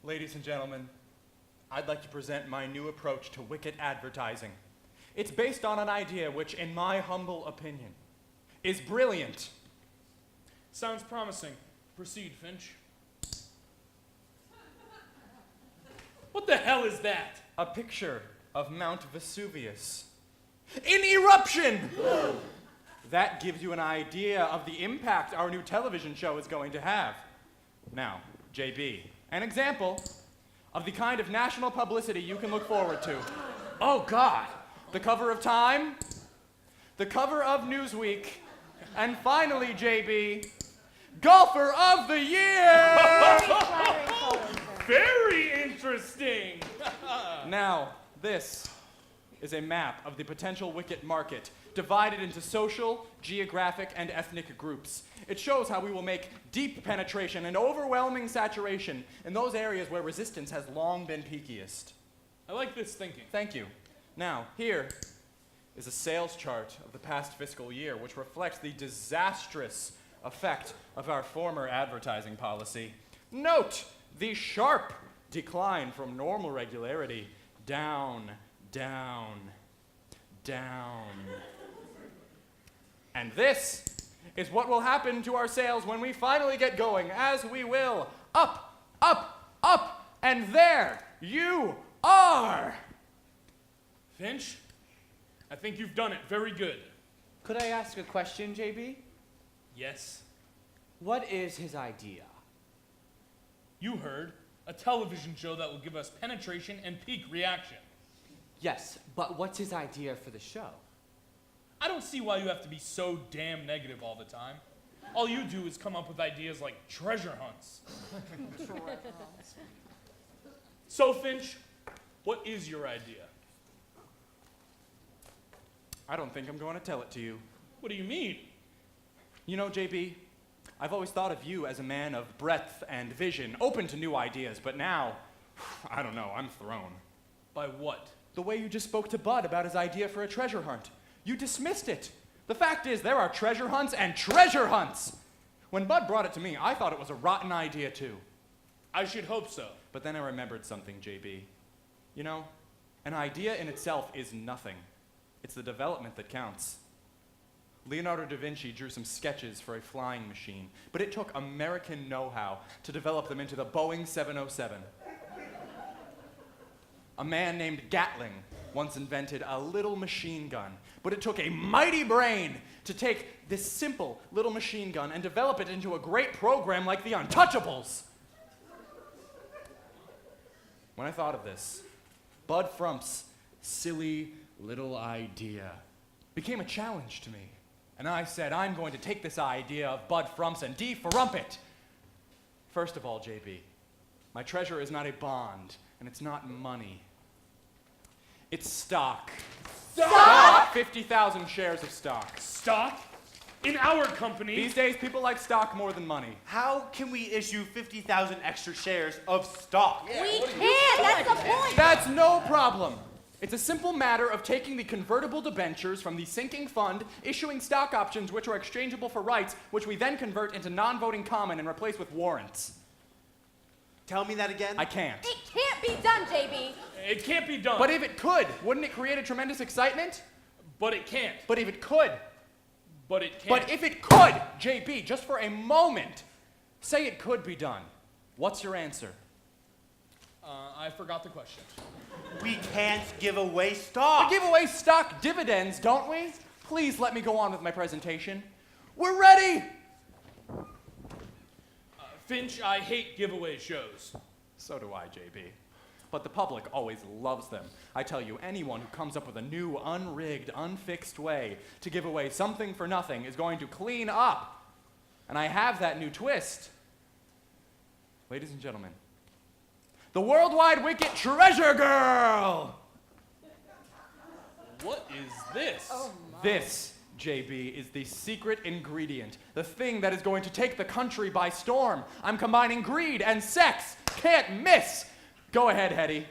Speaker 16: Ladies and gentlemen, I'd like to present my new approach to wicked advertising. It's based on an idea which, in my humble opinion, is brilliant.
Speaker 8: Sounds promising. Proceed, Finch. What the hell is that?
Speaker 16: A picture of Mount Vesuvius in eruption! That gives you an idea of the impact our new television show is going to have. Now, JB, an example of the kind of national publicity you can look forward to. Oh, God! The cover of Time, the cover of Newsweek, and finally, JB, Golfer of the Year!
Speaker 8: Very interesting!
Speaker 16: Now, this is a map of the potential Wicket market, divided into social, geographic, and ethnic groups. It shows how we will make deep penetration and overwhelming saturation in those areas where resistance has long been peakiest.
Speaker 8: I like this thinking.
Speaker 16: Thank you. Now, here is a sales chart of the past fiscal year, which reflects the disastrous effect of our former advertising policy. Note the sharp decline from normal regularity. Down, down, down. And this is what will happen to our sales when we finally get going, as we will. Up, up, up, and there you are!
Speaker 8: Finch, I think you've done it very good.
Speaker 10: Could I ask a question, JB?
Speaker 8: Yes.
Speaker 10: What is his idea?
Speaker 8: You heard. A television show that will give us penetration and peak reaction.
Speaker 10: Yes, but what's his idea for the show?
Speaker 8: I don't see why you have to be so damn negative all the time. All you do is come up with ideas like treasure hunts. So, Finch, what is your idea?
Speaker 16: I don't think I'm going to tell it to you.
Speaker 8: What do you mean?
Speaker 16: You know, JB, I've always thought of you as a man of breadth and vision, open to new ideas, but now, I don't know, I'm thrown.
Speaker 8: By what?
Speaker 16: The way you just spoke to Bud about his idea for a treasure hunt. You dismissed it. The fact is, there are treasure hunts and treasure hunts. When Bud brought it to me, I thought it was a rotten idea too.
Speaker 8: I should hope so.
Speaker 16: But then I remembered something, JB. You know, an idea in itself is nothing. It's the development that counts. Leonardo da Vinci drew some sketches for a flying machine, but it took American know-how to develop them into the Boeing 707. A man named Gatling once invented a little machine gun, but it took a mighty brain to take this simple little machine gun and develop it into a great program like the Untouchables. When I thought of this, Bud Frump's silly little idea became a challenge to me. And I said, I'm going to take this idea of Bud Frump's and de-frump it. First of all, JB, my treasure is not a bond, and it's not money. It's stock. Stock? 50,000 shares of stock.
Speaker 8: Stock? In our company?
Speaker 16: These days, people like stock more than money.
Speaker 9: How can we issue 50,000 extra shares of stock?
Speaker 14: We can't, that's the point.
Speaker 16: That's no problem. It's a simple matter of taking the convertible debentures from the sinking fund, issuing stock options which are exchangeable for rights, which we then convert into non-voting common and replace with warrants.
Speaker 9: Tell me that again.
Speaker 16: I can't.
Speaker 14: It can't be done, JB.
Speaker 8: It can't be done.
Speaker 16: But if it could, wouldn't it create a tremendous excitement?
Speaker 8: But it can't.
Speaker 16: But if it could.
Speaker 8: But it can't.
Speaker 16: But if it could, JB, just for a moment, say it could be done. What's your answer?
Speaker 8: I forgot the question.
Speaker 9: We can't give away stock.
Speaker 16: We give away stock dividends, don't we? Please let me go on with my presentation. We're ready!
Speaker 8: Finch, I hate giveaway shows.
Speaker 16: So do I, JB. But the public always loves them. I tell you, anyone who comes up with a new, unrigged, unfixed way to give away something for nothing is going to clean up. And I have that new twist. Ladies and gentlemen, the Worldwide Wicket Treasure Girl!
Speaker 8: What is this?
Speaker 14: Oh my.
Speaker 16: This, JB, is the secret ingredient, the thing that is going to take the country by storm. I'm combining greed and sex. Can't miss. Go ahead, Hetty.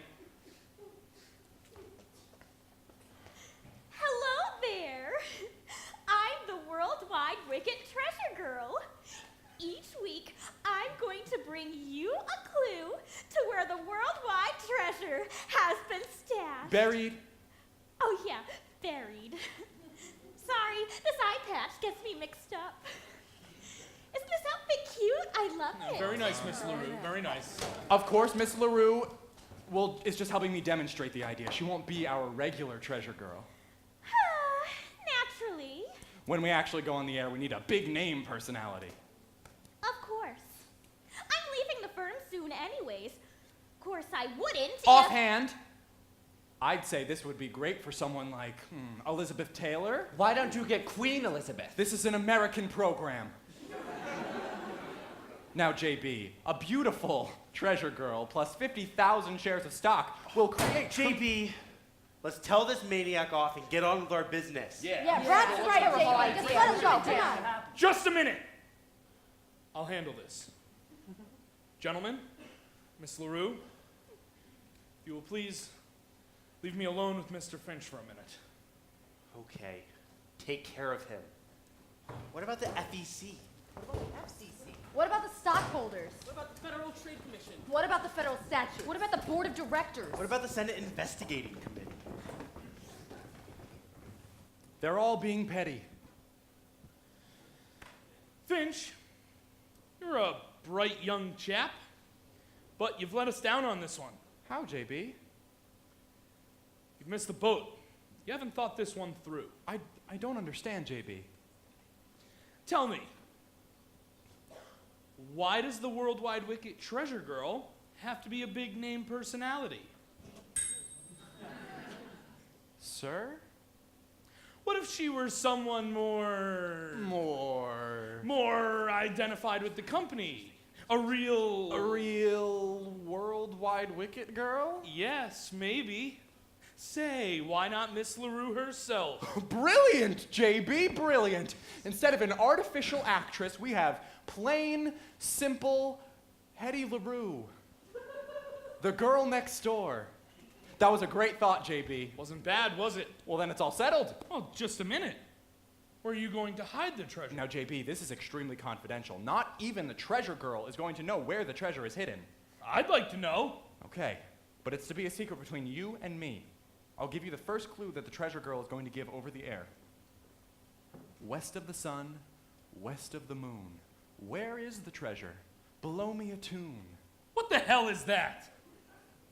Speaker 7: Hello there. I'm the Worldwide Wicket Treasure Girl. Each week, I'm going to bring you a clue to where the worldwide treasure has been stashed.
Speaker 16: Buried.
Speaker 7: Oh yeah, buried. Sorry, this eye patch gets me mixed up. Isn't this love it.
Speaker 8: Very nice, Miss LaRue. Very nice.
Speaker 16: Of course, Miss LaRue is just helping me demonstrate the idea. She won't be our regular treasure girl.
Speaker 7: Naturally.
Speaker 16: When we actually go on the air, we need a big name personality.
Speaker 7: Of course. I'm leaving the firm soon anyways. Of course, I wouldn't if...
Speaker 16: Offhand, I'd say this would be great for someone like Elizabeth Taylor.
Speaker 10: Why don't you get Queen Elizabeth?
Speaker 16: This is an American program. Now, JB, a beautiful treasure girl plus 50,000 shares of stock will create...
Speaker 9: JB, let's tell this maniac off and get on with our business.
Speaker 15: Yeah, Brad's right, JB. Just let him go. Come on.
Speaker 8: Just a minute. I'll handle this. Gentlemen, Miss LaRue, if you will please leave me alone with Mr. Finch for a minute.
Speaker 9: Okay, take care of him. What about the FEC?
Speaker 15: What about the stockholders?
Speaker 11: What about the Federal Trade Commission?
Speaker 15: What about the federal statute? What about the board of directors?
Speaker 9: What about the Senate Investigating Committee?
Speaker 16: They're all being petty.
Speaker 8: Finch, you're a bright young chap, but you've let us down on this one.
Speaker 16: How, JB?
Speaker 8: You've missed the boat. You haven't thought this one through.
Speaker 16: I don't understand, JB.
Speaker 8: Tell me, why does the Worldwide Wicket Treasure Girl have to be a big name personality?
Speaker 16: Sir?
Speaker 8: What if she were someone more identified with the company? A real
Speaker 16: Worldwide Wicket girl?
Speaker 8: Yes, maybe. Say, why not Miss LaRue herself?
Speaker 16: Brilliant, JB, brilliant. Instead of an artificial actress, we have plain, simple Hetty LaRue. The girl next door. That was a great thought, JB.
Speaker 8: Wasn't bad, was it?
Speaker 16: Well, then it's all settled.
Speaker 8: Oh, just a minute. Where are you going to hide the treasure?
Speaker 16: Now, JB, this is extremely confidential. Not even the treasure girl is going to know where the treasure is hidden.
Speaker 8: I'd like to know.
Speaker 16: Okay, but it's to be a secret between you and me. I'll give you the first clue that the treasure girl is going to give over the air. West of the sun, west of the moon. Where is the treasure? Below me a tune.
Speaker 8: What the hell is that?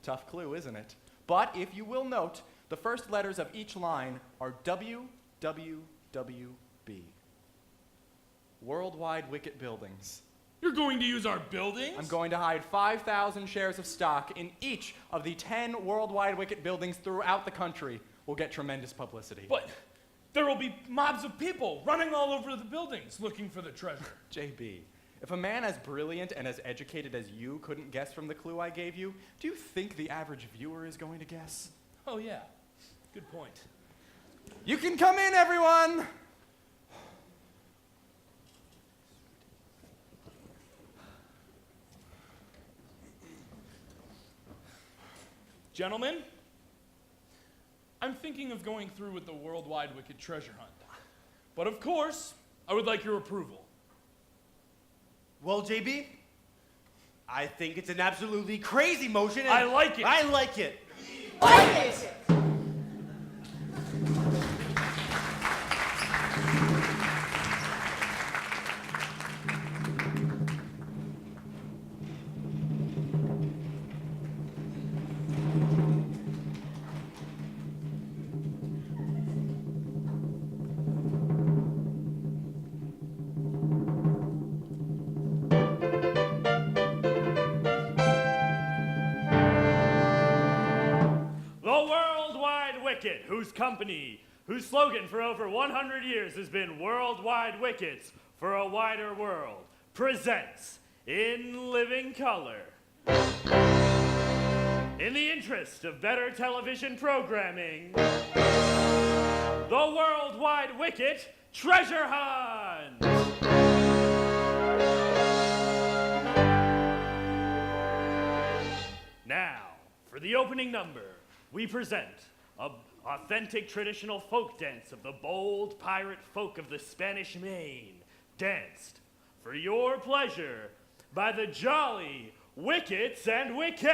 Speaker 16: Tough clue, isn't it? But if you will note, the first letters of each line are WWWB. Worldwide Wicket Buildings.
Speaker 8: You're going to use our buildings?
Speaker 16: I'm going to hide 5,000 shares of stock in each of the 10 Worldwide Wicket buildings throughout the country. We'll get tremendous publicity.
Speaker 8: But there will be mobs of people running all over the buildings looking for the treasure.
Speaker 16: JB, if a man as brilliant and as educated as you couldn't guess from the clue I gave you, do you think the average viewer is going to guess?
Speaker 8: Oh, yeah. Good point.
Speaker 16: You can come in, everyone!
Speaker 8: Gentlemen, I'm thinking of going through with the Worldwide Wicket Treasure Hunt. But of course, I would like your approval.
Speaker 9: Well, JB, I think it's an absolutely crazy motion. And
Speaker 8: I like it.
Speaker 9: I like it.
Speaker 15: Like it!
Speaker 2: Whose company, whose slogan for over 100 years has been Worldwide Wickets for a Wider World, presents in living color. In the interest of better television programming, the Worldwide Wicket Treasure Hunt! Now, for the opening number, we present an authentic traditional folk dance of the bold pirate folk of the Spanish Main, danced for your pleasure by the Jolly Wickets and Wickettes.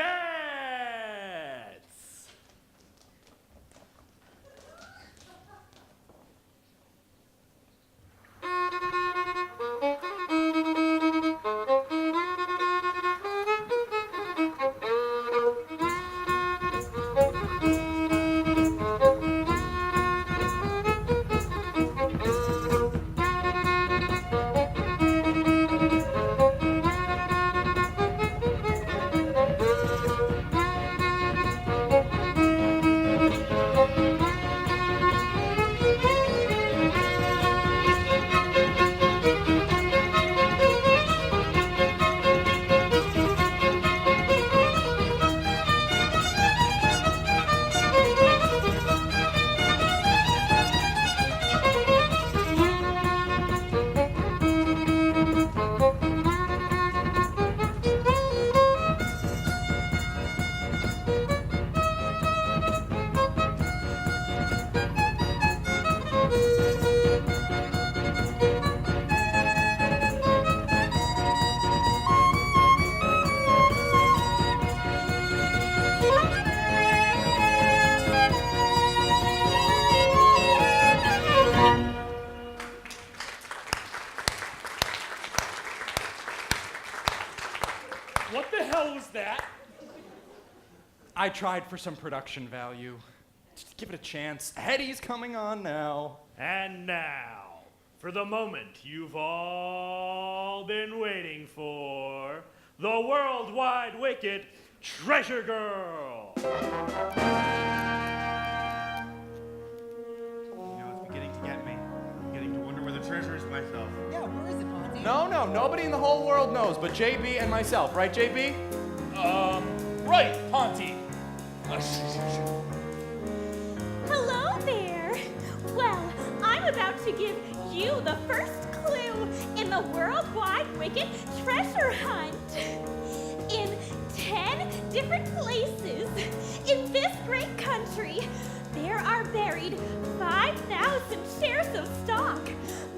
Speaker 8: What the hell was that?
Speaker 16: I tried for some production value. Just give it a chance. Eddie's coming on now.
Speaker 2: And now, for the moment you've all been waiting for, the Worldwide Wicket Treasure Girl.
Speaker 9: You know, it's beginning to get me. I'm beginning to wonder where the treasure is myself.
Speaker 11: Yeah, where is it, Monty?
Speaker 16: No, nobody in the whole world knows but JB and myself, right, JB?
Speaker 8: Right, Ponty.
Speaker 7: Hello there. Well, I'm about to give you the first clue in the Worldwide Wicket Treasure Hunt. In 10 different places in this great country, there are buried 5,000 shares of stock,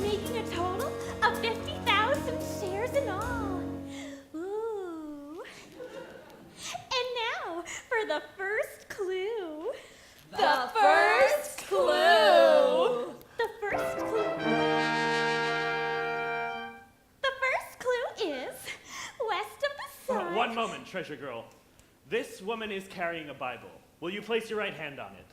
Speaker 7: making a total of 50,000 shares in all. Ooh. And now for the first clue.
Speaker 6: The first clue.
Speaker 7: The first clue. The first clue is west of the sun.
Speaker 2: One moment, Treasure Girl. This woman is carrying a Bible. Will you place your right hand on it?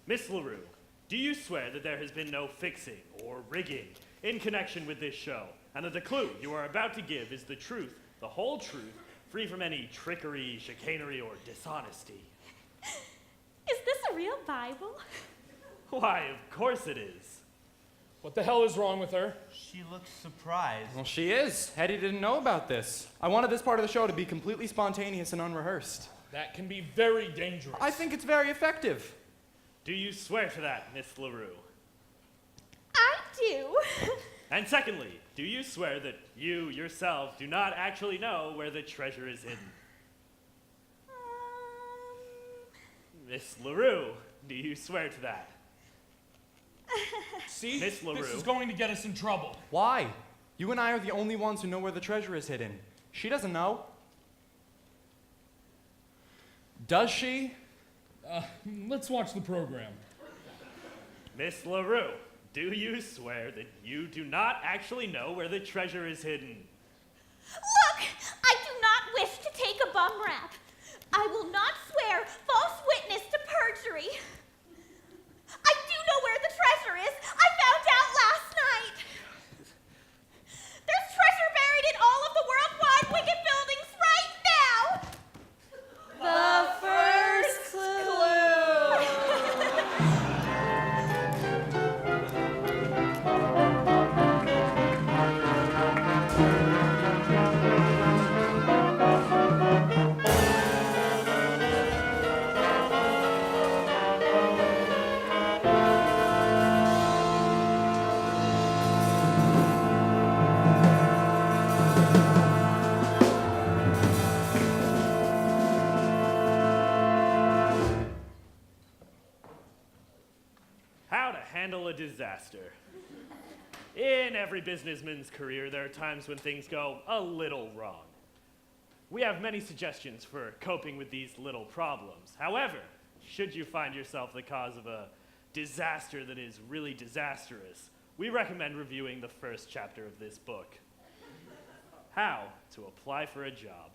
Speaker 2: Miss LaRue, do you swear that there has been no fixing or rigging in connection with this show, and that the clue you are about to give is the truth, the whole truth, free from any trickery, chicanery, or dishonesty?
Speaker 7: Is this a real Bible?
Speaker 2: Why, of course it is.
Speaker 8: What the hell is wrong with her?
Speaker 9: She looks surprised.
Speaker 16: Well, she is. Eddie didn't know about this. I wanted this part of the show to be completely spontaneous and unrehearsed.
Speaker 8: That can be very dangerous.
Speaker 16: I think it's very effective.
Speaker 2: Do you swear to that, Miss LaRue?
Speaker 7: I do.
Speaker 2: And secondly, do you swear that you yourself do not actually know where the treasure is hidden? Miss LaRue, do you swear to that?
Speaker 8: See?
Speaker 2: Miss LaRue.
Speaker 8: This is going to get us in trouble.
Speaker 16: Why? You and I are the only ones who know where the treasure is hidden. She doesn't know. Does she?
Speaker 8: Let's watch the program.
Speaker 2: Miss LaRue, do you swear that you do not actually know where the treasure is hidden?
Speaker 7: Look, I do not wish to take a bum rap. I will not swear false witness to perjury. I do know where the treasure is. I found out last night. There's treasure buried in all of the Worldwide Wicket buildings right now.
Speaker 6: The first clue.
Speaker 2: How to handle a disaster. In every businessman's career, there are times when things go a little wrong. We have many suggestions for coping with these little problems. However, should you find yourself the cause of a disaster that is really disastrous, we recommend reviewing the first chapter of this book, How to Apply for a Job.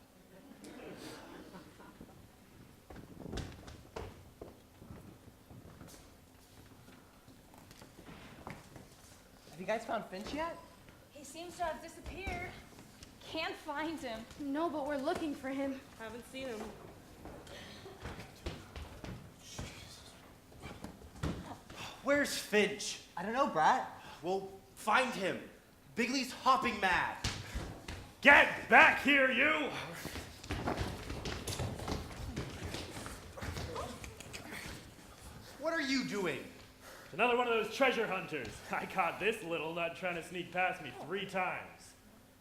Speaker 11: Have you guys found Finch yet?
Speaker 14: He seems to have disappeared. Can't find him.
Speaker 15: No, but we're looking for him.
Speaker 14: Haven't seen him.
Speaker 9: Where's Finch?
Speaker 11: I don't know, Brat.
Speaker 9: Well, find him. Bigley's hopping mad.
Speaker 2: Get back here, you!
Speaker 9: What are you doing?
Speaker 2: Another one of those treasure hunters. I caught this little nut trying to sneak past me 3 times.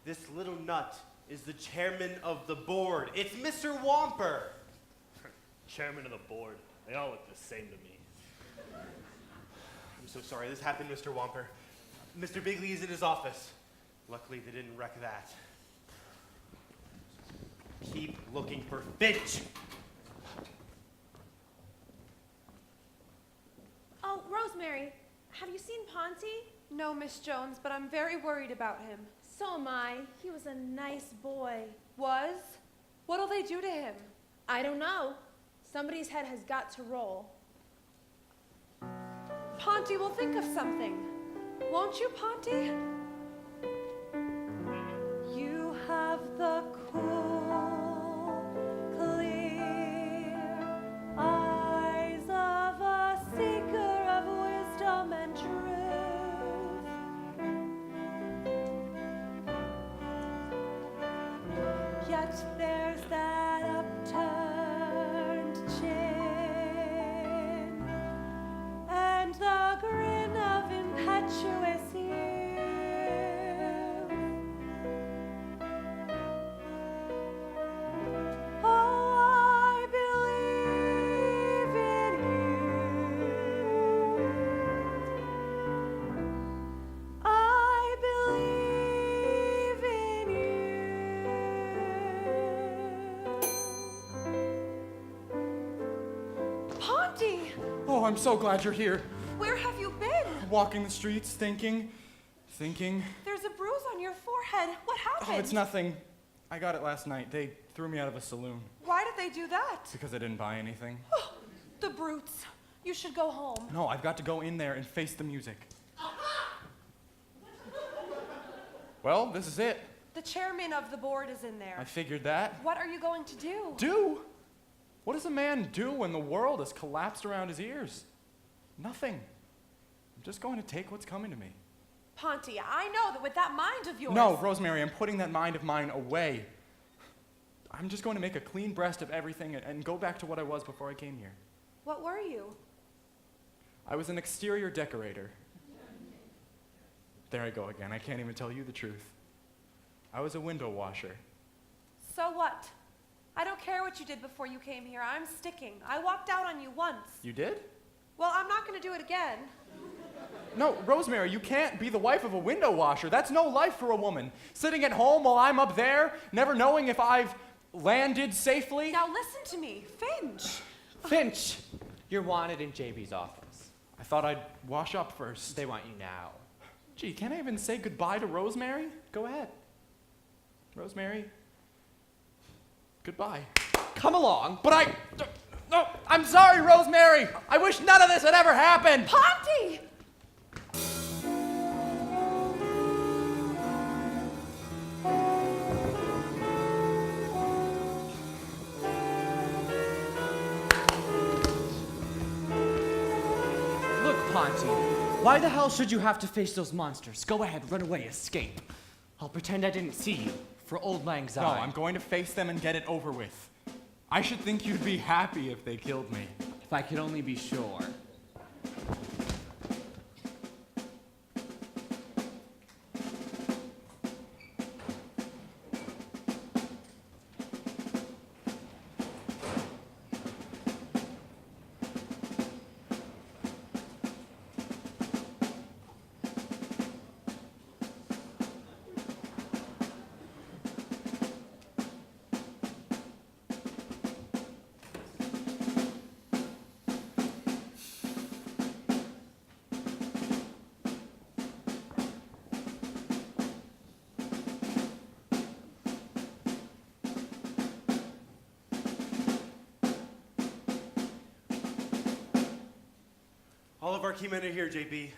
Speaker 9: This little nut is the chairman of the board. It's Mr. Whomper.
Speaker 2: Chairman of the board. They all look the same to me.
Speaker 9: I'm so sorry this happened, Mr. Whomper. Mr. Bigley is in his office. Luckily, they didn't wreck that. Keep looking for Finch.
Speaker 14: Oh, Rosemary, have you seen Ponty?
Speaker 6: No, Miss Jones, but I'm very worried about him.
Speaker 14: So am I. He was a nice boy.
Speaker 6: Was? What'll they do to him?
Speaker 14: I don't know. Somebody's head has got to roll.
Speaker 6: Ponty will think of something. Won't you, Ponty? You have the cool, clear eyes of a seeker of wisdom and truth. Yet there's that upturned chin and the grin of impetuous youth. Oh, I believe in you. I believe in you. Ponty,
Speaker 16: Oh, I'm so glad you're here.
Speaker 6: where have you been?
Speaker 16: Walking the streets, thinking.
Speaker 6: There's a bruise on your forehead. What happened?
Speaker 16: Oh, it's nothing. I got it last night. They threw me out of a saloon
Speaker 6: Why did they do that?
Speaker 16: because I didn't buy anything.
Speaker 6: The brutes. You should go home.
Speaker 16: No, I've got to go in there and face the music. Well, this is it.
Speaker 6: The chairman of the board is in there.
Speaker 16: I figured that.
Speaker 6: What are you going to do?
Speaker 16: Do? What does a man do when the world has collapsed around his ears? Nothing. I'm just going to take what's coming to me.
Speaker 6: Ponty, I know that with that mind of yours.
Speaker 16: No, Rosemary, I'm putting that mind of mine away. I'm just going to make a clean breast of everything and go back to what I was before I came here.
Speaker 6: What were you?
Speaker 16: I was an exterior decorator. There I go again. I can't even tell you the truth. I was a window washer.
Speaker 6: So what? I don't care what you did before you came here. I'm sticking. I walked out on you once.
Speaker 16: You did?
Speaker 6: Well, I'm not going to do it again.
Speaker 16: No, Rosemary, you can't be the wife of a window washer. That's no life for a woman. Sitting at home while I'm up there, never knowing if I've landed safely.
Speaker 6: Now listen to me, Finch.
Speaker 10: Finch, you're wanted in JB's office.
Speaker 16: I thought I'd wash up first.
Speaker 10: They want you now.
Speaker 16: Gee, can't I even say goodbye to Rosemary? Go ahead. Rosemary, goodbye.
Speaker 10: Come along.
Speaker 16: But no, I'm sorry, Rosemary. I wish none of this had ever happened.
Speaker 6: Ponty!
Speaker 10: Look, Ponty, why the hell should you have to face those monsters? Go ahead, run away, escape. I'll pretend I didn't see you, for Old Lang Syne.
Speaker 16: No, I'm going to face them and get it over with. I should think you'd be happy if they killed me.
Speaker 10: If I could only be sure.
Speaker 9: All of our key men are here, JB.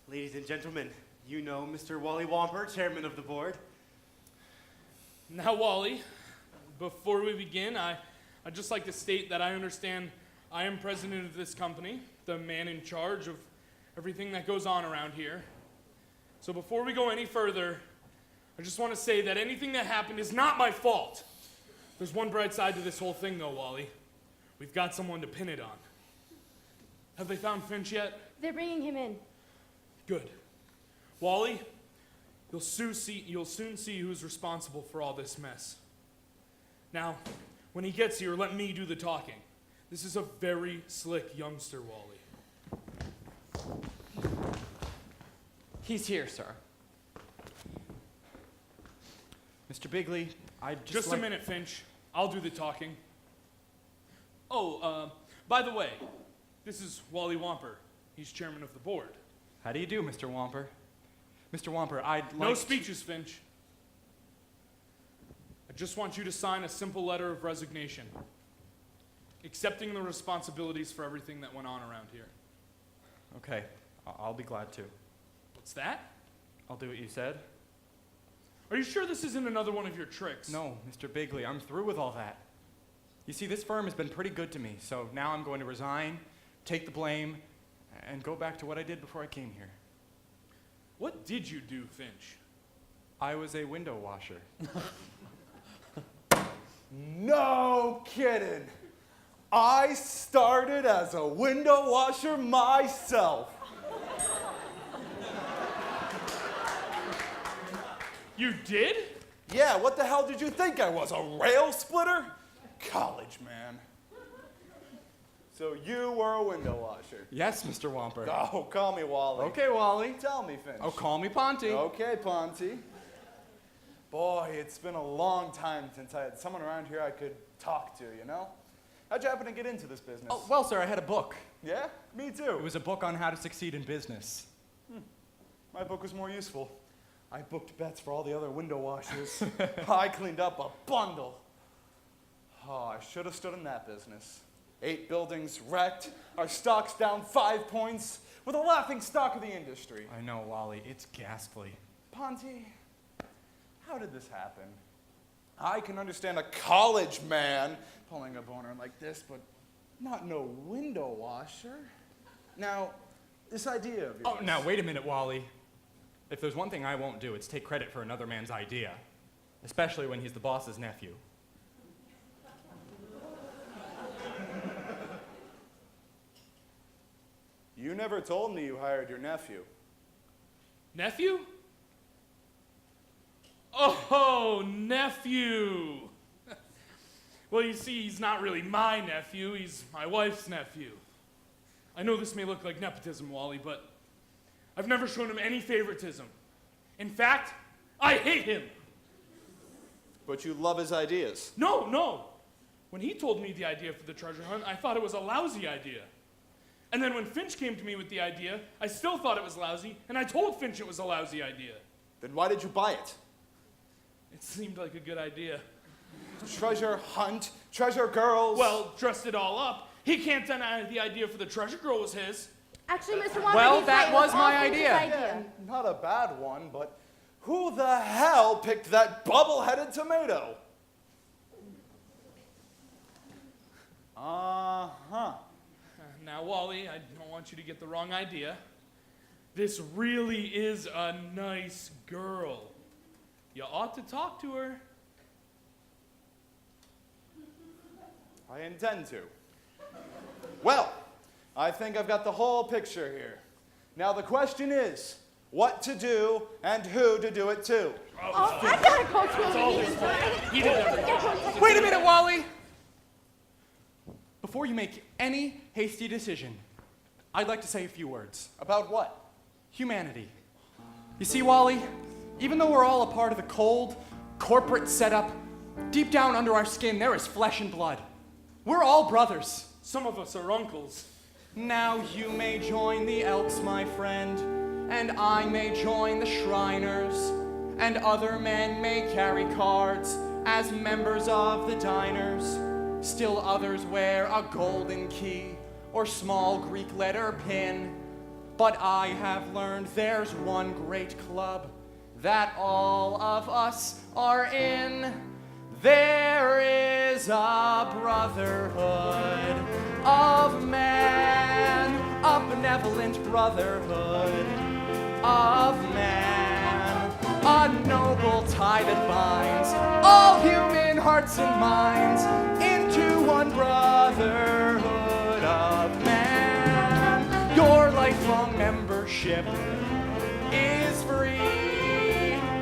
Speaker 9: Ladies and gentlemen, you know Mr. Wally Wamper, chairman of the board.
Speaker 8: Now, Wally, before we begin, I'd just like to state that I understand I am president of this company, the man in charge of everything that goes on around here. So before we go any further, I just want to say that anything that happened is not my fault. There's one bright side to this whole thing, though, Wally. We've got someone to pin it on. Have they found Finch yet?
Speaker 15: They're bringing him in.
Speaker 8: Good. Wally, you'll soon see who's responsible for all this mess. Now, when he gets here, let me do the talking. This is a very slick youngster, Wally.
Speaker 10: He's here, sir.
Speaker 16: Mr. Bigley,
Speaker 8: Just a minute, Finch. I'll do the talking. Oh, by the way, this is Wally Wamper. He's chairman of the board.
Speaker 16: How do you do, Mr. Wamper? Mr. Wamper, I'd like...
Speaker 8: No speeches, Finch. I just want you to sign a simple letter of resignation, accepting the responsibilities for everything that went on around here.
Speaker 16: Okay, I'll be glad to.
Speaker 8: What's that?
Speaker 16: I'll do what you said.
Speaker 8: Are you sure this isn't another one of your tricks?
Speaker 16: No, Mr. Bigley, I'm through with all that. You see, this firm has been pretty good to me, so now I'm going to resign, take the blame, and go back to what I did before I came here.
Speaker 8: What did you do, Finch?
Speaker 16: I was a window washer.
Speaker 17: No kidding. I started as a window washer myself.
Speaker 8: You did?
Speaker 17: Yeah, what the hell did you think I was, a rail splitter? College man. So you were a window washer?
Speaker 16: Yes, Mr. Wamper.
Speaker 17: Oh, call me Wally.
Speaker 16: Okay, Wally.
Speaker 17: Tell me, Finch.
Speaker 16: Oh, call me Ponty.
Speaker 17: Okay, Ponty. Boy, it's been a long time since I had someone around here I could talk to, you know? How'd you happen to get into this business?
Speaker 16: Oh, well, sir, I had a book.
Speaker 17: Yeah? Me too.
Speaker 16: It was a book on how to succeed in business.
Speaker 17: My book was more useful. I booked bets for all the other window washers. I cleaned up a bundle. Oh, I should have stood in that business. 8 buildings wrecked, our stock's down 5 points. We're the laughing stock of the industry.
Speaker 16: I know, Wally, it's ghastly.
Speaker 17: Ponty, how did this happen? I can understand a college man pulling a boner like this, but not no window washer. Now, this idea of yours.
Speaker 16: Oh, now, wait a minute, Wally. If there's one thing I won't do, it's take credit for another man's idea, especially when he's the boss's nephew.
Speaker 17: You never told me you hired your nephew.
Speaker 8: Nephew? Oh, nephew! Well, you see, he's not really my nephew, he's my wife's nephew. I know this may look like nepotism, Wally, but I've never shown him any favoritism. In fact, I hate him.
Speaker 17: But you love his ideas.
Speaker 8: No. When he told me the idea for the treasure hunt, I thought it was a lousy idea. And then when Finch came to me with the idea, I still thought it was lousy, and I told Finch it was a lousy idea.
Speaker 17: Then why did you buy it?
Speaker 8: It seemed like a good idea.
Speaker 17: Treasure hunt, treasure girls.
Speaker 8: Well, dressed it all up. He can't deny the idea for the treasure girl was his.
Speaker 14: Actually, Mr. Wamper,
Speaker 16: Well,
Speaker 14: he's
Speaker 16: that
Speaker 14: right. It
Speaker 16: was my
Speaker 14: all Finch's
Speaker 16: idea.
Speaker 17: Yeah, not a bad one, but who the hell picked that bubble-headed tomato? Uh-huh.
Speaker 8: Now, Wally, I don't want you to get the wrong idea. This really is a nice girl. You ought to talk to her.
Speaker 17: I intend to. Well, I think I've got the whole picture here. Now the question is, what to do and who to do it to.
Speaker 14: Oh, I gotta go to
Speaker 8: It's
Speaker 14: a
Speaker 8: always
Speaker 14: meeting.
Speaker 8: fun. He didn't ever.
Speaker 16: Wait a minute, Wally! Before you make any hasty decision, I'd like to say a few words.
Speaker 17: About what?
Speaker 16: Humanity. You see, Wally, even though we're all a part of the cold, corporate setup, deep down under our skin there is flesh and blood. We're all brothers.
Speaker 8: Some of us are uncles.
Speaker 16: Now you may join the Elks, my friend, and I may join the Shriners, and other men may carry cards as members of the diners. Still others wear a golden key or small Greek letter pin. But I have learned there's one great club that all of us are in. There is a brotherhood of man, a benevolent brotherhood of man, a noble tie that binds all human hearts and minds into one brotherhood of man. Your lifelong membership is free.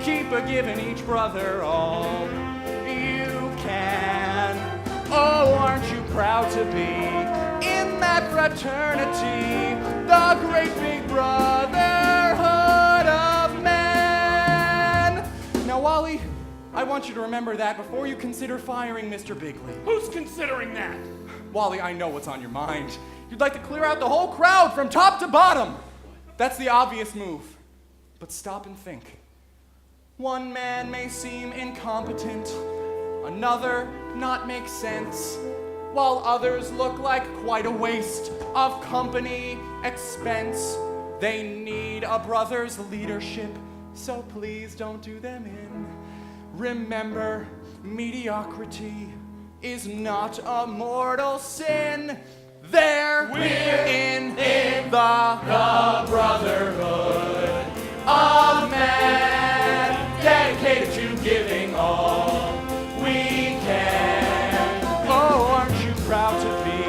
Speaker 16: Keep a giving each brother all you can. Oh, aren't you proud to be in that fraternity, the great big brotherhood of man? Now, Wally, I want you to remember that before you consider firing Mr. Bigley.
Speaker 8: Who's considering that?
Speaker 16: Wally, I know what's on your mind. You'd like to clear out the whole crowd from top to bottom. That's the obvious move. But stop and think. One man may seem incompetent,
Speaker 3: another not make sense, while others look like quite a waste of company expense. They need a brother's leadership, so please don't do them in. Remember, mediocrity is not a mortal sin. We're in the brotherhood of man, dedicated to giving all we can. Oh, aren't you proud to be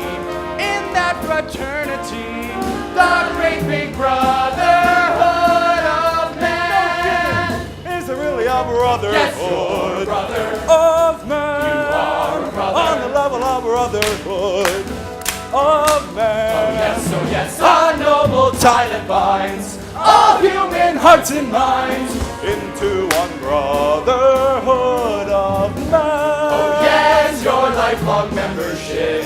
Speaker 3: in that fraternity, the great big brotherhood of man?
Speaker 17: Is there really a brotherhood
Speaker 3: Yes, you're a brother
Speaker 17: of man?
Speaker 3: You are a brother
Speaker 17: on the level of brotherhood of man.
Speaker 3: Oh yes, a noble tie that binds all human hearts and minds
Speaker 17: into one brotherhood of man.
Speaker 3: Oh yes, your lifelong membership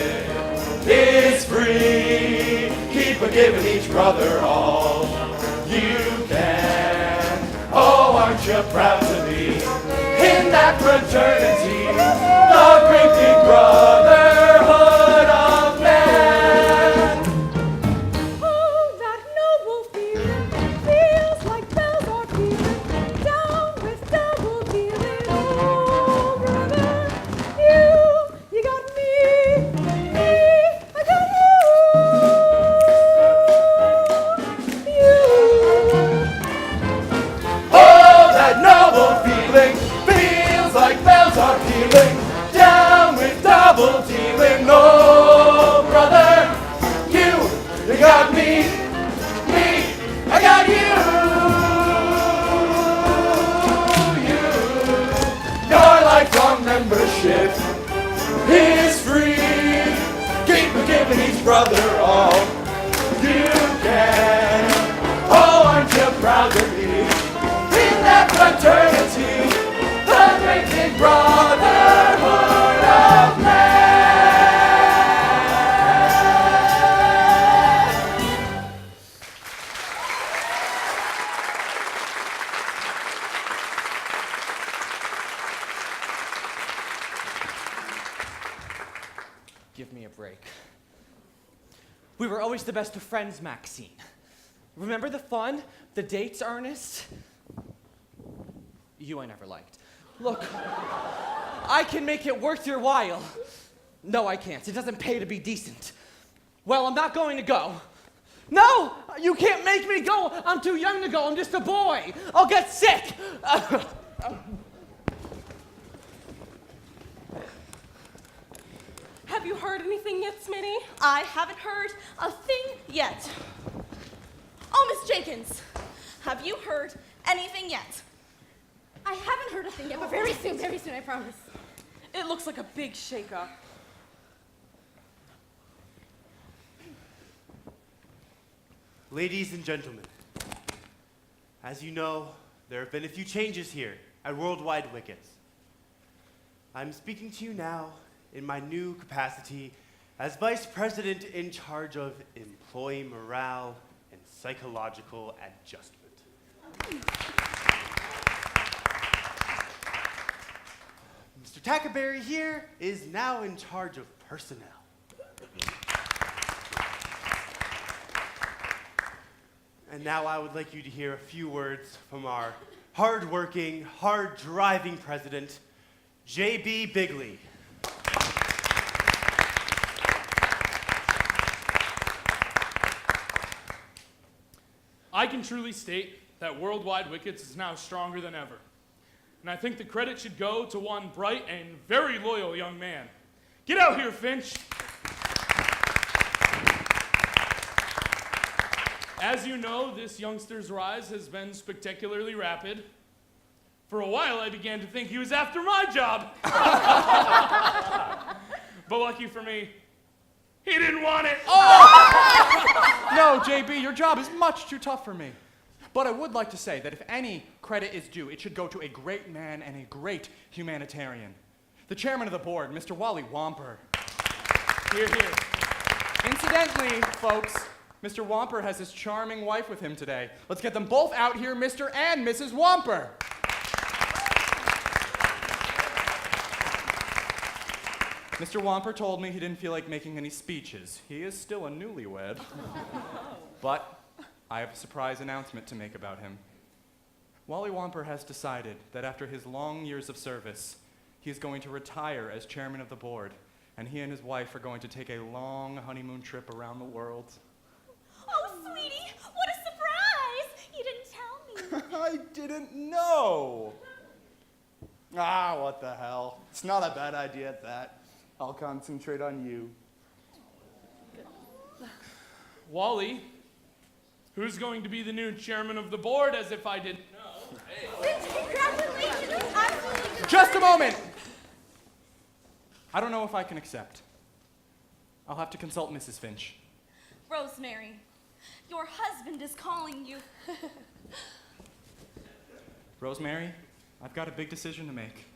Speaker 3: is free. Keep a giving each brother all you can. Oh, aren't you proud to be in that fraternity, the great big brotherhood of man?
Speaker 6: Oh, that noble feeling feels like bells are pealing down with double dealing. Oh, brother, you got me, I got
Speaker 3: Oh, that noble feeling feels like bells are pealing down with double dealing. Oh, brother, you got me, I got you. Your lifelong membership is free. Keep giving each brother all you can. Oh, aren't you proud to be in that fraternity, the great big brotherhood of man? Give me a break. We were always the best of friends, Maxine. Remember the fun? The dates, Ernest? You I never liked. Look, I can make it worth your while. No, I can't. It doesn't pay to be decent. Well, I'm not going to go. No! You can't make me go! I'm too young to go. I'm just a boy. I'll get sick.
Speaker 6: Have you heard anything yet, Smitty?
Speaker 7: I haven't heard a thing yet. Oh, Miss Jenkins, have you heard anything yet?
Speaker 14: I haven't heard a thing yet, but very soon, I promise.
Speaker 6: It looks like a big shakeup.
Speaker 9: Ladies and gentlemen, as you know, there have been a few changes here at Worldwide Wickets. I'm speaking to you now in my new capacity as Vice President in charge of employee morale and psychological adjustment. Mr. Tackerberry here is now in charge of personnel. And now I would like you to hear a few words from our hard-working, hard-driving president, J.B. Bigley.
Speaker 8: I can truly state that Worldwide Wickets is now stronger than ever. And I think the credit should go to one bright and very loyal young man. Get out here, Finch! As you know, this youngster's rise has been spectacularly rapid. For a while, I began to think he was after my job. But lucky for me, he didn't want it.
Speaker 16: No, JB, your job is much too tough for me. But I would like to say that if any credit is due, it should go to a great man and a great humanitarian. The chairman of the board, Mr. Wally Wamper.
Speaker 8: Here, here.
Speaker 16: Incidentally, folks, Mr. Wamper has his charming wife with him today. Let's get them both out here, Mr. and Mrs. Wamper. Mr. Whomper told me he didn't feel like making any speeches. He is still a newlywed. But I have a surprise announcement to make about him. Wally Whomper has decided that after his long years of service, he is going to retire as chairman of the board, and he and his wife are going to take a long honeymoon trip around the world.
Speaker 7: Oh, sweetie, what a surprise! You didn't tell me.
Speaker 17: I didn't know. Ah, what the hell. It's not a bad idea at that. I'll concentrate on you.
Speaker 8: Wally, who's going to be the new chairman of the board, as if I didn't know?
Speaker 7: Congratulations! Absolutely.
Speaker 16: Just a moment! I don't know if I can accept. I'll have to consult Mrs. Finch.
Speaker 7: Rosemary, your husband is calling you.
Speaker 16: Rosemary, I've got a big decision to make.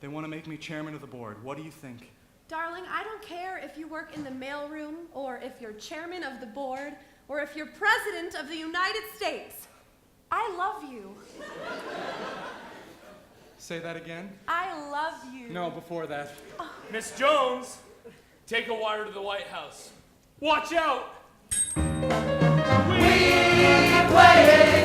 Speaker 16: They want to make me chairman of the board. What do you think?
Speaker 6: Darling, I don't care if you work in the mailroom, or if you're chairman of the board, or if you're president of the United States. I love you.
Speaker 16: Say that again?
Speaker 6: I love you.
Speaker 16: No, before that.
Speaker 8: Miss Jones, take a wire to the White House. Watch out!
Speaker 3: We play it.